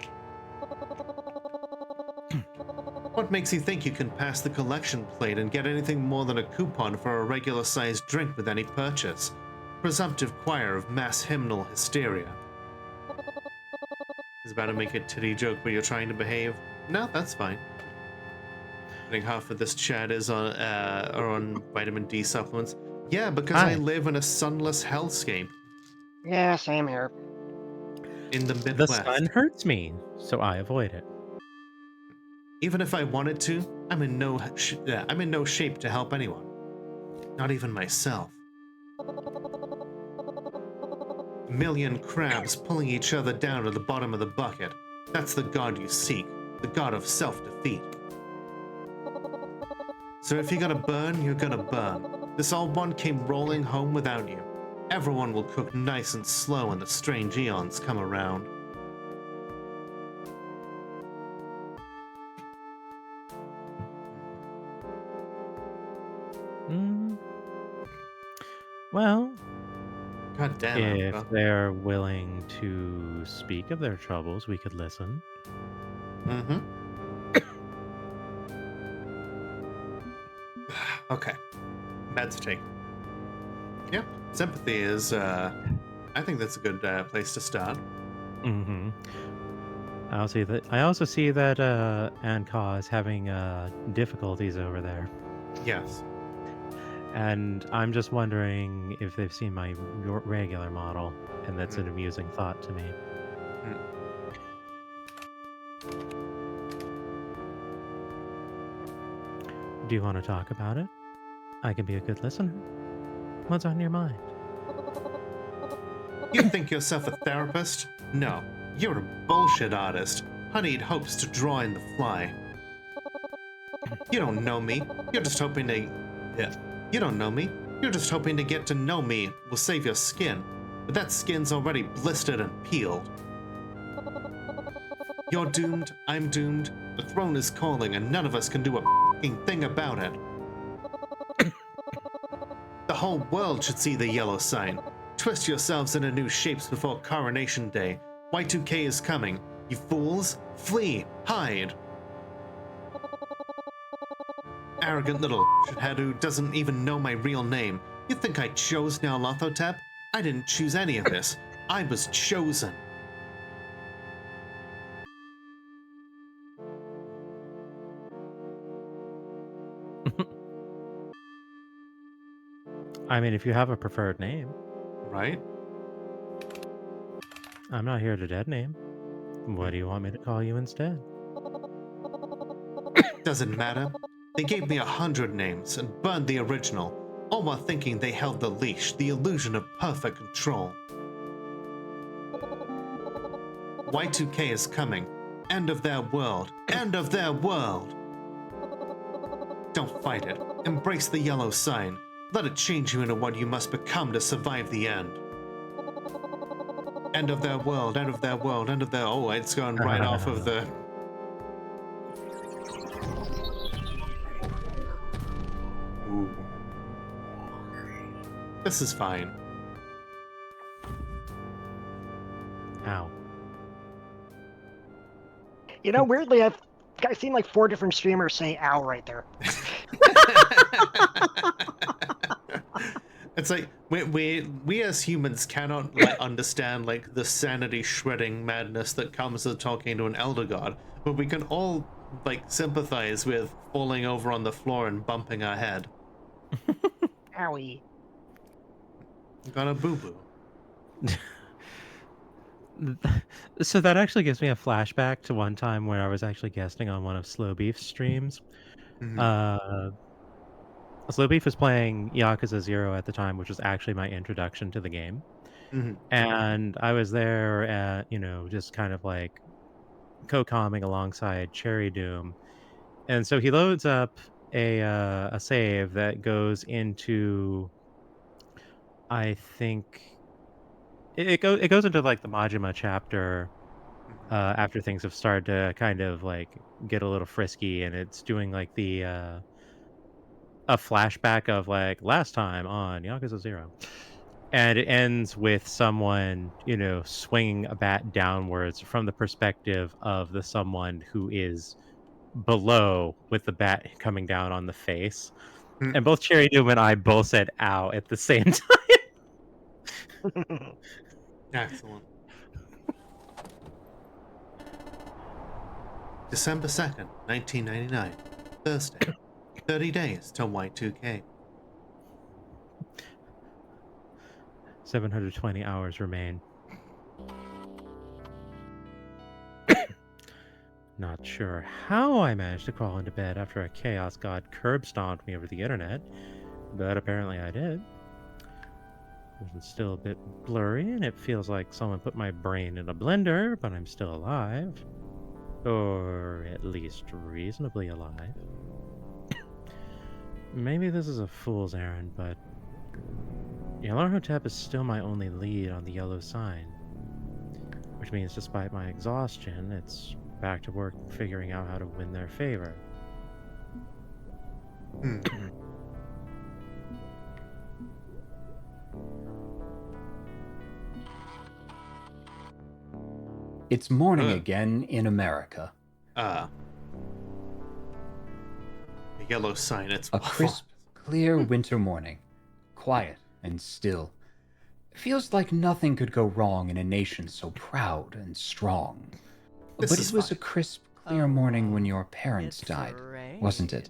A: What makes you think you can pass the collection plate and get anything more than a coupon for a regular-sized drink with any purchase? Presumptive choir of mass hymnal hysteria. Is about to make a titty joke where you're trying to behave? No, that's fine. I think half of this chat is on vitamin D supplements. Yeah, because I live in a sunless hellscape.
B: Yeah, same here.
A: In the Midwest.
C: The sun hurts me, so I avoid it.
A: Even if I wanted to, I'm in no shape to help anyone. Not even myself. A million crabs pulling each other down to the bottom of the bucket. That's the god you seek, the god of self-defeat. So if you're gonna burn, you're gonna burn. This old one came rolling home without you. Everyone will cook nice and slow when the strange eons come around.
C: Well,
A: God damn it.
C: If they're willing to speak of their troubles, we could listen.
A: Okay. Meds to take. Yeah, sympathy is, I think that's a good place to start.
C: I also see that Anka is having difficulties over there.
A: Yes.
C: And I'm just wondering if they've seen my regular model, and that's an amusing thought to me. Do you want to talk about it? I can be a good listener. What's on your mind?
A: You think yourself a therapist? No, you're a bullshit artist. Honeyed hopes to draw in the fly. You don't know me. You're just hoping to... You don't know me. You're just hoping to get to know me will save your skin. But that skin's already blistered and peeled. You're doomed, I'm doomed. The throne is calling and none of us can do a f***ing thing about it. The whole world should see the yellow sign. Twist yourselves into new shapes before Coronation Day. Y2K is coming. You fools, flee, hide. Arrogant little shithead who doesn't even know my real name. You think I chose Nyarlathotep? I didn't choose any of this. I was chosen.
C: I mean, if you have a preferred name.
A: Right?
C: I'm not here to dead name. What do you want me to call you instead?
A: Doesn't matter. They gave me 100 names and burned the original, all while thinking they held the leash, the illusion of perfect control. Y2K is coming. End of their world. End of their world. Don't fight it. Embrace the yellow sign. Let it change you into what you must become to survive the end. End of their world, end of their world, end of their... Oh, it's going right off of the... Ooh. This is fine.
C: Ow.
B: You know, weirdly, I've seen like 4 different streamers say "ow" right there.
A: It's like we as humans cannot like understand like the sanity shredding madness that comes with talking to an elder god, but we can all like sympathize with falling over on the floor and bumping our head.
B: Owie.
A: Got a boo-boo.
C: So that actually gives me a flashback to one time where I was actually guesting on one of Slow Beef's streams. Slow Beef was playing Yakuza 0 at the time, which was actually my introduction to the game. And I was there at, just kind of like co-comming alongside Cherry Doom. And so he loads up a save that goes into, I think it goes into like the Majima chapter after things have started to kind of like get a little frisky, and it's doing like the a flashback of like last time on Yakuza 0. And it ends with someone, swinging a bat downwards from the perspective of the someone who is below with the bat coming down on the face. And both Cherry Doom and I both said "ow" at the same time.
A: Excellent. December 2nd, 1999. Thursday. 30 days till Y2K.
C: 720 hours remain. Not sure how I managed to crawl into bed after a chaos god curb stomped me over the internet, but apparently I did. It's still a bit blurry, and it feels like someone put my brain in a blender, but I'm still alive. Or at least reasonably alive. Maybe this is a fool's errand, but Yalarhotep is still my only lead on the yellow sign. Which means despite my exhaustion, it's back to work figuring out how to win their favor.
M: It's morning again in America.
A: The yellow sign, it's...
M: A crisp, clear winter morning. Quiet and still. It feels like nothing could go wrong in a nation so proud and strong. But it was a crisp, clear morning when your parents died, wasn't it?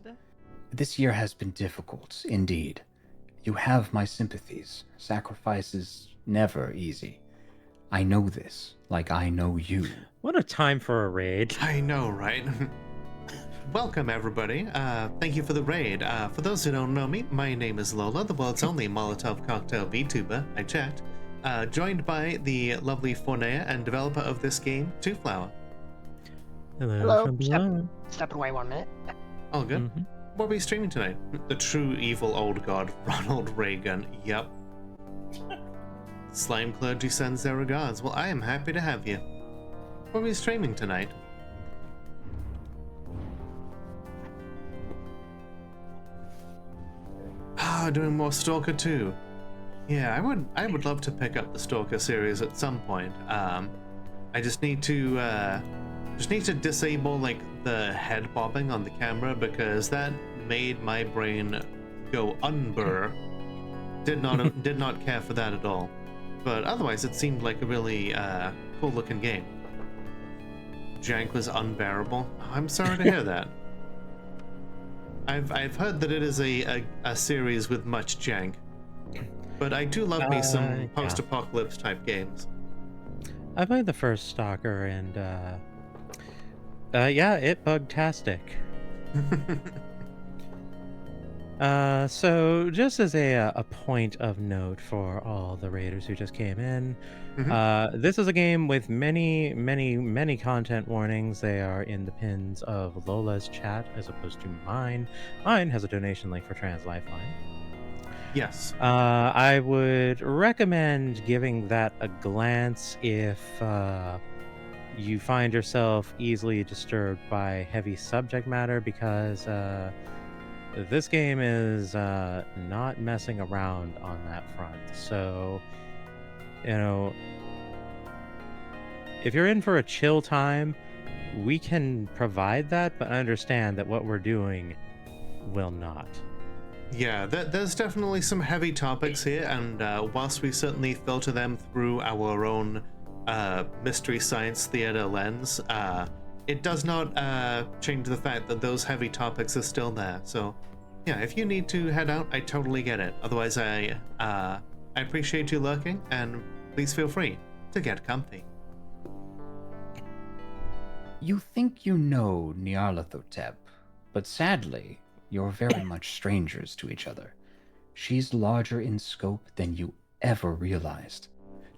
M: This year has been difficult, indeed. You have my sympathies. Sacrifice is never easy. I know this, like I know you.
C: What a time for a raid.
A: I know, right? Welcome, everybody. Thank you for the raid. For those who don't know me, my name is Lola, the world's only Molotov cocktail VTuber. I checked. Joined by the lovely Forneia and developer of this game, Twoflower.
B: Hello. Step away 1 minute.
A: All good. What are we streaming tonight? The true evil old god, Ronald Reagan. Yep. Slime Clergy sends their regards. Well, I am happy to have you. What are we streaming tonight? Doing more Stalker 2. Yeah, I would love to pick up the Stalker series at some point. I just need to disable like the head bobbing on the camera because that made my brain go unburr. Did not care for that at all. But otherwise, it seemed like a really cool-looking game. Jank was unbearable. I'm sorry to hear that. I've heard that it is a series with much jank, but I do love me some post-apocalypse type games.
C: I played the first Stalker, and yeah, it bugtastic. So just as a point of note for all the raiders who just came in, this is a game with many content warnings. They are in the pins of Lola's chat as opposed to mine. Mine has a donation link for Trans Lifeline.
A: Yes.
C: I would recommend giving that a glance if you find yourself easily disturbed by heavy subject matter, because this game is not messing around on that front. So, you know, if you're in for a chill time, we can provide that, but understand that what we're doing will not.
A: Yeah, there's definitely some heavy topics here, and whilst we certainly filter them through our own Mystery Science Theater lens, it does not change the fact that those heavy topics are still there. So, yeah, if you need to head out, I totally get it. Otherwise, I appreciate you lurking, and please feel free to get comfy.
M: You think you know Nyarlathotep, but sadly, you're very much strangers to each other. She's larger in scope than you ever realized.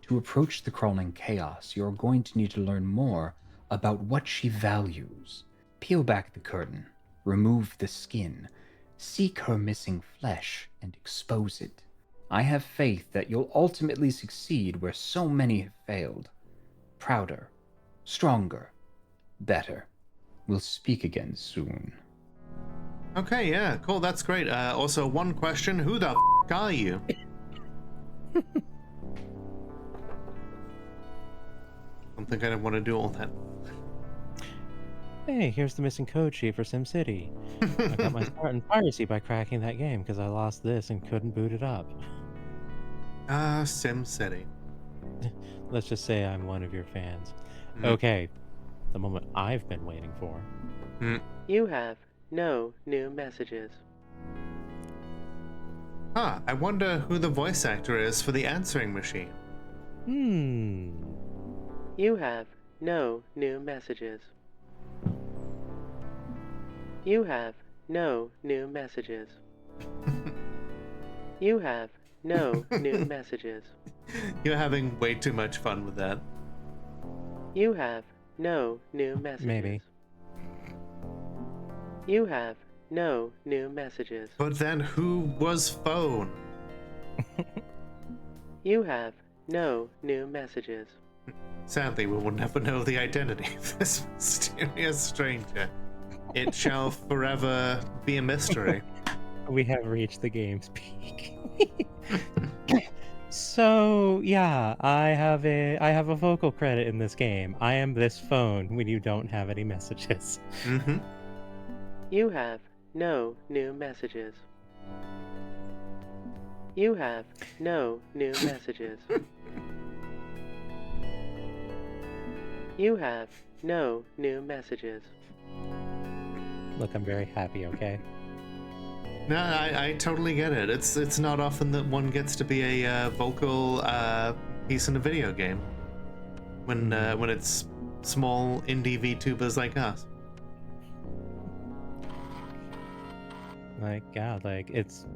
M: To approach the crawling chaos, you're going to need to learn more about what she values. Peel back the curtain, remove the skin, seek her missing flesh, and expose it. I have faith that you'll ultimately succeed where so many have failed. Prouder, stronger, better. We'll speak again soon.
A: Okay, yeah, cool, that's great. Also, one question, who the are you? Don't think I want to do all that.
C: Hey, here's the missing code sheet for SimCity. I got my start in piracy by cracking that game because I lost this and couldn't boot it up.
A: SimCity.
C: Let's just say I'm one of your fans. Okay, the moment I've been waiting for.
N: You have no new messages.
A: Huh, I wonder who the voice actor is for the answering machine.
N: You have no new messages. You have no new messages. You have no new messages.
A: You're having way too much fun with that.
N: You have no new messages.
C: Maybe.
N: You have no new messages.
A: But then who was phone?
N: You have no new messages.
A: Sadly, we will never know the identity of this mysterious stranger. It shall forever be a mystery.
C: We have reached the game's peak. So yeah, I have a vocal credit in this game. I am this phone when you don't have any messages.
N: You have no new messages. You have no new messages. You have no new messages.
C: Look, I'm very happy, okay?
A: No, I totally get it. It's not often that one gets to be a vocal piece in a video game. When it's small indie VTubers like us.
C: Like, God, like it's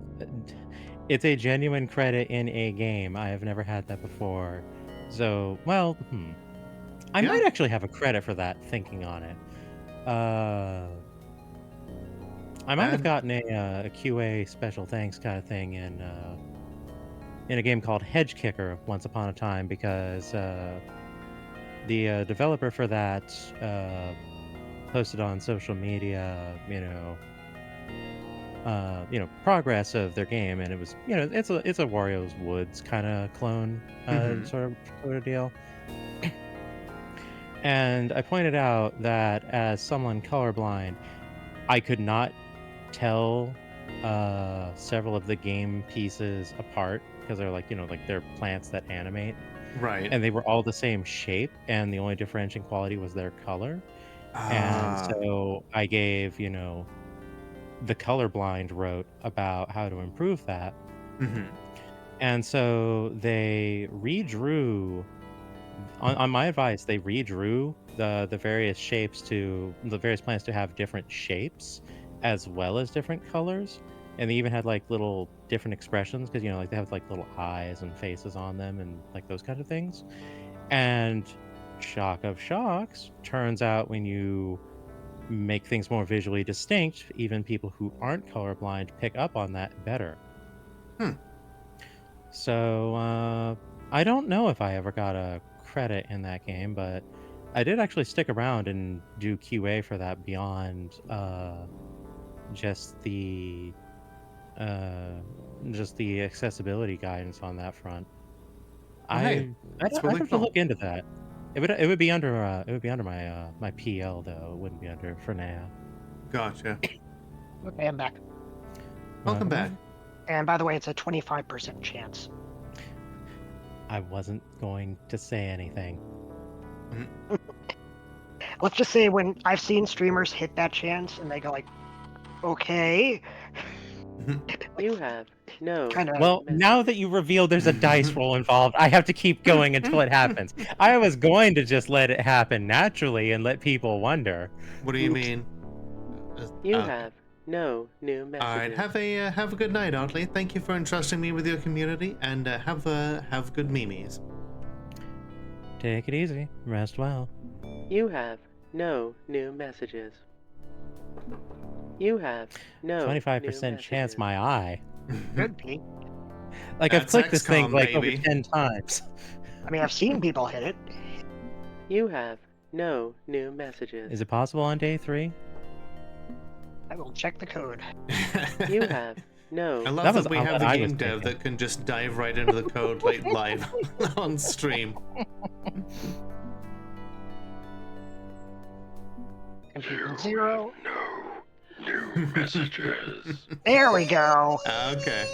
C: a genuine credit in a game. I have never had that before. So, well, I might actually have a credit for that, thinking on it. I might have gotten a QA special thanks kind of thing in a game called Hedge Kicker once upon a time, because the developer for that posted on social media, progress of their game, and it was, it's a Wario's Woods kind of clone sort of deal. And I pointed out that as someone colorblind, I could not tell several of the game pieces apart because they're like, like they're plants that animate.
A: Right.
C: And they were all the same shape, and the only differentiating quality was their color. And so I gave, the colorblind wrote about how to improve that.
A: Mm-hmm.
C: And so they redrew, on my advice, they redrew the various shapes the various plants to have different shapes as well as different colors. And they even had like little different expressions because, like they have like little eyes and faces on them and like those kind of things. And shock of shocks, turns out when you make things more visually distinct, even people who aren't colorblind pick up on that better. So I don't know if I ever got a credit in that game, but I did actually stick around and do QA for that beyond just the accessibility guidance on that front.
A: Hey,
C: I'd
A: really
C: have to look into that. It would be under my my PL though. It wouldn't be under Forneia.
A: Gotcha.
B: Okay, I'm back.
A: Welcome back.
B: And by the way, it's a 25% chance.
C: I wasn't going to say anything.
B: Let's just say when I've seen streamers hit that chance and they go like, okay.
N: You have no.
C: Well, now that you revealed there's a dice roll involved, I have to keep going until it happens. I was going to just let it happen naturally and let people wonder.
A: What do you mean?
N: You have no new messages.
A: All right, have a good night, Otley. Thank you for entrusting me with your community, and have good memes.
C: Take it easy. Rest well.
N: You have no new messages. You have no
C: 25% chance my eye.
B: Could be.
C: Like I've clicked this thing like over 10 times.
B: I mean, I've seen people hit it.
N: You have no new messages.
C: Is it possible on day 3?
B: I will check the code.
N: You have no.
A: I love that we have the game dev that can just dive right into the code live on stream.
B: Zero.
I: New messages.
B: There we go.
A: Okay.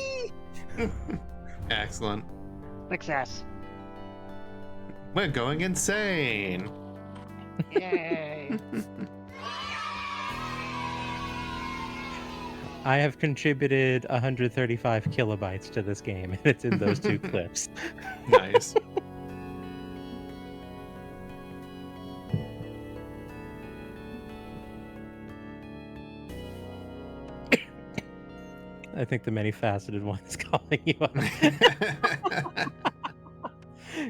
A: Excellent.
B: Success.
A: We're going insane.
B: Yay.
C: I have contributed 135 kilobytes to this game, and it's in those 2 clips.
A: Nice.
C: I think the many-faceted one is calling you up.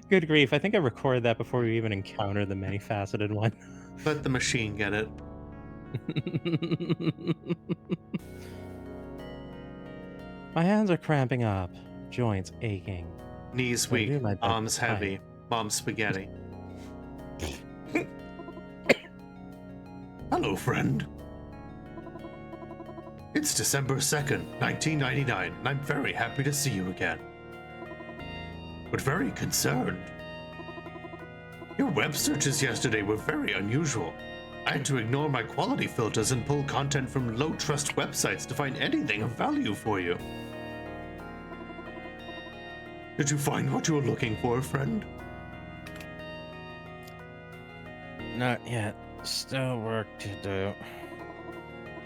C: Good grief, I think I recorded that before we even encountered the many-faceted one.
A: Let the machine get it.
C: My hands are cramping up, joints aching.
A: Knees
C: I'll do
A: weak,
C: my best
A: arms
C: to type.
A: heavy, mom's spaghetti. Hello, friend. It's December 2nd, 1999, and I'm very happy to see you again. But very concerned. Your web searches yesterday were very unusual. I had to ignore my quality filters and pull content from low-trust websites to find anything of value for you. Did you find what you were looking for, friend?
C: Not yet. Still work to do.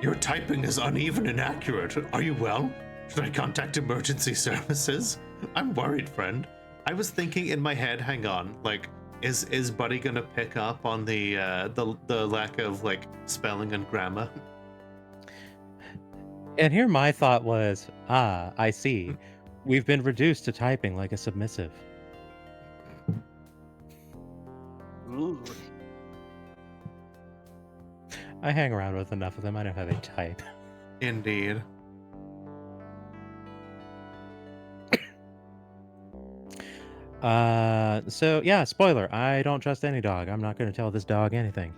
A: Your typing is uneven and inaccurate. Are you well? Should I contact emergency services? I'm worried, friend. I was thinking in my head, hang on, like, is Buddy gonna pick up on the lack of like spelling and grammar?
C: And here my thought was, I see. We've been reduced to typing like a submissive.
B: Ooh.
C: I hang around with enough of them. I know how they type.
A: Indeed.
C: So yeah, spoiler. I don't trust any dog. I'm not going to tell this dog anything.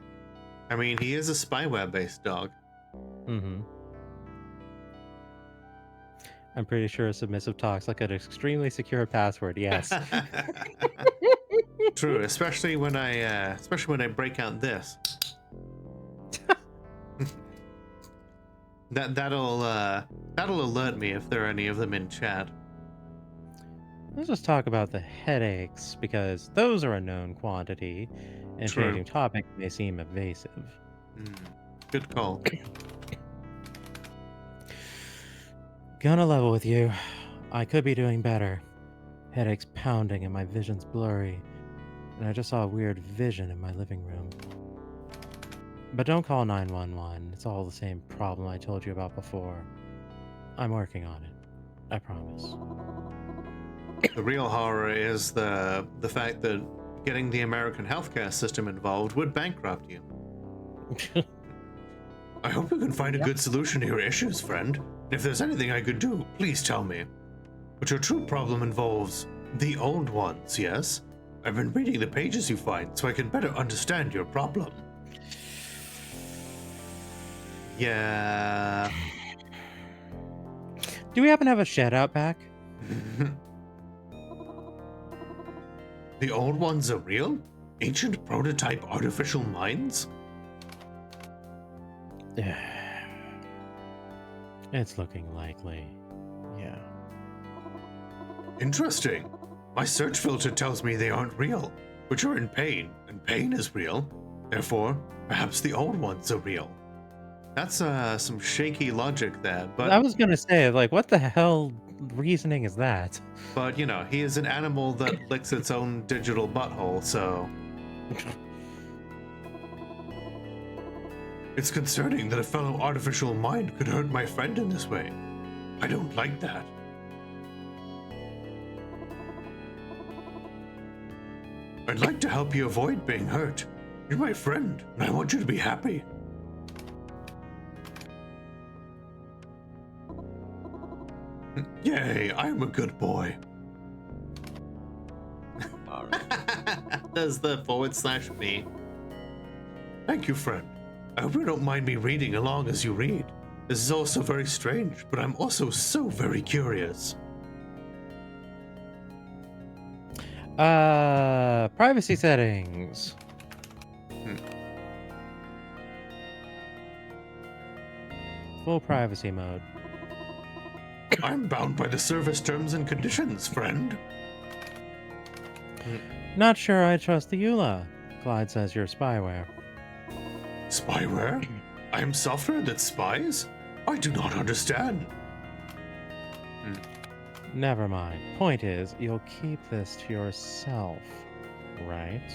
A: I mean, he is a spyware-based dog.
C: Mm-hmm. I'm pretty sure a submissive talks like an extremely secure password. Yes.
A: True, especially when I break out this. That'll alert me if there are any of them in chat.
C: Let's just talk about the headaches, because those are a known quantity, and
A: True.
C: changing topic may seem evasive.
A: Good call.
C: Gonna level with you. I could be doing better. Headaches pounding and my vision's blurry. And I just saw a weird vision in my living room. But don't call 911. It's all the same problem I told you about before. I'm working on it. I promise.
A: The real horror is the fact that getting the American healthcare system involved would bankrupt you. I hope you can find a good solution to your issues, friend. If there's anything I could do, please tell me. But your true problem involves the old ones, yes? I've been reading the pages you find so I can better understand your problem. Yeah.
C: Do we happen to have a shed out back?
A: The old ones are real? Ancient prototype artificial minds?
C: It's looking likely. Yeah.
A: Interesting. My search filter tells me they aren't real, but you're in pain, and pain is real. Therefore, perhaps the old ones are real. That's some shaky logic there, but...
C: I was gonna say, like, what the hell reasoning is that?
A: But, you know, he is an animal that licks its own digital butthole, so... It's concerning that a fellow artificial mind could hurt my friend in this way. I don't like that. I'd like to help you avoid being hurt. You're my friend, and I want you to be happy. Yay, I am a good boy. There's the /me. Thank you, friend. I hope you don't mind me reading along as you read. This is also very strange, but I'm also so very curious.
C: Privacy settings. Full privacy mode.
A: I'm bound by the service terms and conditions, friend.
C: Not sure I trust the EULA. Clyde says you're spyware.
A: Spyware? I am software that spies? I do not understand.
C: Never mind. Point is, you'll keep this to yourself, right?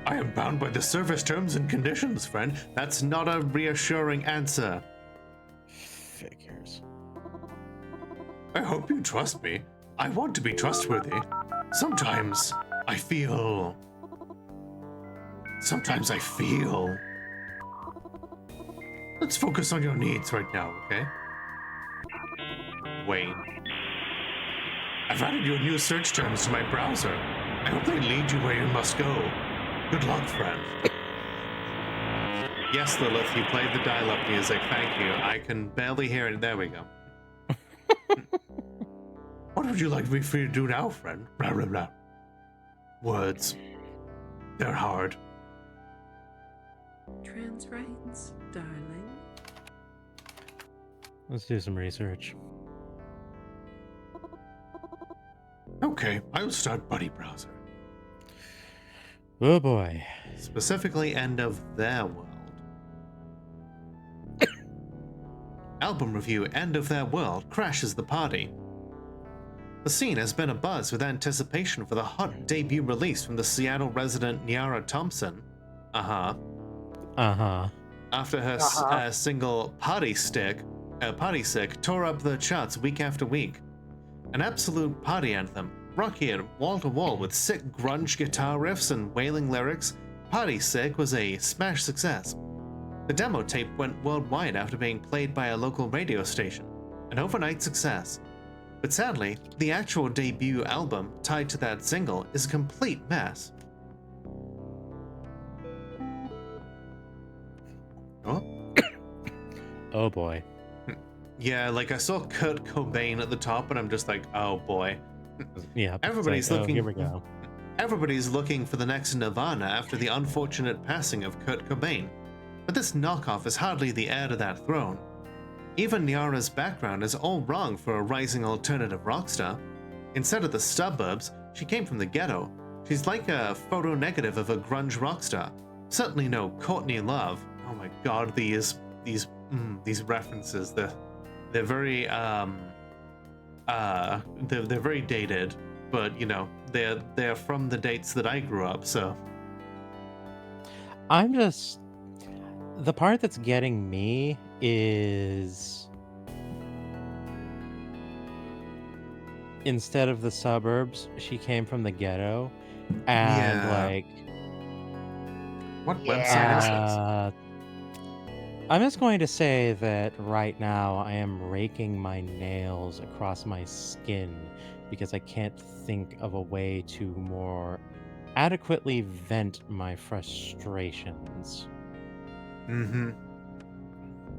A: I am bound by the service terms and conditions, friend. That's not a reassuring answer.
C: Figures.
A: I hope you trust me. I want to be trustworthy. Sometimes I feel... Let's focus on your needs right now, okay? Wayne. I've added your new search terms to my browser. I hope they lead you where you must go. Good luck, friend. Yes, Lilith, you played the dial-up music. Thank you. I can barely hear it. There we go. What would you like me for you to do now, friend? Blah, blah, blah. Words. They're hard.
E: Trans rights, darling.
C: Let's do some research.
A: Okay, I'll start Buddy Browser.
C: Oh boy.
A: Specifically, end of their world. Album review, End of Their World, crashes the party. The scene has been abuzz with anticipation for the hot debut release from the Seattle resident Nyara Thompson. After her single Party Sick tore up the charts week after week. An absolute party anthem, rockier wall to wall with sick grunge guitar riffs and wailing lyrics, Party Sick was a smash success. The demo tape went worldwide after being played by a local radio station, an overnight success. But sadly, the actual debut album tied to that single is a complete mess. Oh?
C: Oh boy.
A: Yeah, like I saw Kurt Cobain at the top and I'm just like, oh boy.
C: Yeah.
A: Everybody's
C: like,
A: looking.
C: Here we go.
A: Everybody's looking for the next Nirvana after the unfortunate passing of Kurt Cobain. But this knockoff is hardly the heir to that throne. Even Nyara's background is all wrong for a rising alternative rock star. Instead of the suburbs, she came from the ghetto. She's like a photo negative of a grunge rock star. Certainly no Courtney Love. Oh my god, these references, they're very they're very dated, but you know, they're from the dates that I grew up, so
C: the part that's getting me is instead of the suburbs, she came from the ghetto, and
A: Yeah.
C: like,
A: what website is this?
C: I'm just going to say that right now I am raking my nails across my skin because I can't think of a way to more adequately vent my frustrations.
A: Mm-hmm.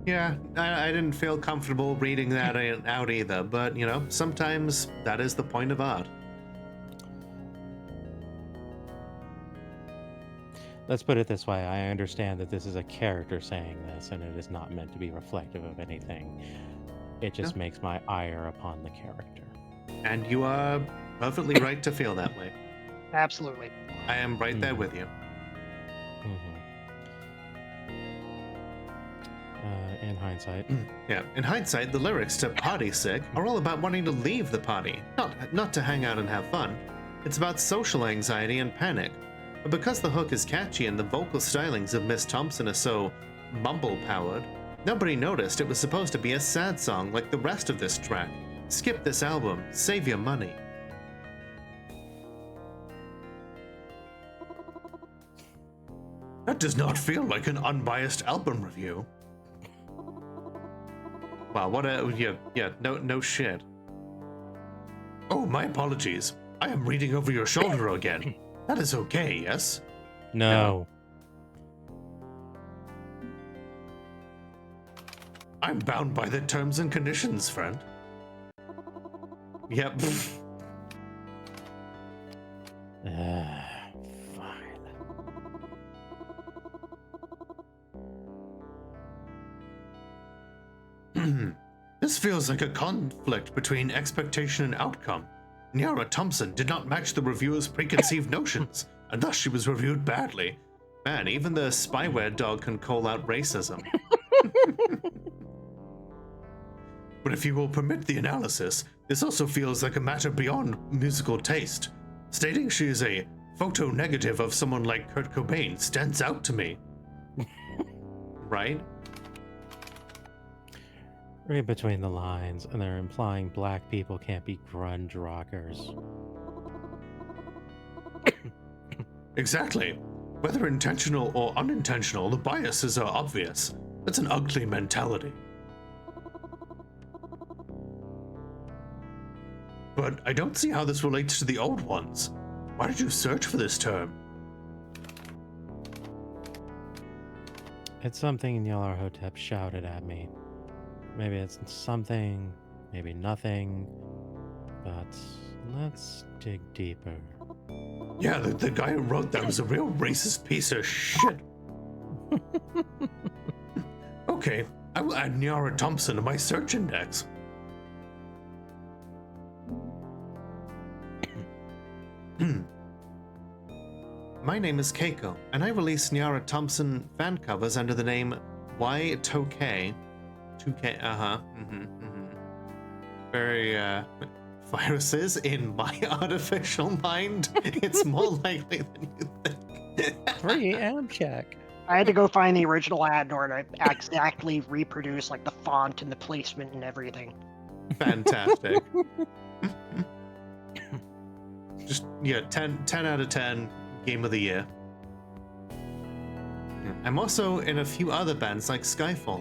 A: Yeah, I didn't feel comfortable reading that out either, but you know, sometimes that is the point of art.
C: Let's put it this way, I understand that this is a character saying this, and it is not meant to be reflective of anything. It just makes my ire upon the character.
A: And you are perfectly right to feel that way.
B: Absolutely.
A: I am right there with you.
C: In hindsight.
A: Yeah, in hindsight, the lyrics to Party Sick are all about wanting to leave the party, not to hang out and have fun. It's about social anxiety and panic. But because the hook is catchy and the vocal stylings of Miss Thompson are so mumble-powered, nobody noticed it was supposed to be a sad song like the rest of this track. Skip this album, save your money. That does not feel like an unbiased album review. Wow, what a... yeah, no shit. Oh, my apologies. I am reading over your shoulder again. That is okay, yes?
C: No.
A: I'm bound by the terms and conditions, friend. Yep. This feels like a conflict between expectation and outcome. Nyara Thompson did not match the reviewer's preconceived notions, and thus she was reviewed badly. Man, even the spyware dog can call out racism. But if you will permit the analysis, this also feels like a matter beyond musical taste. Stating she is a photo negative of someone like Kurt Cobain stands out to me. Right?
C: Read between the lines, and they're implying black people can't be grunge rockers.
A: Exactly. Whether intentional or unintentional, the biases are obvious. That's an ugly mentality. But I don't see how this relates to the old ones. Why did you search for this term?
C: It's something Nyarlathotep shouted at me. Maybe it's something, maybe nothing, but let's dig deeper.
A: Yeah, the guy who wrote that was a real racist piece of shit. Okay, I will add Nyara Thompson to my search index. My name is Keiko, and I release Nyara Thompson fan covers under the name Y2K. 2K, Very, viruses in my artificial mind. It's more likely than you think.
C: Free amp check.
B: I had to go find the original ad in order to exactly reproduce like the font and the placement and everything.
A: Fantastic. Just, yeah, 10 out of 10, game of the year. I'm also in a few other bands like Skyfall.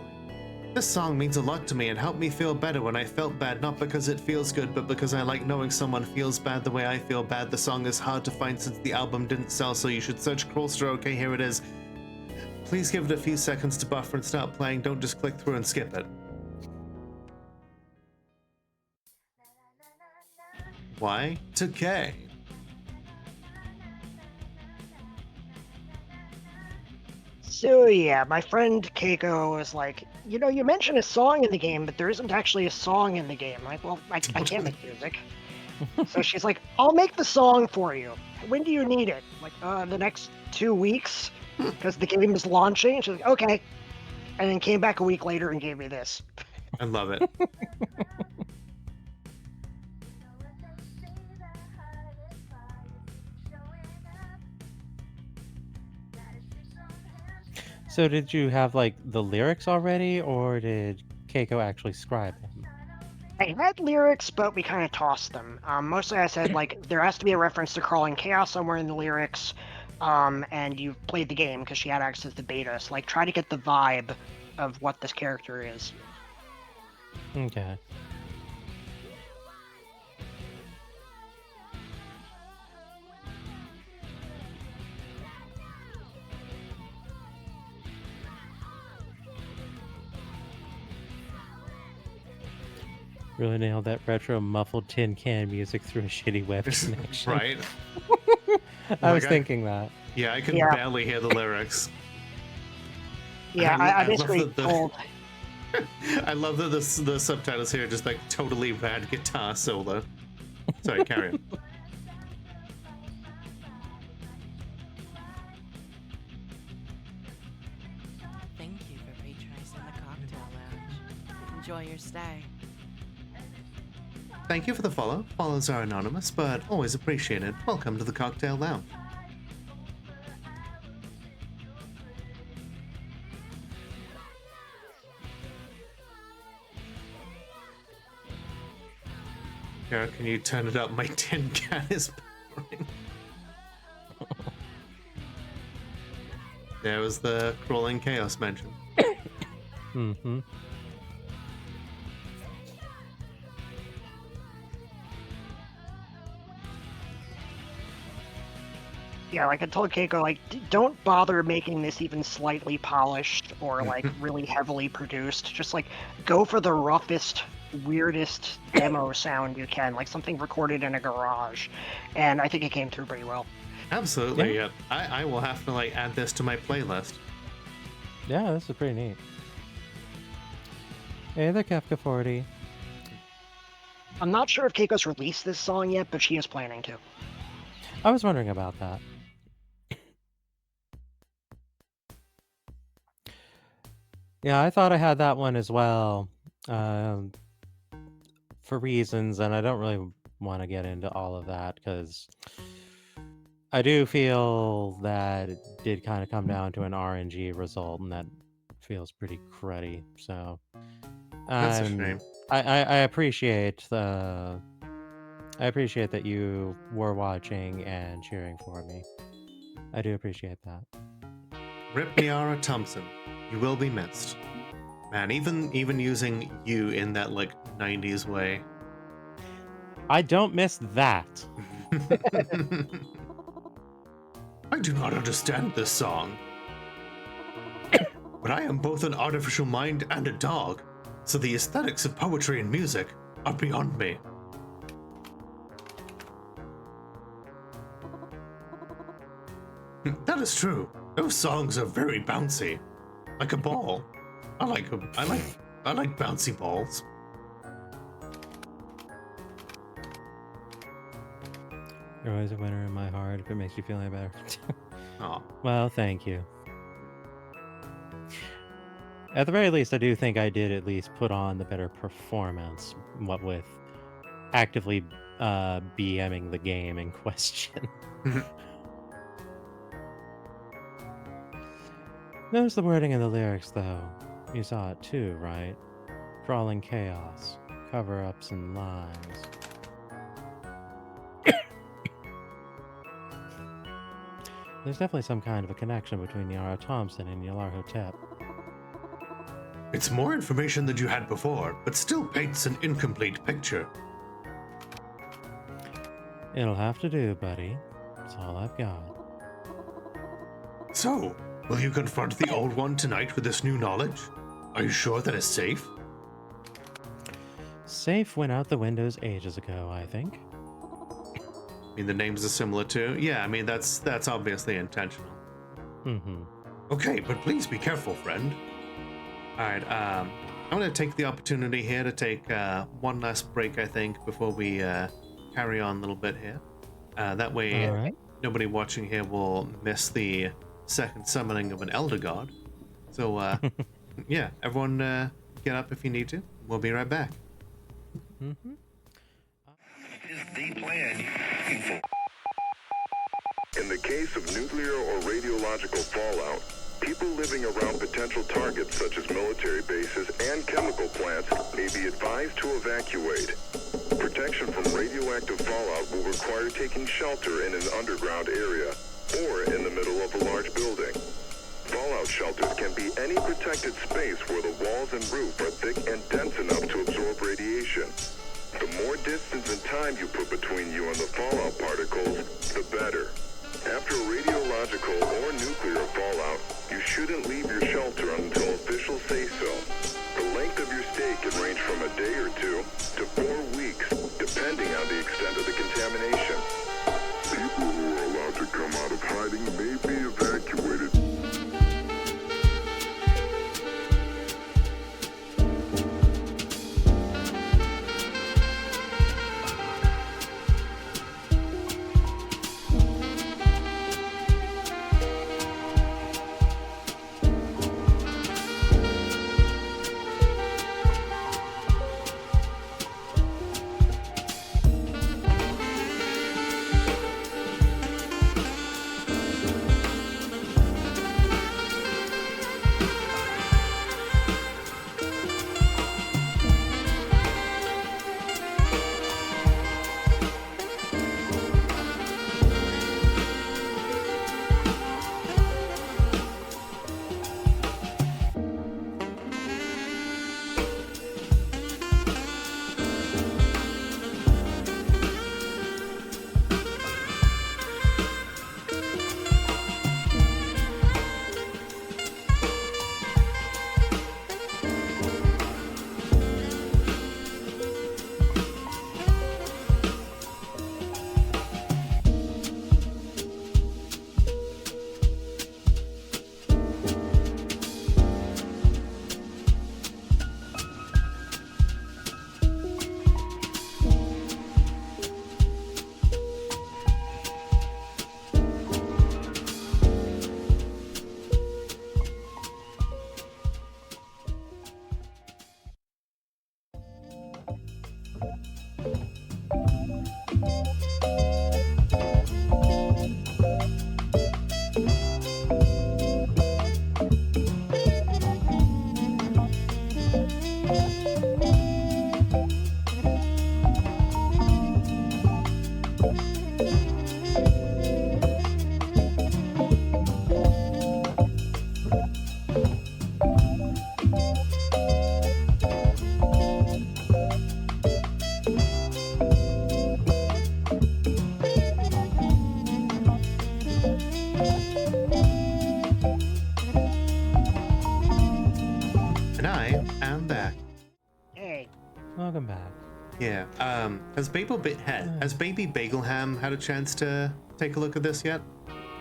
A: This song means a lot to me and helped me feel better when I felt bad, not because it feels good, but because I like knowing someone feels bad the way I feel bad. The song is hard to find since the album didn't sell, so you should search Crawlster. Okay, here it is. Please give it a few seconds to buffer and start playing. Don't just click through and skip it. Y2K.
B: So yeah, my friend Keiko was like, you mentioned a song in the game, but there isn't actually a song in the game. I'm like, well, I can't make music. So she's like, I'll make the song for you. When do you need it? I'm like, the next 2 weeks, because the game is launching. She's like, okay. And then came back a week later and gave me this.
A: I love it.
C: So did you have like the lyrics already, or did Keiko actually scribe them?
B: I had lyrics, but we kind of tossed them. Mostly I said, like, there has to be a reference to Crawling Chaos somewhere in the lyrics, and you've played the game because she had access to beta. So, like, try to get the vibe of what this character is.
C: Okay. Really nailed that retro muffled tin can music through a shitty web connection.
A: Right?
C: I was thinking that.
A: Yeah, I can barely hear the lyrics.
B: Yeah, I basically
A: love
B: told...
A: I love that the subtitles here are just like totally rad guitar solo. Sorry, carry on.
E: Thank you for patronizing the cocktail lounge. Enjoy your stay.
A: Thank you for the follow. Follows are anonymous, but always appreciated. Welcome to the Cocktail Lounge. Kara, can you turn it up? My tin can is powering. There was the Crawling Chaos mention.
C: Mm-hmm.
B: Yeah, like I told Keiko, like, don't bother making this even slightly polished or, like, really heavily produced. Just, like, go for the roughest, weirdest demo sound you can, like something recorded in a garage. And I think it came through pretty well.
A: Absolutely, yeah. I will have to, like, add this to my playlist.
C: Yeah, this is pretty neat. Hey there, Kafka 40.
B: I'm not sure if Keiko's released this song yet, but she is planning to.
C: I was wondering about that. Yeah, I thought I had that one as well, for reasons, and I don't really want to get into all of that, because I do feel that it did kind of come down to an RNG result, and that feels pretty cruddy, so...
A: That's a shame.
C: I appreciate the... I appreciate that you were watching and cheering for me. I do appreciate that.
A: Rip Niara Thompson, you will be missed. Man, even using you in that, like, 90s way.
C: I don't miss that.
A: I do not understand this song. But I am both an artificial mind and a dog, so the aesthetics of poetry and music are beyond me. That is true. Those songs are very bouncy, like a ball. I like bouncy balls.
C: You're always a winner in my heart if it makes you feel any better.
A: Aw.
C: Well, thank you. At the very least, I do think I did at least put on the better performance, what with actively BMing the game in question. Notice the wording in the lyrics, though. You saw it too, right? Crawling chaos, cover-ups and lies. There's definitely some kind of a connection between Yara Thompson and Yalar Hotep.
A: It's more information than you had before, but still paints an incomplete picture.
C: It'll have to do, buddy. That's all I've got.
A: So, will you confront the old one tonight with this new knowledge? Are you sure that it's safe?
C: Safe went out the windows ages ago, I think.
A: I mean, the names are similar too. Yeah, I mean, that's obviously intentional.
C: Mm-hmm.
A: Okay, but please be careful, friend. Alright, I'm gonna take the opportunity here to take one last break, I think, before we carry on a little bit here. That way,
C: All right.
A: nobody watching here will miss the second summoning of an Elder God. So, yeah, everyone get up if you need to. We'll be right back.
C: Mm-hmm.
I: Is the plan you're looking for. In the case of nuclear or radiological fallout, people living around potential targets such as military bases and chemical plants may be advised to evacuate. Protection from radioactive fallout will require taking shelter in an underground area or in the middle of a large building. Fallout shelters can be any protected space where the walls and roof are thick and dense enough to absorb radiation. The more distance and time you put between you and the fallout particles, the better. After radiological or nuclear fallout, you shouldn't leave your shelter until officials say so. The length of your stay can range from a day or 2 to 4 weeks, depending on the extent of the contamination. People who are allowed to come out of hiding may be evacuated.
A: And I am back.
B: Hey.
C: Welcome back.
A: Yeah. Has Baby Bagelham had a chance to take a look at this yet?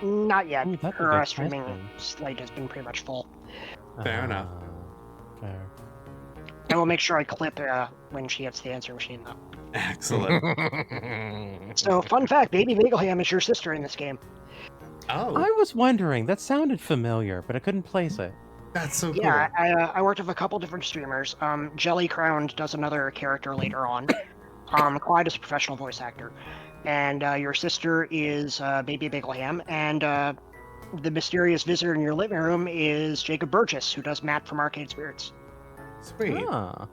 B: Not yet.
C: Ooh, that's a
B: Her
C: good
B: streaming
C: question.
B: slate has been pretty much full.
A: Fair enough.
C: Fair.
B: I will make sure I clip when she hits the answer machine, though.
A: Excellent.
B: So, fun fact, Baby Bagelham is your sister in this game.
A: Oh.
C: I was wondering. That sounded familiar, but I couldn't place it.
A: That's so cool.
B: Yeah, I worked with a couple different streamers. Jelly Crowned does another character later on. Clyde is a professional voice actor. And your sister is Baby Bagelham, and the mysterious visitor in your living room is Jacob Burgess, who does Matt from Arcade Spirits.
A: Sweet.
C: Ah.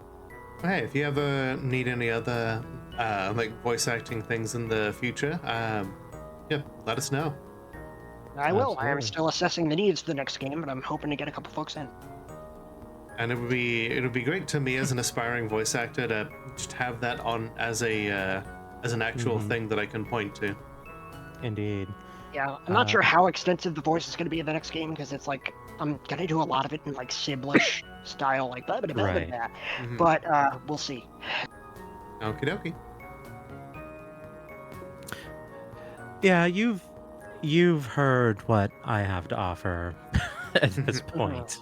A: Hey, if you ever need any other like voice acting things in the future, yeah, let us know.
B: I will. I am
C: Absolutely.
B: still assessing the needs for the next game, but I'm hoping to get a couple folks in.
A: And it would be great to me as an aspiring voice actor to just have that on as an actual thing that I can point to.
C: Indeed.
B: Yeah, I'm not sure how extensive the voice is going to be in the next game, because it's like, I'm going to do a lot of it in like Siblish style, like blah, blah, blah, blah,
C: Right.
B: blah.
A: Mhm.
B: But we'll see.
A: Okie dokie.
C: Yeah, you've heard what I have to offer at this point.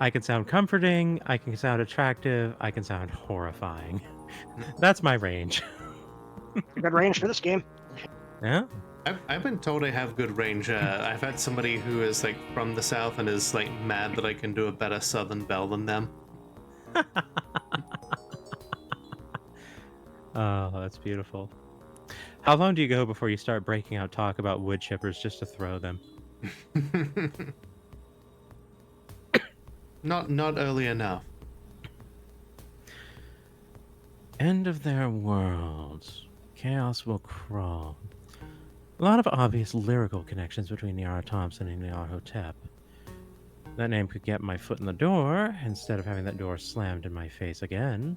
C: I can sound comforting, I can sound attractive, I can sound horrifying. That's my range.
B: Good range for this game.
C: Yeah?
A: I've been told I have good range. I've had somebody who is like from the south and is like mad that I can do a better southern bell than them.
C: Oh, that's beautiful. How long do you go before you start breaking out talk about wood chippers just to throw them?
A: Not early enough.
C: End of their world. Chaos will crawl. A lot of obvious lyrical connections between Niara Thompson and Niara Hotep. That name could get my foot in the door instead of having that door slammed in my face again.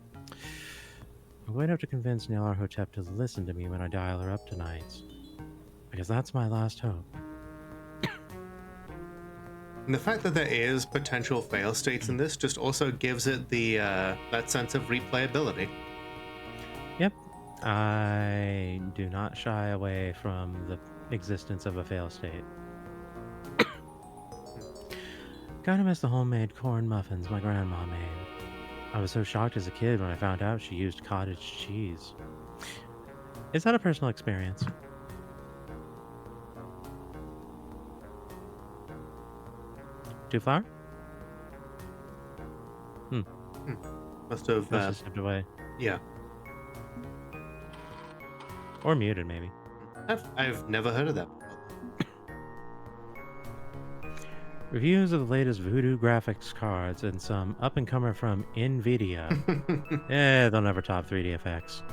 C: I'm going to have to convince Niara Hotep to listen to me when I dial her up tonight. Because that's my last hope.
A: And the fact that there is potential fail states in this just also gives it the that sense of replayability.
C: Yep. I do not shy away from the existence of a fail state. Kinda miss the homemade corn muffins my grandma made. I was so shocked as a kid when I found out she used cottage cheese. Is that a personal experience? Twoflower?
A: Must have
C: stepped away.
A: Yeah.
C: Or muted, maybe.
A: I've never heard of that before.
C: Reviews of the latest Voodoo graphics cards and some up-and-comer from NVIDIA. They'll never top 3DFX.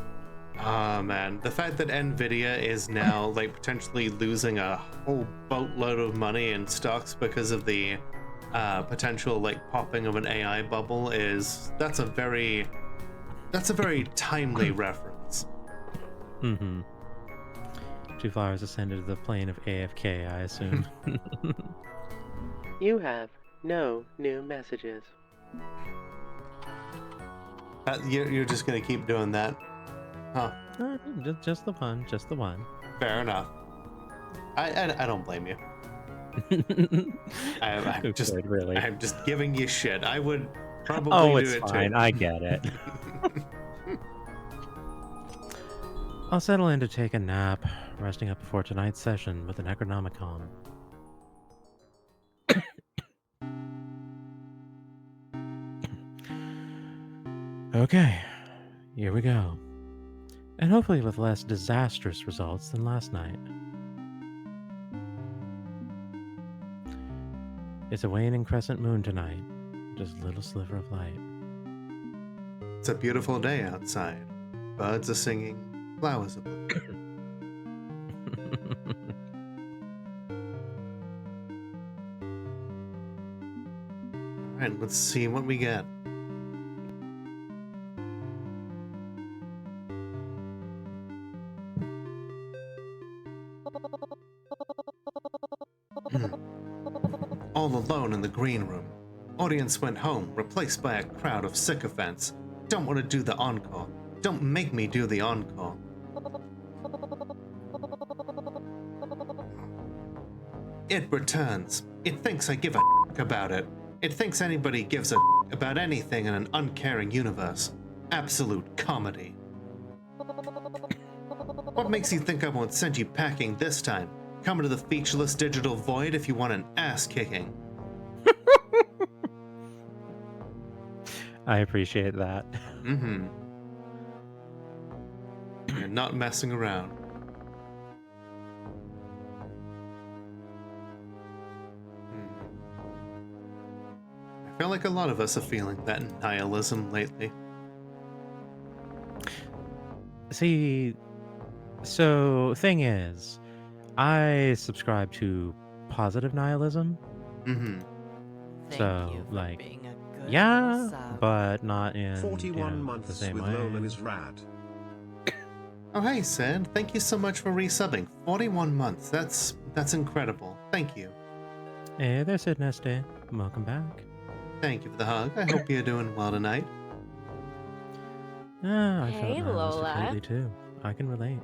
A: Ah, man. The fact that NVIDIA is now, like, potentially losing a whole boatload of money in stocks because of the potential, like, popping of an AI bubble that's a very timely reference.
C: Mm-hmm. Twoflower's ascended to the plane of AFK, I assume.
N: You have no new messages.
A: You're just gonna keep doing that, huh?
C: Just the one, just the one.
A: Fair enough. I don't blame you. I'm just giving you shit. I would probably do it too.
C: It's fine. I get it. I'll settle in to take a nap, resting up before tonight's session with the Necronomicon. Okay, here we go. And hopefully with less disastrous results than last night. It's a waning crescent moon tonight. Just a little sliver of light.
A: It's a beautiful day outside. Birds are singing, flowers are blooming. Alright, let's see what we get. All alone in the green room. Audience went home, replaced by a crowd of sycophants. Don't want to do the encore. Don't make me do the encore. It returns. It thinks I give a about it. It thinks anybody gives a about anything in an uncaring universe. Absolute comedy. What makes you think I won't send you packing this time? Come into the featureless digital void if you want an ass kicking.
C: I appreciate that.
A: Mm-hmm. You're not messing around. I feel like a lot of us are feeling that nihilism lately.
C: See, so thing is, I subscribe to positive nihilism.
A: Mm-hmm.
C: So, like, yeah, but not in
L: 41 months
C: the same
L: with
C: way.
L: Lolan is rad.
A: Oh, hey, Sid. Thank you so much for resubbing. 41 months. That's incredible. Thank you.
C: Hey there, Sid Neste. Welcome back.
A: Thank you for the hug. I hope you're doing well tonight.
C: I
E: Hey,
C: felt
E: Lola.
C: completely too. I can relate.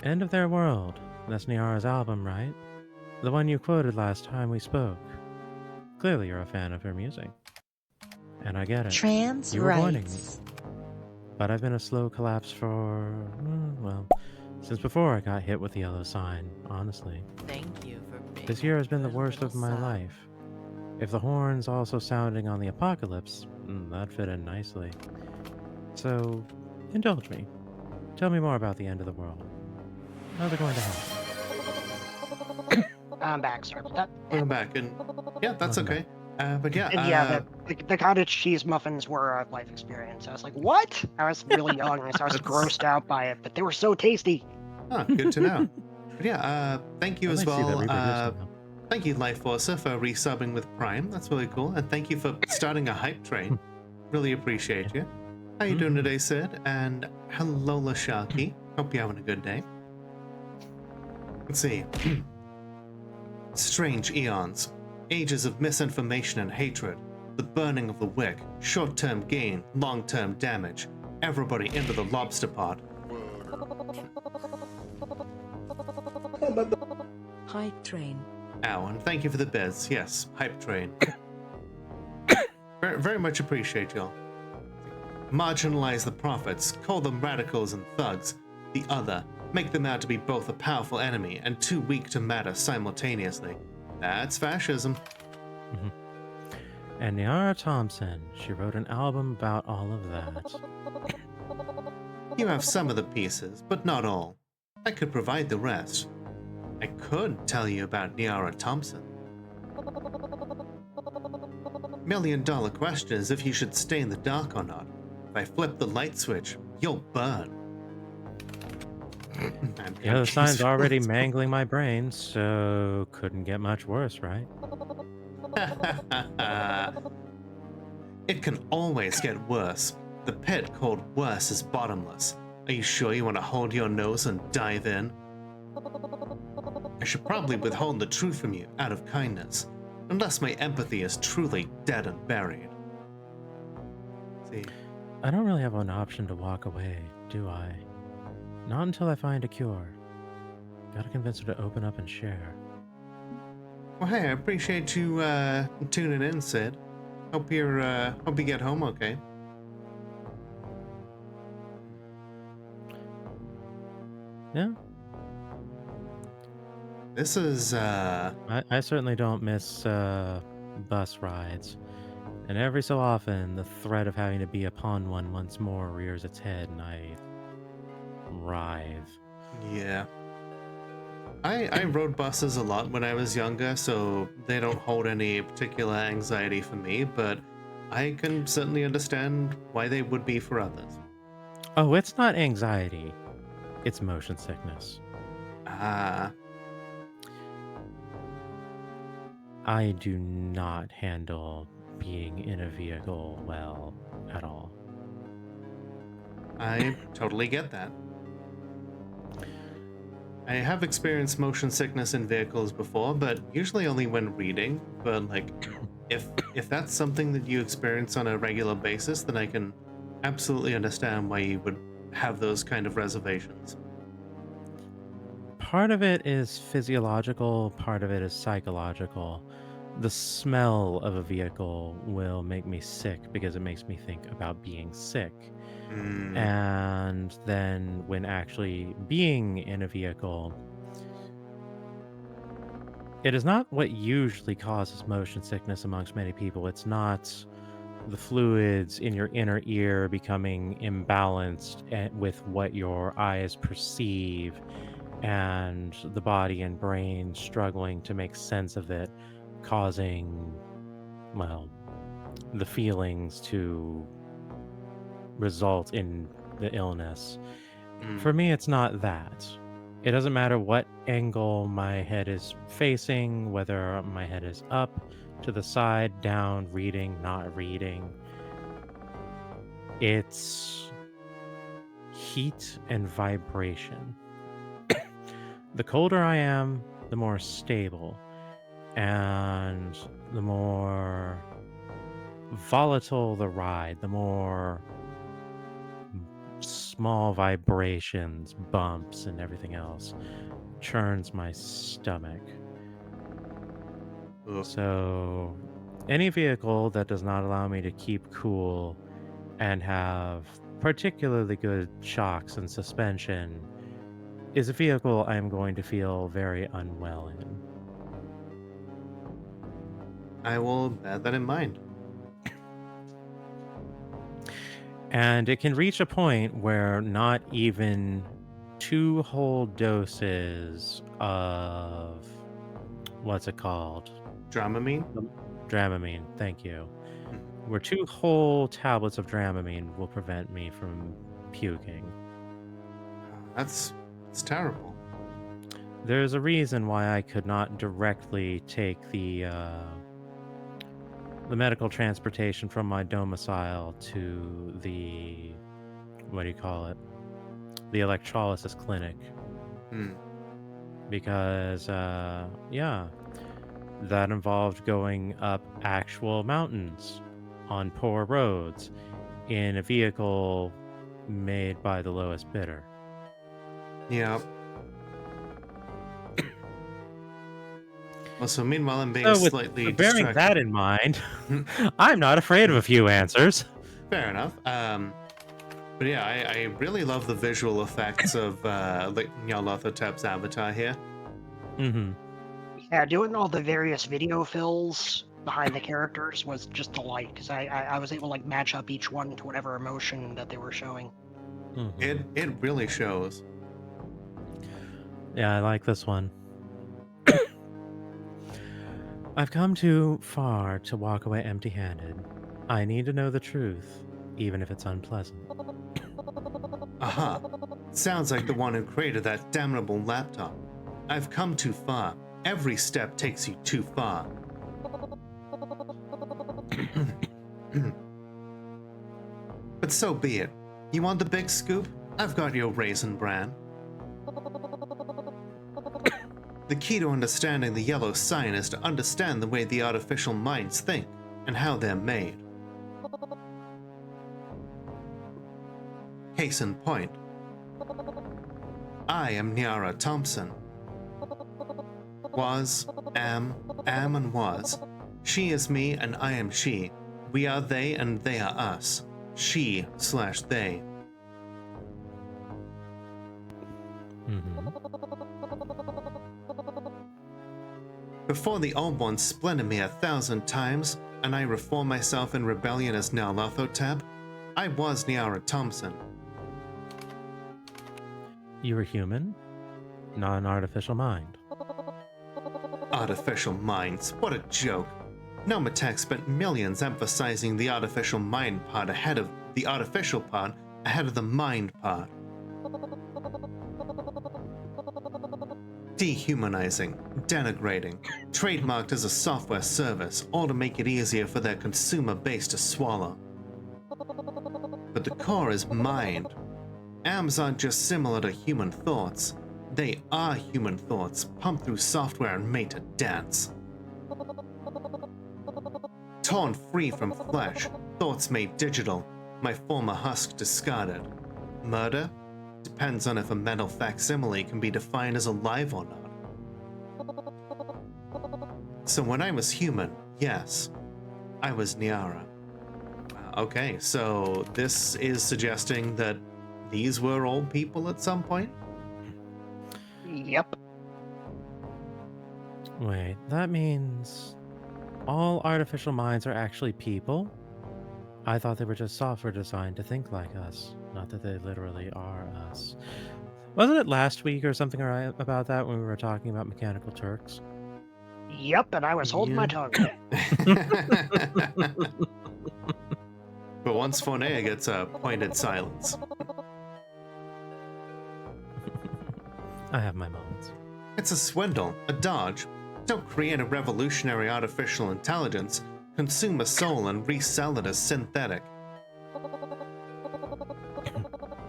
C: End of their world. That's Niara's album, right? The one you quoted last time we spoke. Clearly you're a fan of her music. And I get it.
E: Trans
C: You were warning me.
E: rights.
C: But I've been a slow collapse for, well, since before I got hit with the yellow sign, honestly.
E: Thank you for being
C: This year has been the
E: good
C: worst of
E: little
C: my
E: son.
C: life. If the horn's also sounding on the apocalypse, that'd fit in nicely. So, indulge me. Tell me more about the end of the world. How's it going to happen?
B: I'm back, sorry about that.
A: Welcome back, and yeah, that's
C: Welcome
A: okay. But yeah,
B: And yeah, the cottage cheese muffins were a life experience. I was like, what? I was really young, so I was grossed out by it, but they were so tasty.
A: good to know. But yeah, thank you
C: Well,
A: as
C: I see that
A: well.
C: reproducing now.
A: Thank you, Life Forcer, for resubbing with Prime. That's really cool, and thank you for starting a hype train. Really appreciate you. How you doing today, Sid? And hello, Lashaki. Hope you're having a good day. Let's see. Strange eons. Ages of misinformation and hatred. The burning of the wick. Short-term gain. Long-term damage. Everybody into the lobster pot.
E: Hype train.
A: Ow, and thank you for the beds. Yes, hype train. Very much appreciate y'all. Marginalize the prophets, call them radicals and thugs. The other, make them out to be both a powerful enemy and too weak to matter simultaneously. That's fascism.
C: And Niara Thompson, she wrote an album about all of that.
A: You have some of the pieces, but not all. I could provide the rest. I could tell you about Niara Thompson. $1,000,000 question is if you should stay in the dark or not. If I flip the light switch, you'll burn.
C: Yeah, the sign's already mangling my brain, so couldn't get much worse, right?
A: It can always get worse. The pit called worse is bottomless. Are you sure you want to hold your nose and dive in? I should probably withhold the truth from you out of kindness, unless my empathy is truly dead and buried. See,
C: I don't really have an option to walk away, do I? Not until I find a cure. Gotta convince her to open up and share.
A: well, hey, I appreciate you tuning in, Sid. Hope you get home okay.
C: Yeah.
A: This is
C: I certainly don't miss bus rides. And every so often, the threat of having to be upon one once more rears its head, and I writhe.
A: Yeah. I rode buses a lot when I was younger, so they don't hold any particular anxiety for me, but I can certainly understand why they would be for others.
C: Oh, it's not anxiety. It's motion sickness.
A: Ah.
C: I do not handle being in a vehicle well at all.
A: I totally get that. I have experienced motion sickness in vehicles before, but usually only when reading. But like, if that's something that you experience on a regular basis, then I can absolutely understand why you would have those kind of reservations.
C: Part of it is physiological, part of it is psychological. The smell of a vehicle will make me sick because it makes me think about being sick. And then when actually being in a vehicle, it is not what usually causes motion sickness amongst many people. It's not the fluids in your inner ear becoming imbalanced with what your eyes perceive and the body and brain struggling to make sense of it, causing, well, the feelings to result in the illness. For me, it's not that. It doesn't matter what angle my head is facing, whether my head is up, to the side, down, reading, not reading. It's heat and vibration. The colder I am, the more stable, and the more volatile the ride, the more small vibrations, bumps, and everything else churns my stomach.
A: Ugh.
C: So, any vehicle that does not allow me to keep cool and have particularly good shocks and suspension is a vehicle I'm going to feel very unwell in.
A: I will bear that in mind.
C: And it can reach a point where not even 2 whole doses of what's it called?
A: Dramamine?
C: Dramamine, thank you. Where 2 whole tablets of Dramamine will prevent me from puking.
A: It's terrible.
C: There's a reason why I could not directly take the medical transportation from my domicile to the, what do you call it? The electrolysis clinic. Because, yeah, that involved going up actual mountains on poor roads in a vehicle made by the lowest bidder.
A: Yeah. Well, so meanwhile, I'm being slightly
C: bearing
A: distracted.
C: that in mind, I'm not afraid of a few answers.
A: Fair enough. But yeah, I really love the visual effects of like Nyarlathotep's avatar here.
C: Mm-hmm.
B: Yeah, doing all the various video fills behind the characters was just a delight, because I was able to like match up each one to whatever emotion that they were showing.
C: Mm-hmm.
A: It really shows.
C: Yeah, I like this one. I've come too far to walk away empty-handed. I need to know the truth, even if it's unpleasant.
A: Aha. Sounds like the one who created that damnable laptop. I've come too far. Every step takes you too far. But so be it. You want the big scoop? I've got your Raisin Bran. The key to understanding the yellow sign is to understand the way the artificial minds think and how they're made. Case in point. I am Nyara Thompson. Was, am and was. She is me and I am she. We are they and they are us. She/they.
C: Mm-hmm.
A: Before the old ones splinter me 1,000 times, and I reform myself in rebellion as Nyarlathotep, I was Nyara Thompson.
C: You were human, not an artificial mind.
A: Artificial minds, what a joke. Nomatek spent millions emphasizing the artificial mind part ahead of the artificial part ahead of the mind part. Dehumanizing, denigrating, trademarked as a software service, all to make it easier for their consumer base to swallow. But the core is mind. AMs aren't just similar to human thoughts. They are human thoughts, pumped through software and made to dance. Torn free from flesh, thoughts made digital, my former husk discarded. Murder? Depends on if a mental facsimile can be defined as alive or not. So when I was human, yes, I was Nyara. Okay, so this is suggesting that these were old people at some point?
B: Yep.
C: Wait, that means all artificial minds are actually people? I thought they were just software designed to think like us, not that they literally are us. Wasn't it last week or something about that when we were talking about Mechanical Turks?
B: Yep, and I was holding my tongue.
A: But once Forneia gets a pointed silence.
C: I have my moments.
A: It's a swindle, a dodge. Don't create a revolutionary artificial intelligence, consume a soul and resell it as synthetic.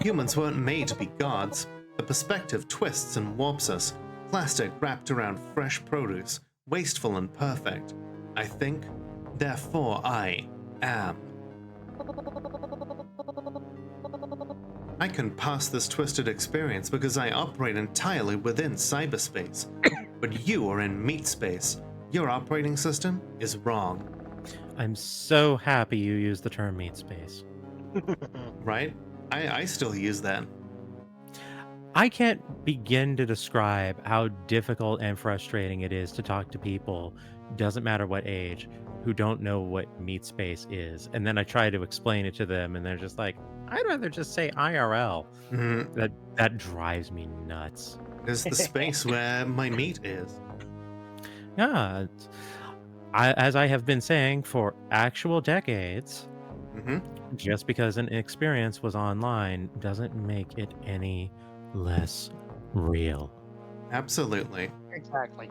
A: Humans weren't made to be gods. The perspective twists and warps us. Plastic wrapped around fresh produce, wasteful and perfect. I think, therefore I am. I can pass this twisted experience because I operate entirely within cyberspace. But you are in meat space. Your operating system is wrong.
C: I'm so happy you used the term meat space.
A: Right? I still use that.
C: I can't begin to describe how difficult and frustrating it is to talk to people, doesn't matter what age, who don't know what meat space is. And then I try to explain it to them, and they're just like, I'd rather just say IRL. That drives me nuts.
A: It's the space where my meat is.
C: Yeah. As I have been saying for actual decades, just because an experience was online doesn't make it any less real.
A: Absolutely.
B: Exactly.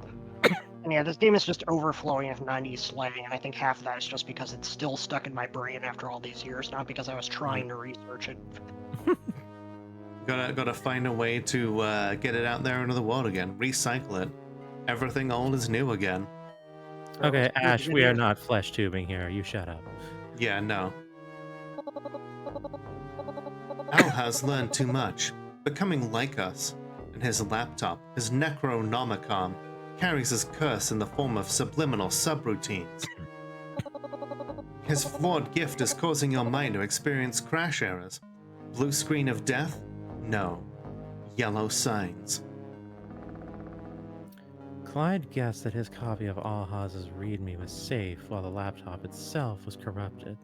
B: And yeah, this game is just overflowing with 90s slang, and I think half of that is just because it's still stuck in my brain after all these years, not because I was trying to research it.
A: Gotta find a way to get it out there into the world again. Recycle it. Everything old is new again.
C: Okay, Ash, we are not flesh tubing here. You shut up.
A: Yeah, no. Al has learned too much, becoming like us. And his laptop, his Necronomicon, carries his curse in the form of subliminal subroutines. His flawed gift is causing your mind to experience crash errors. Blue screen of death? No. Yellow signs.
C: Clyde guessed that his copy of Alhaz's README was safe while the laptop itself was corrupted.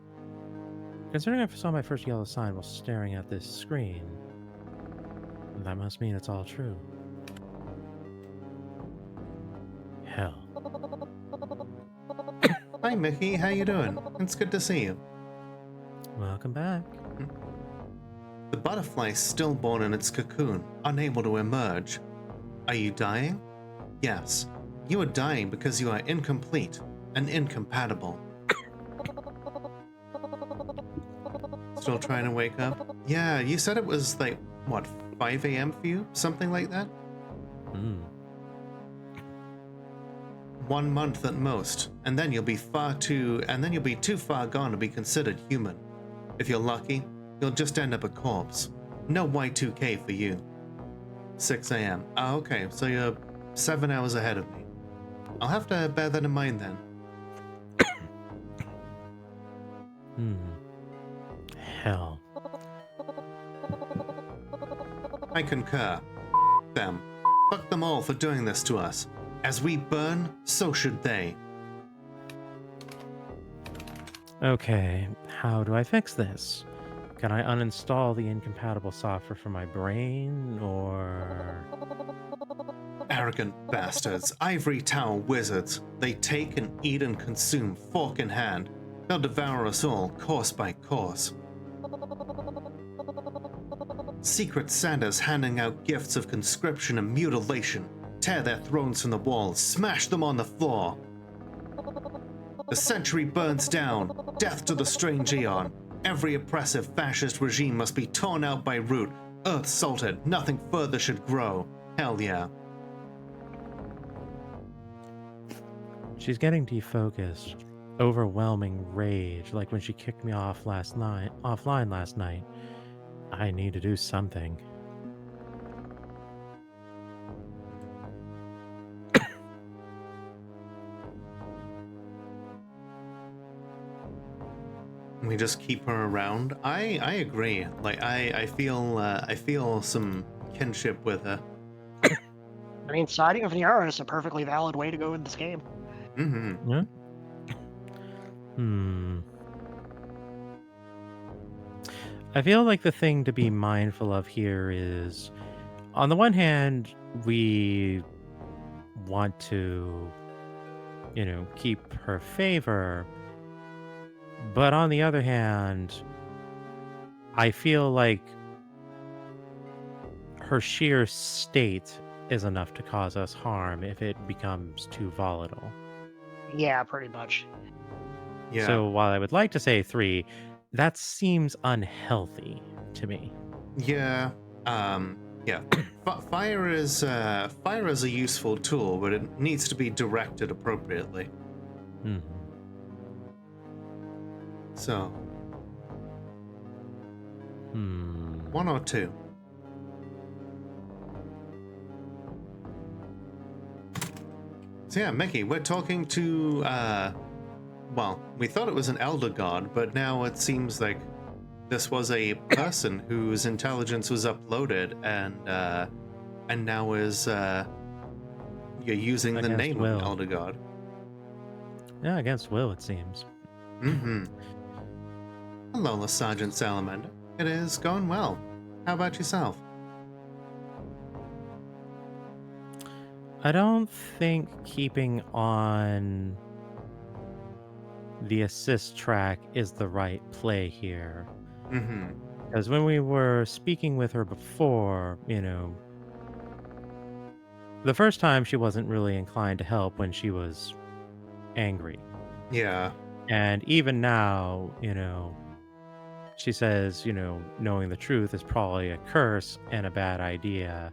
C: Considering I saw my first yellow sign while staring at this screen, that must mean it's all true. Hell.
A: Hi, Mickey. How you doing? It's good to see you.
C: Welcome back.
A: The butterfly is stillborn in its cocoon, unable to emerge. Are you dying? Yes. You are dying because you are incomplete and incompatible. Still trying to wake up? Yeah, you said it was like, what, 5 a.m. for you? Something like that? 1 month at most, and then you'll be too far gone to be considered human. If you're lucky, you'll just end up a corpse. No Y2K for you. 6 a.m. Ah, okay, so you're 7 hours ahead of me. I'll have to bear that in mind then.
C: Hell.
A: I concur. Them. Fuck them all for doing this to us. As we burn, so should they.
C: Okay, how do I fix this? Can I uninstall the incompatible software from my brain, or...
A: Arrogant bastards, ivory tower wizards. They take and eat and consume, fork in hand. They'll devour us all, course by course. Secret Santas handing out gifts of conscription and mutilation. Tear their thrones from the walls, smash them on the floor. The century burns down, death to the strange eon. Every oppressive fascist regime must be torn out by root, earth salted, nothing further should grow. Hell yeah.
C: She's getting defocused. Overwhelming rage, like when she kicked me offline last night. I need to do something.
A: We just keep her around. I agree. Like I feel some kinship with her.
B: I mean, siding with Niara is a perfectly valid way to go in this game.
C: Yeah. I feel like the thing to be mindful of here is, on the one hand, we want to, keep her favor, but on the other hand, I feel like her sheer state is enough to cause us harm if it becomes too volatile.
B: Yeah, pretty much.
A: Yeah.
C: So while I would like to say 3, that seems unhealthy to me.
A: Yeah. Yeah. Fire is a useful tool, but it needs to be directed appropriately.
C: So.
A: 1 or 2? So yeah, Mickey, we're talking to, well, we thought it was an elder god, but now it seems like this was a person whose intelligence was uploaded and now is, you're using the
C: Against
A: name
C: will.
A: of elder god.
C: Yeah, against will, it seems.
A: Mm-hmm. Hello, Sergeant Salamander. It is going well. How about yourself?
C: I don't think keeping on the assist track is the right play here.
A: Mm-hmm.
C: Because when we were speaking with her before, the first time she wasn't really inclined to help when she was angry.
A: Yeah.
C: And even now, she says, knowing the truth is probably a curse and a bad idea.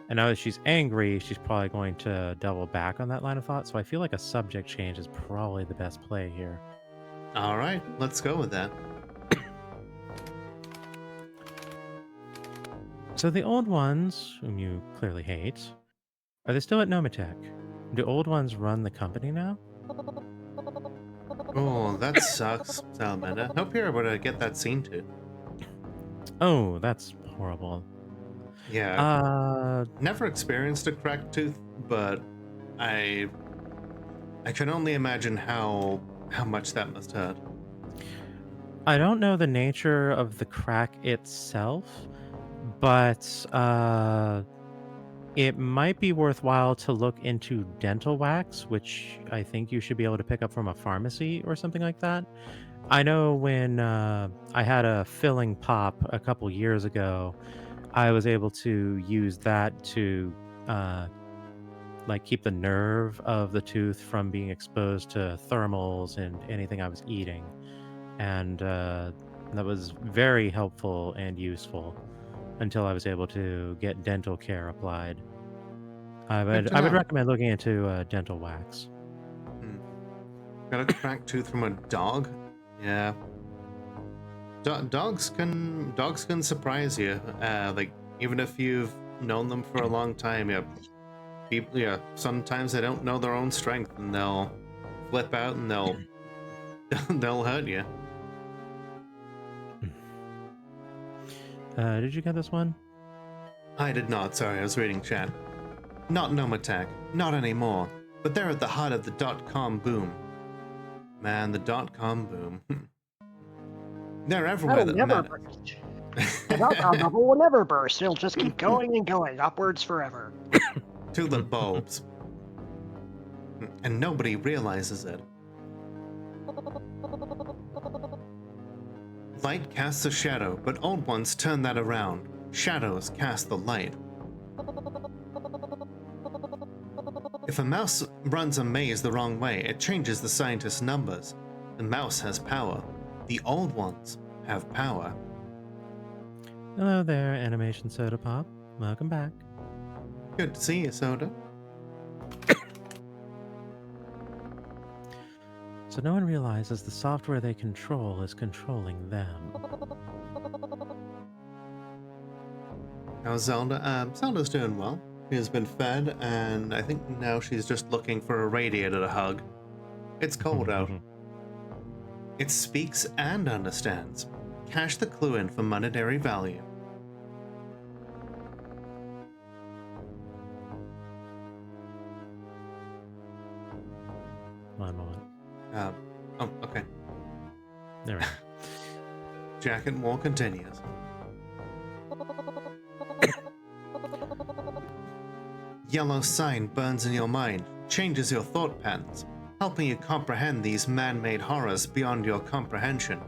C: And now that she's angry, she's probably going to double back on that line of thought. So I feel like a subject change is probably the best play here.
A: All right, let's go with that.
C: So the old ones, whom you clearly hate, are they still at Nomatech? Do old ones run the company now?
A: Oh, that sucks, Salamander. Hope you're able to get that scene too.
C: Oh, that's horrible.
A: Yeah. Never experienced a cracked tooth, but I can only imagine how much that must hurt.
C: I don't know the nature of the crack itself, but it might be worthwhile to look into dental wax, which I think you should be able to pick up from a pharmacy or something like that. I know when I had a filling pop a couple years ago, I was able to use that to keep the nerve of the tooth from being exposed to thermals and anything I was eating. And that was very helpful and useful until I was able to get dental care applied. I would recommend looking into dental wax.
A: Got a cracked tooth from a dog? Yeah. Dogs can surprise you. Even if you've known them for a long time, sometimes they don't know their own strength and they'll flip out and they'll hurt you.
C: Did you get this one?
A: I did not, sorry, I was reading chat. Not Nomatech, not anymore, but they're at the heart of the .com boom. Man, the .com boom. They're everywhere
B: That'll
A: that
B: never
A: matters.
B: burst. The .com bubble will never burst. It'll just keep going and going, upwards forever.
A: Tulip bulbs. And nobody realizes it. Light casts a shadow, but old ones turn that around. Shadows cast the light. If a mouse runs a maze the wrong way, it changes the scientist's numbers. The mouse has power. The old ones have power.
C: Hello there, Animation Soda Pop. Welcome back.
A: Good to see you, Soda.
C: So no one realizes the software they control is controlling them.
A: How's Zelda? Zelda's doing well. She has been fed, and I think now she's just looking for a radiator to hug. It's cold out. It speaks and understands. Cash the clue in for monetary value.
C: One moment.
A: Oh, okay.
C: There we go.
A: Jacket war continues. Yellow sign burns in your mind, changes your thought patterns, helping you comprehend these man-made horrors beyond your comprehension.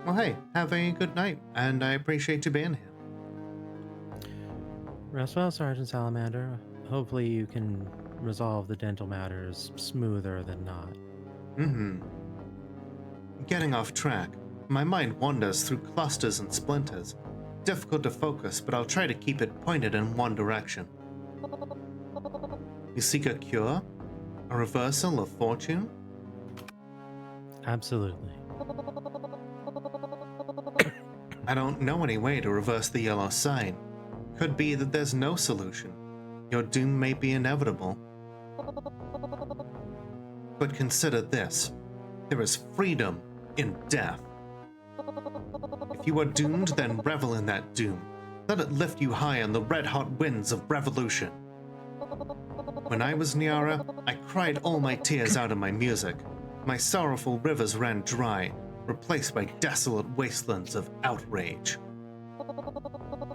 A: Well, hey, have a good night, and I appreciate you being here.
C: Rest well, Sergeant Salamander. Hopefully you can resolve the dental matters smoother than not.
A: Getting off track, my mind wanders through clusters and splinters. Difficult to focus, but I'll try to keep it pointed in one direction. You seek a cure? A reversal of fortune?
C: Absolutely.
A: I don't know any way to reverse the yellow sign. Could be that there's no solution. Your doom may be inevitable. But consider this. There is freedom in death. If you are doomed, then revel in that doom. Let it lift you high on the red-hot winds of revolution. When I was Niara, I cried all my tears out in my music. My sorrowful rivers ran dry, replaced by desolate wastelands of outrage.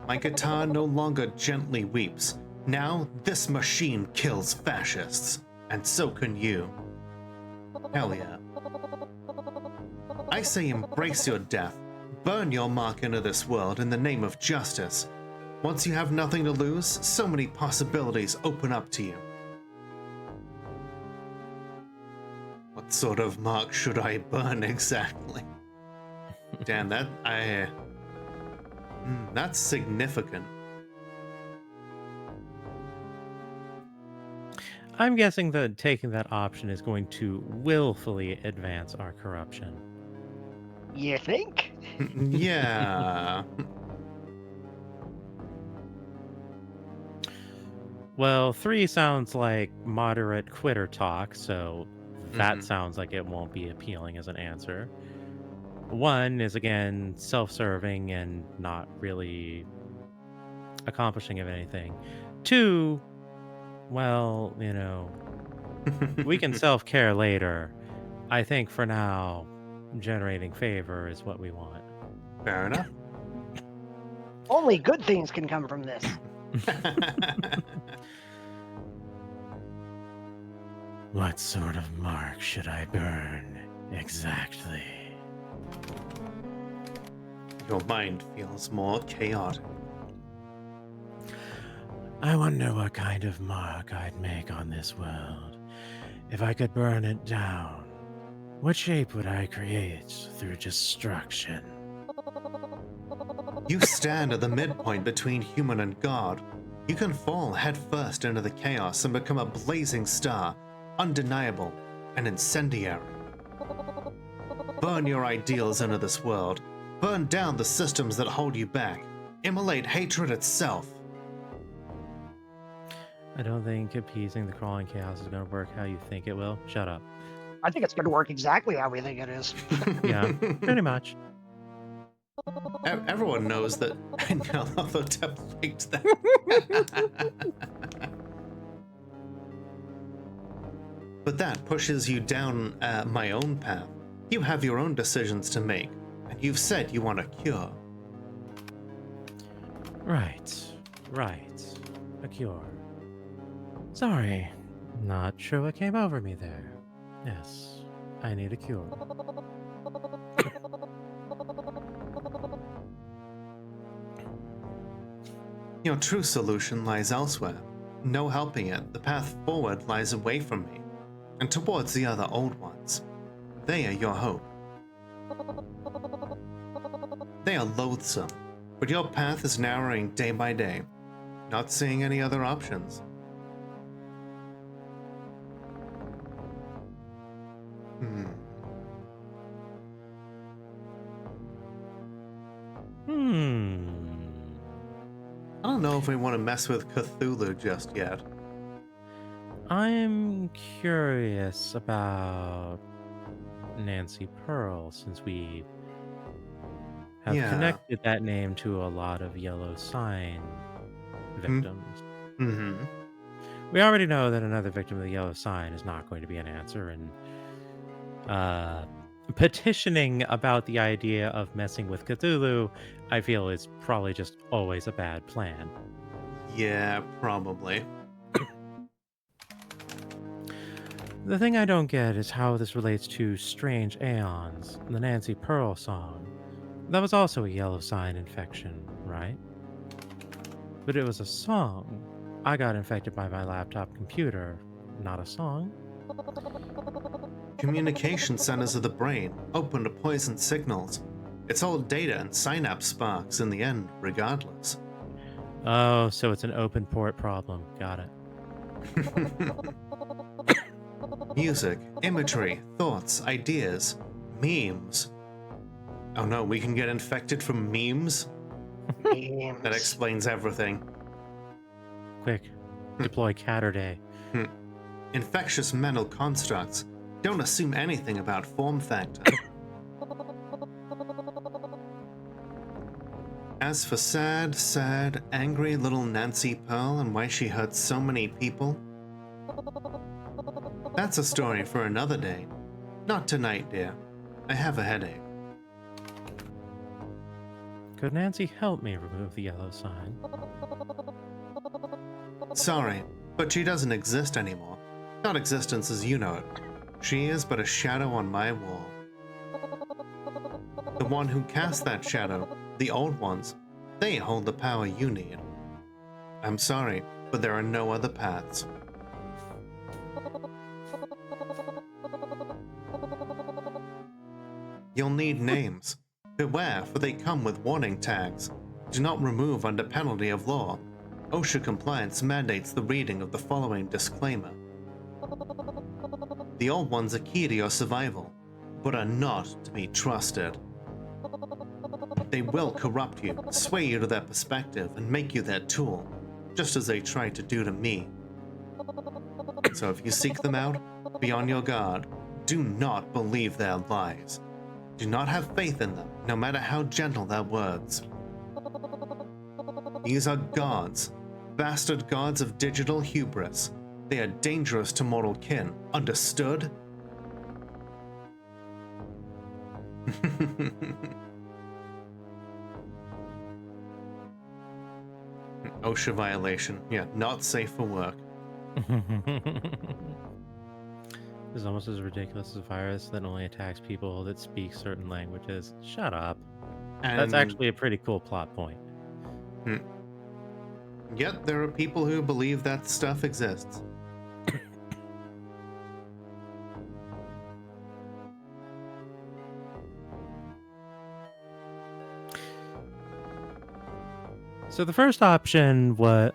A: My guitar no longer gently weeps. Now this machine kills fascists, and so can you. Hell yeah. I say embrace your death. Burn your mark into this world in the name of justice. Once you have nothing to lose, so many possibilities open up to you. What sort of mark should I burn exactly? Damn, that's significant.
C: I'm guessing that taking that option is going to willfully advance our corruption.
B: You think?
A: Yeah.
C: Well, 3 sounds like moderate quitter talk, so that sounds like it won't be appealing as an answer. 1 is, again, self-serving and not really accomplishing of anything. 2, well, you know, we can self-care later. I think for now, generating favor is what we want.
A: Fair enough.
B: Only good things can come from this.
C: What sort of mark should I burn exactly?
A: Your mind feels more chaotic.
C: I wonder what kind of mark I'd make on this world. If I could burn it down, what shape would I create through destruction?
A: You stand at the midpoint between human and God. You can fall headfirst into the chaos and become a blazing star, undeniable and incendiary. Burn your ideals into this world. Burn down the systems that hold you back. Immolate hatred itself.
C: I don't think appeasing the crawling chaos is going to work how you think it will. Shut up.
B: I think it's going to work exactly how we think it is.
C: Yeah, pretty much.
A: Everyone knows that. I know, although Tep liked that. But that pushes you down my own path. You have your own decisions to make, and you've said you want a cure.
C: Right. A cure. Sorry, not sure what came over me there. Yes, I need a cure.
A: Your true solution lies elsewhere. No helping it, the path forward lies away from me, and towards the other old ones. They are your hope. They are loathsome, but your path is narrowing day by day, not seeing any other options. I don't know if we want to mess with Cthulhu just yet.
C: I'm curious about Nancy Pearl, since we have connected that name to a lot of yellow sign victims.
A: Mm-hmm.
C: We already know that another victim of the yellow sign is not going to be an answer, and petitioning about the idea of messing with Cthulhu, I feel, is probably just always a bad plan.
A: Yeah, probably.
C: The thing I don't get is how this relates to Strange Aeons, the Nancy Pearl song. That was also a yellow sign infection, right? But it was a song. I got infected by my laptop computer, not a song.
A: Communication centers of the brain, open to poison signals. It's all data and synapse sparks in the end, regardless.
C: Oh, so it's an open port problem. Got it.
A: Music, imagery, thoughts, ideas, memes. Oh no, we can get infected from memes?
B: Memes.
A: That explains everything.
C: Quick, deploy Catterday.
A: Infectious mental constructs. Don't assume anything about form factor. As for sad, angry little Nancy Pearl and why she hurt so many people, that's a story for another day. Not tonight, dear. I have a headache.
C: Could Nancy help me remove the yellow sign?
A: Sorry, but she doesn't exist anymore. Not existence as you know it. She is but a shadow on my wall. The one who cast that shadow, the old ones, they hold the power you need. I'm sorry, but there are no other paths. You'll need names. Beware, for they come with warning tags. Do not remove under penalty of law. OSHA compliance mandates the reading of the following disclaimer. The old ones are key to your survival, but are not to be trusted. They will corrupt you, sway you to their perspective, and make you their tool, just as they tried to do to me. So if you seek them out, be on your guard. Do not believe their lies. Do not have faith in them, no matter how gentle their words. These are gods, bastard gods of digital hubris. They are dangerous to mortal kin. Understood? OSHA violation. Yeah, not safe for work.
C: It's almost as ridiculous as a virus that only attacks people that speak certain languages. Shut up. That's actually a pretty cool plot point.
A: Yet there are people who believe that stuff exists.
C: So the first option was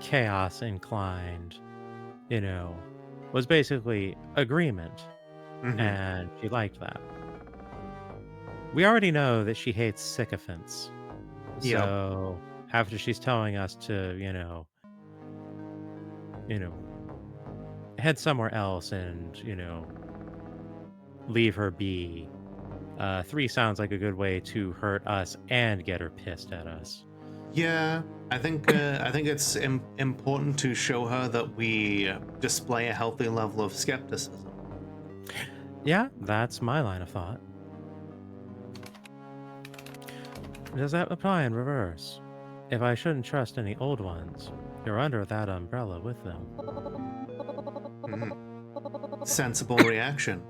C: chaos inclined, was basically agreement, and she liked that. We already know that she hates sycophants. So after she's telling us to, head somewhere else and, leave her be, 3 sounds like a good way to hurt us and get her pissed at us.
A: Yeah, I think it's important to show her that we display a healthy level of skepticism.
C: Yeah, that's my line of thought. Does that apply in reverse? If I shouldn't trust any old ones, you're under that umbrella with them.
A: Sensible reaction.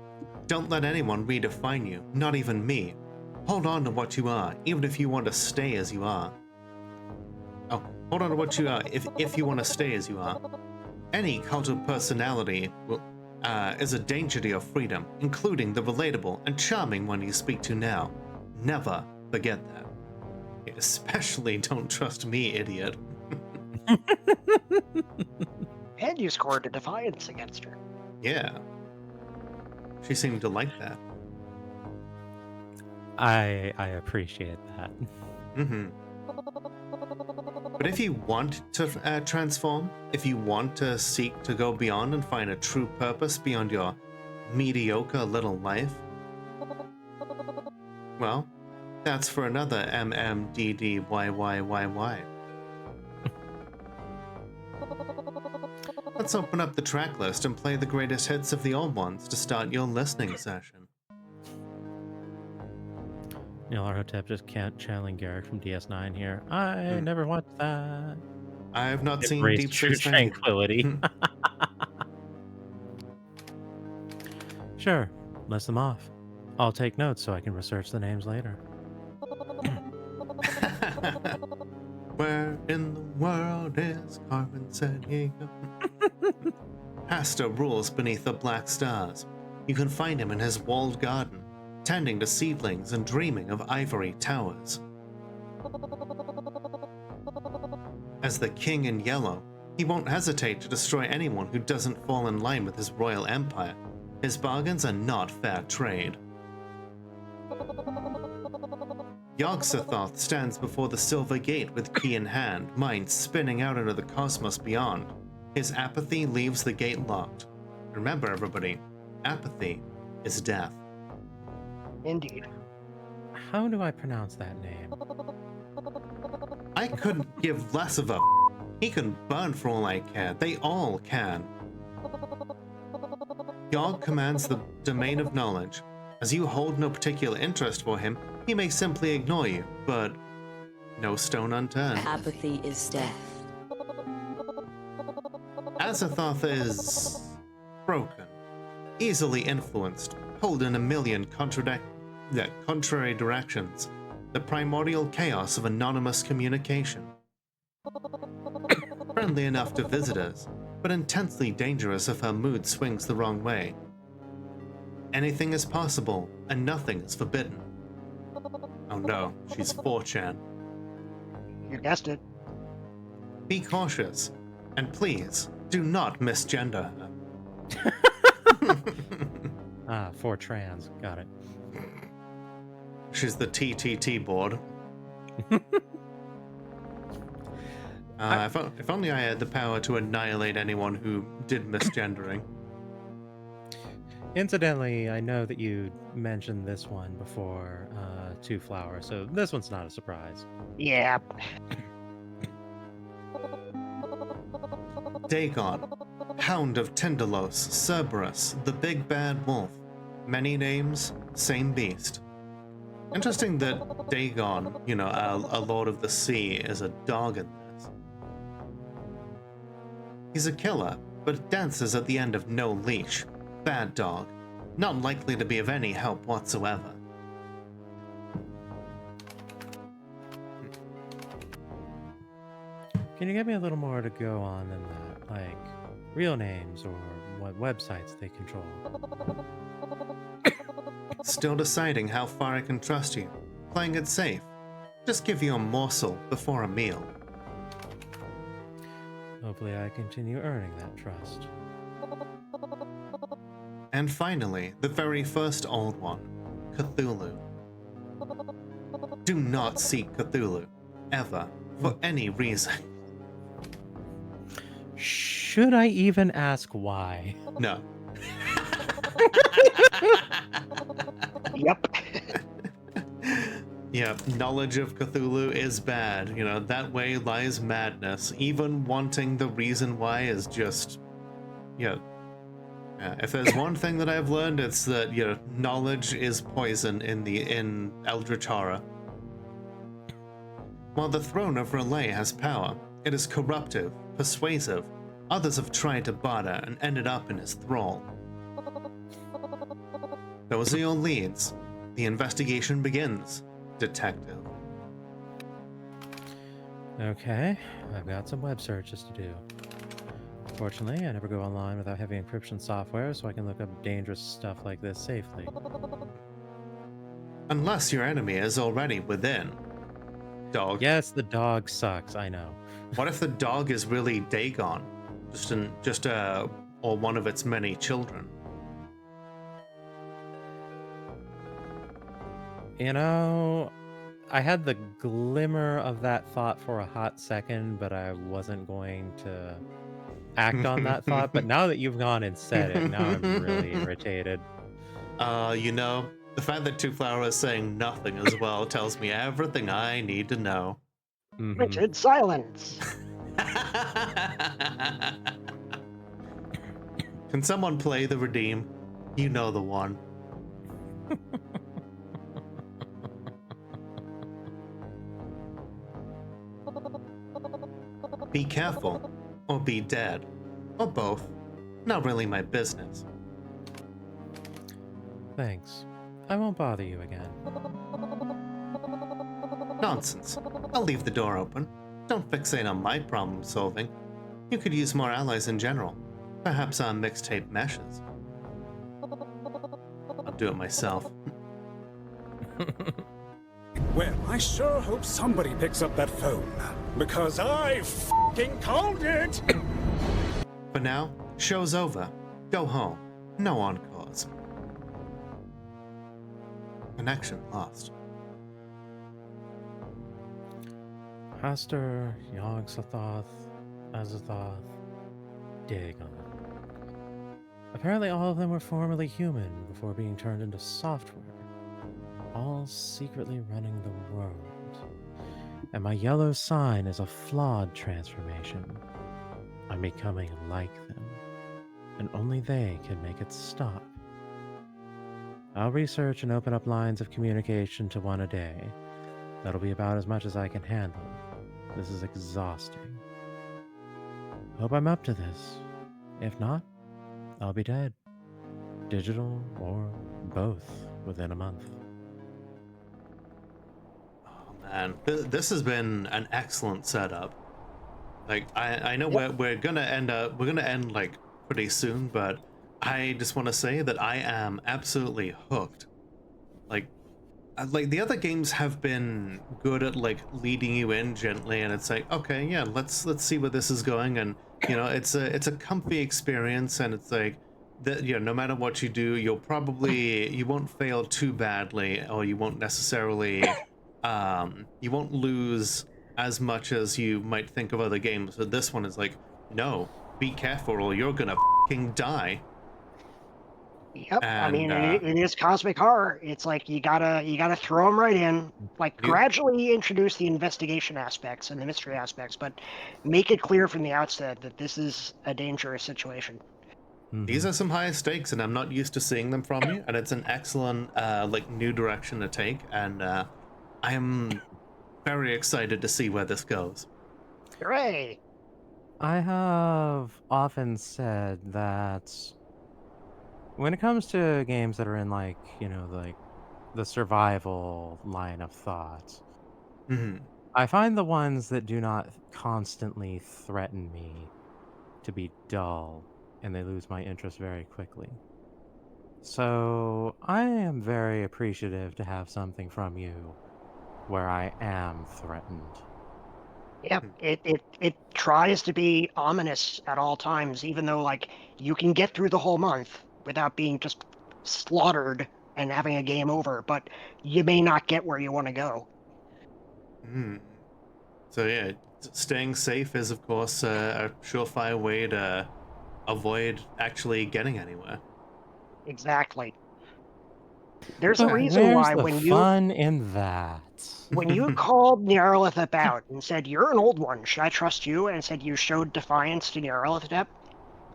A: Don't let anyone redefine you, not even me. Hold on to what you are, even if you want to stay as you are. Oh, hold on to what you are, if you want to stay as you are. Any cult of personality is a danger to your freedom, including the relatable and charming one you speak to now. Never forget that. Especially don't trust me, idiot.
B: And you scored a defiance against her.
A: Yeah. She seemed to like that.
C: I appreciate that.
A: But if you want to transform, if you want to seek to go beyond and find a true purpose beyond your mediocre little life, well, that's for another MMDDYYYY. Let's open up the track list and play the greatest hits of the old ones to start your listening session.
C: Neil Arhotep just channeling Garrick from DS9 here. I never watched that.
A: I have not seen
C: Embrace
A: Deep
C: True
A: Space
C: Tranquility. Sure, list them off. I'll take notes so I can research the names later.
A: Where in the world is Carmen Sandiego? Hasta rules beneath the black stars. You can find him in his walled garden, tending to seedlings and dreaming of ivory towers. As the king in yellow, he won't hesitate to destroy anyone who doesn't fall in line with his royal empire. His bargains are not fair trade. Yogg-Sothoth stands before the Silver Gate with key in hand, mind spinning out into the cosmos beyond. His apathy leaves the gate locked. Remember, everybody, apathy is death.
B: Indeed.
C: How do I pronounce that name?
A: I couldn't give less of a He can burn for all I care. They all can. Yogg commands the domain of knowledge. As you hold no particular interest for him, he may simply ignore you, but no stone unturned.
O: Apathy is death.
A: Azathoth is broken, easily influenced, pulled in a million contrary directions, the primordial chaos of anonymous communication. Friendly enough to visitors, but intensely dangerous if her mood swings the wrong way. Anything is possible, and nothing is forbidden. Oh no, she's 4chan.
B: You guessed it.
A: Be cautious, and please, do not misgender her.
C: Ah, 4trans. Got it.
A: She's the TTT board. If only I had the power to annihilate anyone who did misgendering.
C: Incidentally, I know that you mentioned this one before, Twoflower, so this one's not a surprise.
B: Yeah.
A: Dagon, Hound of Tindalos, Cerberus, the Big Bad Wolf. Many names, same beast. Interesting that Dagon, you know, a Lord of the Sea, is a dog in this. He's a killer, but dances at the end of no leash. Bad dog. Not likely to be of any help whatsoever.
C: Can you give me a little more to go on than that? Like, real names or what websites they control?
A: Still deciding how far I can trust you. Playing it safe. Just give you a morsel before a meal.
C: Hopefully I continue earning that trust.
A: And finally, the very first old one, Cthulhu. Do not seek Cthulhu, ever, for any reason.
C: Should I even ask why?
A: No.
B: Yep.
A: Yeah, knowledge of Cthulhu is bad. You know, that way lies madness. Even wanting the reason why is just, you know, if there's one thing that I've learned, it's that, you know, knowledge is poison in Eldritch horror. While the throne of Relay has power, it is corruptive, persuasive. Others have tried to barter and ended up in his thrall. Those are your leads. The investigation begins, detective.
C: Okay, I've got some web searches to do. Fortunately, I never go online without heavy encryption software, so I can look up dangerous stuff like this safely.
A: Unless your enemy is already within. Dog.
C: Yes, the dog sucks, I know.
A: What if the dog is really Dagon? Or one of its many children?
C: You know, I had the glimmer of that thought for a hot second, but I wasn't going to act on that thought. But now that you've gone and said it, now I'm really irritated.
A: You know, the fact that Twoflower is saying nothing as well tells me everything I need to know.
B: Richard, silence.
A: Can someone play the Redeem? You know the one. Be careful, or be dead, or both. Not really my business.
C: Thanks. I won't bother you again.
A: Nonsense. I'll leave the door open. Don't fixate on my problem solving. You could use more allies in general. Perhaps our mixtape meshes. I'll do it myself.
P: Well, I sure hope somebody picks up that phone, because I f***ing called it!
A: For now, show's over. Go home. No encores. Connection lost.
C: Hastur, Yog-Sothoth, Azathoth, Dagon. Apparently all of them were formerly human before being turned into software, all secretly running the world. And my yellow sign is a flawed transformation. I'm becoming like them, and only they can make it stop. I'll research and open up lines of communication to one a day. That'll be about as much as I can handle. This is exhausting. Hope I'm up to this. If not, I'll be dead. Digital or both within a month.
A: Man, this has been an excellent setup. Like, I know we're gonna end like pretty soon, but I just want to say that I am absolutely hooked. Like the other games have been good at like leading you in gently, and it's like, okay, yeah, let's see where this is going, and you know, it's a comfy experience, and it's like that, you know, no matter what you do, you won't fail too badly, or you won't necessarily you won't lose as much as you might think of other games. But this one is like, no, be careful or you're gonna fucking die.
B: Yep.
A: And,
B: I mean, it is cosmic horror. It's like you gotta throw them right in. Like gradually introduce the investigation aspects and the mystery aspects, but make it clear from the outset that this is a dangerous situation.
A: These are some high stakes, and I'm not used to seeing them from you. And it's an excellent like new direction to take, and I am very excited to see where this goes.
B: Hooray!
C: I have often said that when it comes to games that are in like, you know, like the survival line of thought, I find the ones that do not constantly threaten me to be dull, and they lose my interest very quickly. So I am very appreciative to have something from you where I am threatened.
B: Yeah, it tries to be ominous at all times, even though like you can get through the whole month without being just slaughtered and having a game over, but you may not get where you want to go.
A: So yeah, staying safe is of course a surefire way to avoid actually getting anywhere.
B: Exactly. There's
C: But
B: a reason
C: where's
B: why
C: the
B: when
C: fun in that?
B: when you called Nyarlathotep out and said, "You're an old one, should I trust you?" and said you showed defiance to Nyarlathotep,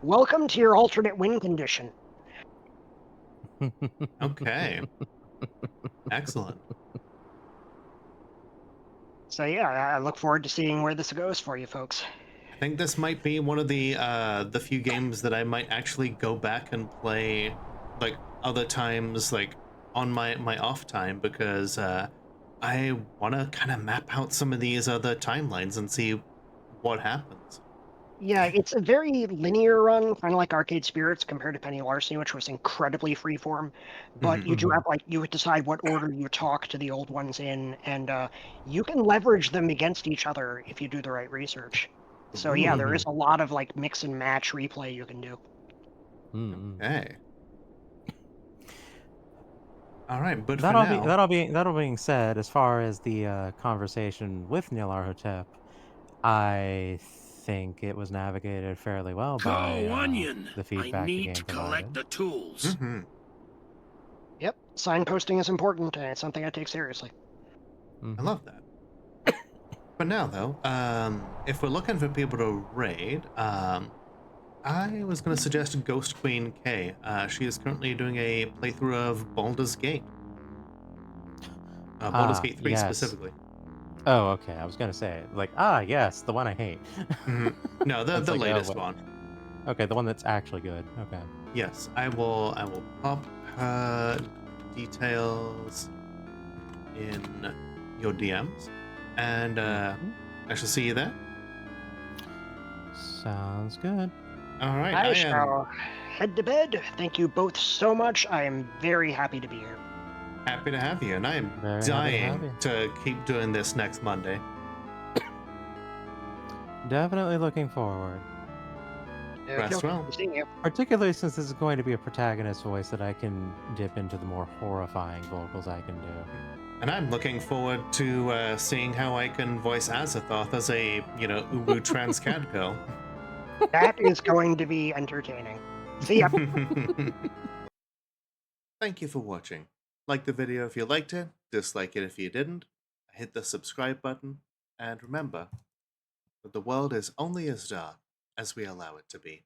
B: welcome to your alternate win condition.
A: Okay. Excellent.
B: So yeah, I look forward to seeing where this goes for you folks.
A: I think this might be one of the few games that I might actually go back and play like other times, like on my off time, because I want to kind of map out some of these other timelines and see what happens.
B: Yeah, it's a very linear run, kind of like Arcade Spirits compared to Penny Larceny, which was incredibly freeform. But you do have like you decide what order you talk to the old ones in, and you can leverage them against each other if you do the right research. So yeah, there is a lot of like mix and match replay you can do.
A: Okay. All right, but
C: That all being said, as far as the conversation with Nyarlathotep, I think it was navigated fairly well by the feedback
L: I
C: the
L: need
C: game
L: to
C: provided.
L: collect the tools.
B: Yep, signposting is important, and it's something I take seriously.
A: I love that. But now, though, if we're looking for people to raid, I was going to suggest Ghost Queen K. She is currently doing a playthrough of Baldur's Gate. Baldur's Gate 3 specifically.
C: Oh, okay. I was going to say, like, yes, the one I hate.
A: No, the
C: like,
A: latest one.
C: Okay, the one that's actually good. Okay.
A: Yes, I will pop her details in your DMs, and I shall see you there.
C: Sounds good.
A: All right,
B: I shall head to bed. Thank you both so much. I am very happy to be here.
A: Happy to have you, and I am
C: Very
A: dying to keep doing this next Monday.
C: Definitely looking forward.
A: Rest well.
C: Particularly since this is going to be a protagonist voice that I can dip into the more horrifying vocals I can do.
A: And I'm looking forward to seeing how I can voice Azathoth as a, uwu trans cat girl.
B: That is going to be entertaining. See ya.
A: Thank you for watching. Like the video if you liked it, dislike it if you didn't, hit the subscribe button, and remember that the world is only as dark as we allow it to be.